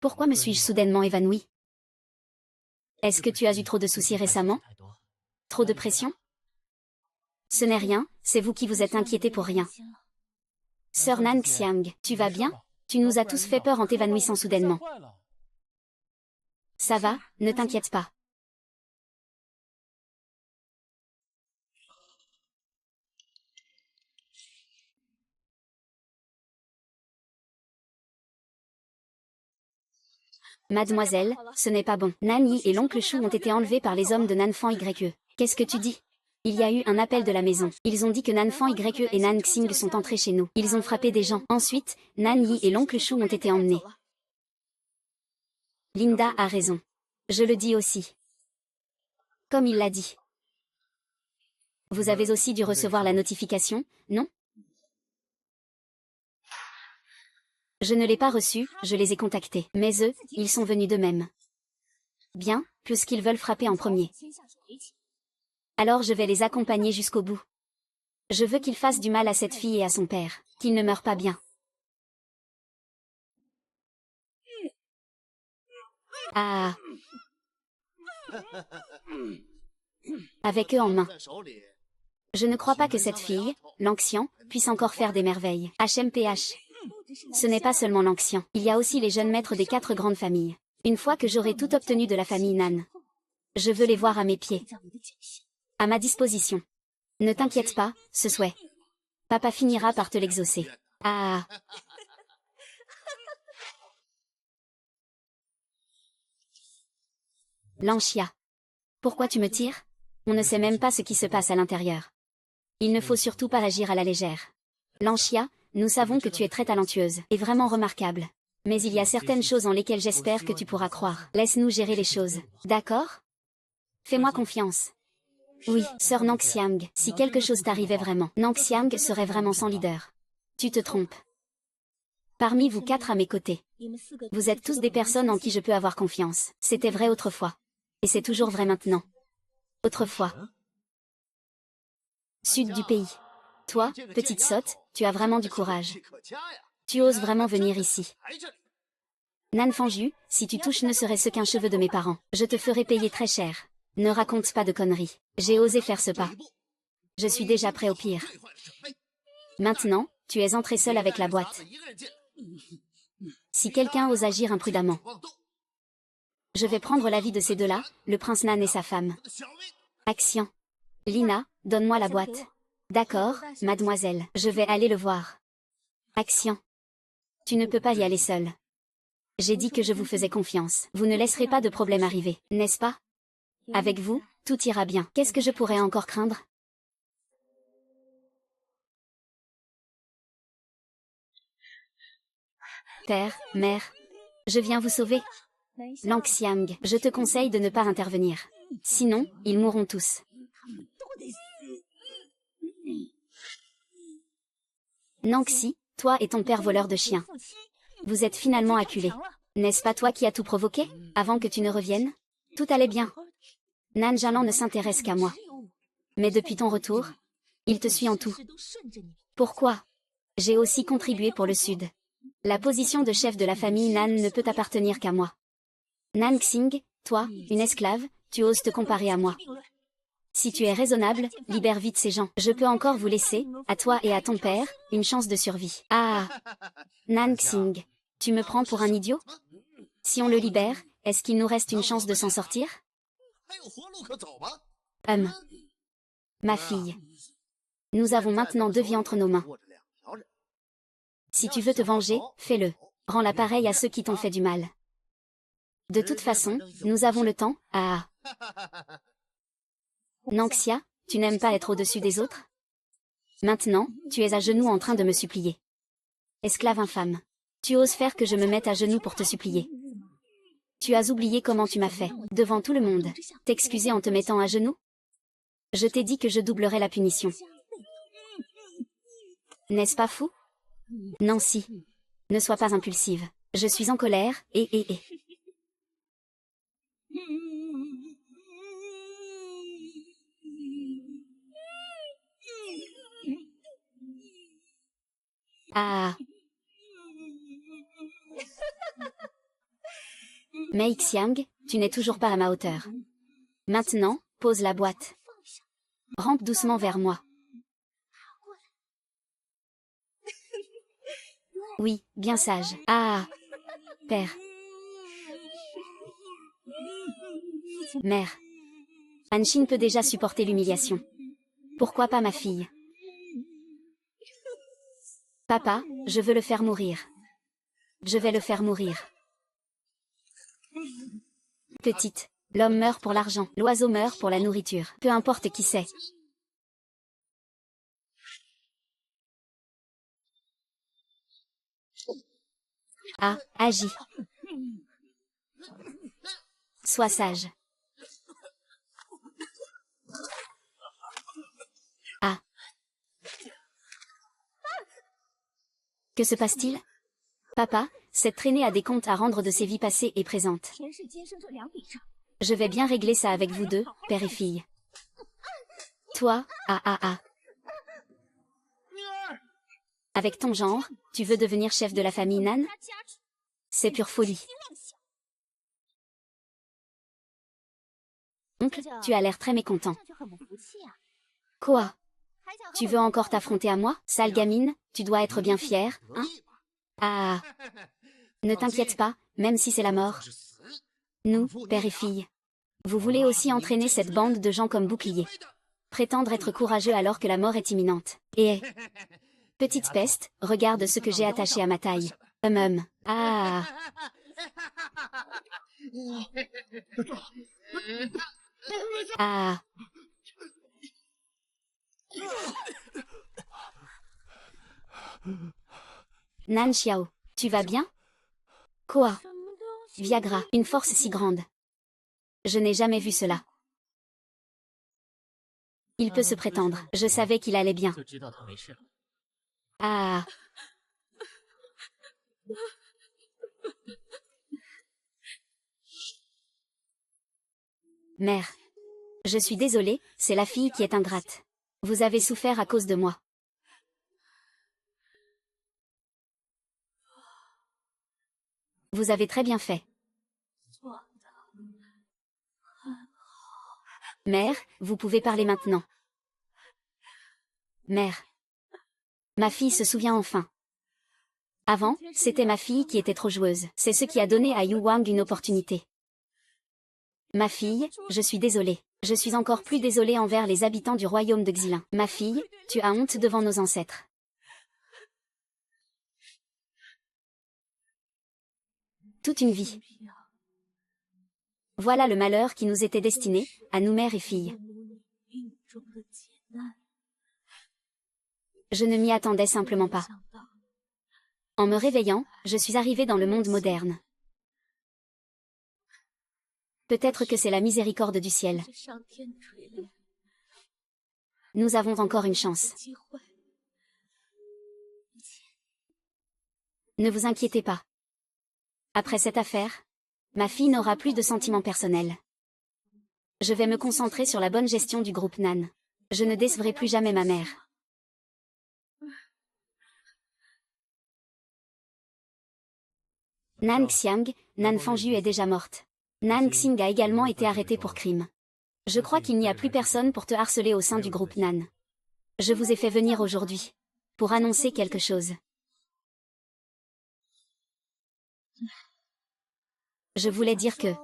[SPEAKER 1] Pourquoi me suis-je soudainement évanouie? Est-ce que tu as eu trop de soucis récemment? Trop de pression? Ce n'est rien, c'est vous qui vous êtes inquiété pour rien. Sœur Nan Xiang, tu vas bien? Tu nous as tous fait peur en t'évanouissant soudainement. Ça va, ne t'inquiète pas. Mademoiselle, ce n'est pas bon. Nan Yi et l'oncle Shu ont été enlevés par les hommes de Nanfan YE. Qu'est-ce que tu dis? Il y a eu un appel de la maison. Ils ont dit que Nanfan YE et Nan Xing sont entrés chez nous. Ils ont frappé des gens. Ensuite, Nan Yi et l'oncle Shu ont été emmenés. Linda a raison. Je le dis aussi. Comme il l'a dit. Vous avez aussi dû recevoir la notification, non? Je ne l'ai pas reçue, je les ai contactés. Mais eux, ils sont venus d'eux-mêmes. Bien, puisqu'ils veulent frapper en premier. Alors je vais les accompagner jusqu'au bout. Je veux qu'ils fassent du mal à cette fille et à son père, qu'ils ne meurent pas bien. Ah. Avec eux en main. Je ne crois pas que cette fille, Lanxian, puisse encore faire des merveilles. HMPH. Ce n'est pas seulement l'ancien. Il y a aussi les jeunes maîtres des 4 grandes familles. Une fois que j'aurai tout obtenu de la famille Nan, je veux les voir à mes pieds. À ma disposition. Ne t'inquiète pas, ce souhait. Papa finira par te l'exaucer. Ah. Lanxia. Pourquoi tu me tires? On ne sait même pas ce qui se passe à l'intérieur. Il ne faut surtout pas agir à la légère. Lanxia, nous savons que tu es très talentueuse et vraiment remarquable. Mais il y a certaines choses en lesquelles j'espère que tu pourras croire. Laisse-nous gérer les choses. D'accord? Fais-moi confiance. Oui, sœur Nangxiang, si quelque chose t'arrivait vraiment, Nangxiang serait vraiment sans leader. Tu te trompes. Parmi vous 4 à mes côtés, vous êtes tous des personnes en qui je peux avoir confiance. C'était vrai autrefois. Et c'est toujours vrai maintenant. Autrefois. Sud du pays. Toi, petite sotte, tu as vraiment du courage. Tu oses vraiment venir ici. Nan Fangju, si tu touches ne serait-ce qu'un cheveu de mes parents, je te ferai payer très cher. Ne raconte pas de conneries. J'ai osé faire ce pas. Je suis déjà prêt au pire. Maintenant, tu es entré seul avec la boîte. Si quelqu'un ose agir imprudemment, je vais prendre l'avis de ces deux-là, le prince Nan et sa femme. Action. Lina, donne-moi la boîte. D'accord, mademoiselle, je vais aller le voir. Action. Tu ne peux pas y aller seule. J'ai dit que je vous faisais confiance. Vous ne laisserez pas de problème arriver, n'est-ce pas? Avec vous, tout ira bien. Qu'est-ce que je pourrais encore craindre? Père, mère, je viens vous sauver. Lanxiang, je te conseille de ne pas intervenir. Sinon, ils mourront tous. Nangxi, toi et ton père voleur de chiens. Vous êtes finalement acculés. N'est-ce pas toi qui as tout provoqué, avant que tu ne reviennes? Tout allait bien. Nan Jialan ne s'intéresse qu'à moi. Mais depuis ton retour, il te suit en tout. Pourquoi? J'ai aussi contribué pour le Sud. La position de chef de la famille Nan ne peut appartenir qu'à moi. Nangxing, toi, une esclave, tu oses te comparer à moi. Si tu es raisonnable, libère vite ces gens. Je peux encore vous laisser, à toi et à ton père, une chance de survie. Ah! Nangxing, tu me prends pour un idiot? Si on le libère, est-ce qu'il nous reste une chance de s'en sortir? Ma fille. Nous avons maintenant 2 vies entre nos mains. Si tu veux te venger, fais-le. Rends l'appareil à ceux qui t'ont fait du mal. De toute façon, nous avons le temps. Ah. Nangxia, tu n'aimes pas être au-dessus des autres? Maintenant, tu es à genoux en train de me supplier. Esclave infâme. Tu oses faire que je me mette à genoux pour te supplier. Tu as oublié comment tu m'as fait, devant tout le monde, t'excuser en te mettant à genoux? Je t'ai dit que je doublerais la punition. N'est-ce pas fou? Nancy. Ne sois pas impulsive. Je suis en colère, et... Ah. Mei Xiang, tu n'es toujours pas à ma hauteur. Maintenant, pose la boîte. Rampe doucement vers moi. Oui, bien sage. Ah. Père. Mère. Anshin peut déjà supporter l'humiliation. Pourquoi pas ma fille? Papa, je veux le faire mourir. Je vais le faire mourir. Petite, l'homme meurt pour l'argent, l'oiseau meurt pour la nourriture. Peu importe qui c'est. Ah, agis. Sois sage. Ah. Que se passe-t-il? Papa, cette traînée a des comptes à rendre de ses vies passées et présentes. Je vais bien régler ça avec vous deux, père et fille. Toi, Avec ton genre, tu veux devenir chef de la famille Nan? C'est pure folie. Oncle, tu as l'air très mécontent. Quoi? Tu veux encore t'affronter à moi, sale gamine? Tu dois être bien fière, hein? Ah, ne t'inquiète pas, même si c'est la mort. Nous, père et fille. Vous voulez aussi entraîner cette bande de gens comme bouclier. Prétendre être courageux alors que la mort est imminente. Et... Petite peste, regarde ce que j'ai attaché à ma taille. Ah. Ah. Nan Xiao, tu vas bien? Quoi? Viagra, une force si grande. Je n'ai jamais vu cela. Il peut se prétendre. Je savais qu'il allait bien. Ah. Mère. Je suis désolée, c'est la fille qui est ingrate. Vous avez souffert à cause de moi. Vous avez très bien fait. Mère, vous pouvez parler maintenant. Mère. Ma fille se souvient enfin. Avant, c'était ma fille qui était trop joueuse. C'est ce qui a donné à Yu Wang une opportunité. Ma fille, je suis désolée. Je suis encore plus désolée envers les habitants du royaume de Xilin. Ma fille, tu as honte devant nos ancêtres. Toute une vie. Voilà le malheur qui nous était destiné, à nous mères et filles. Je ne m'y attendais simplement pas. En me réveillant, je suis arrivée dans le monde moderne. Peut-être que c'est la miséricorde du ciel. Nous avons encore une chance. Ne vous inquiétez pas. Après cette affaire, ma fille n'aura plus de sentiments personnels. Je vais me concentrer sur la bonne gestion du groupe Nan. Je ne décevrai plus jamais ma mère. Nan Xiang, Nan Fangju est déjà morte. Nan Xing a également été arrêté pour crime. Je crois qu'il n'y a plus personne pour te harceler au sein du groupe Nan. Je vous ai fait venir aujourd'hui pour annoncer quelque chose. Je voulais dire que,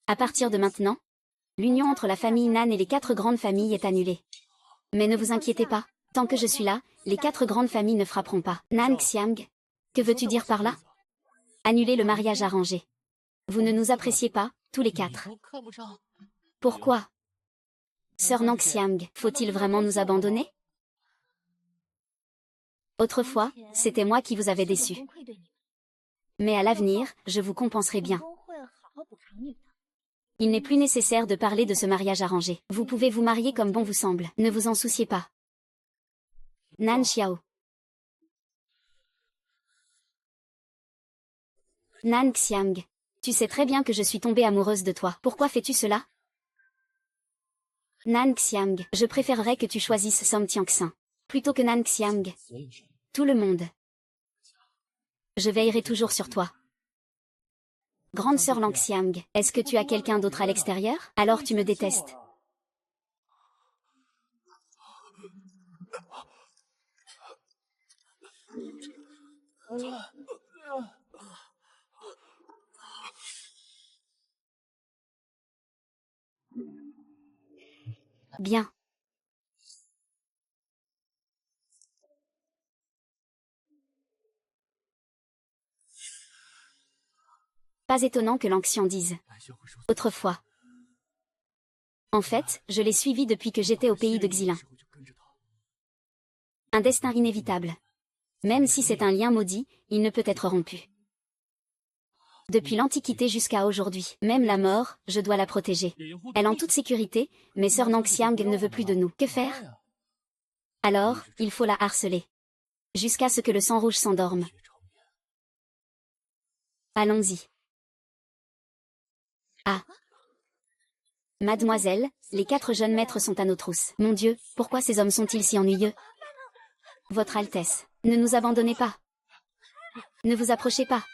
[SPEAKER 1] à partir de maintenant, l'union entre la famille Nan et les 4 grandes familles est annulée. Mais ne vous inquiétez pas, tant que je suis là, les 4 grandes familles ne frapperont pas. Nan Xiang, que veux-tu dire par là? Annuler le mariage arrangé. Vous ne nous appréciez pas, tous les 4. Pourquoi? Sœur Nan Xiang, faut-il vraiment nous abandonner? Autrefois, c'était moi qui vous avais déçu. Mais à l'avenir, je vous compenserai bien. Il n'est plus nécessaire de parler de ce mariage arrangé. Vous pouvez vous marier comme bon vous semble. Ne vous en souciez pas. Nan Xiao. Nan Xiang. Tu sais très bien que je suis tombée amoureuse de toi. Pourquoi fais-tu cela? Nan Xiang. Je préférerais que tu choisisses Song Tianxin plutôt que Nan Xiang. Tout le monde. Je veillerai toujours sur toi. Grande sœur Lang Xiang, est-ce que tu as quelqu'un d'autre à l'extérieur? Alors tu me détestes. Bien. Pas étonnant que Lang Xiang dise. Autrefois. En fait, je l'ai suivi depuis que j'étais au pays de Xilin. Un destin inévitable. Même si c'est un lien maudit, il ne peut être rompu. Depuis l'Antiquité jusqu'à aujourd'hui, même la mort, je dois la protéger. Elle en toute sécurité, mais sœur Nan Xiang ne veut plus de nous. Que faire? Alors, il faut la harceler. Jusqu'à ce que le sang rouge s'endorme. Allons-y. Ah. Mademoiselle, les 4 jeunes maîtres sont à nos trousses. Mon Dieu, pourquoi ces hommes sont-ils si ennuyeux? Votre Altesse, ne nous abandonnez pas. Ne vous approchez pas.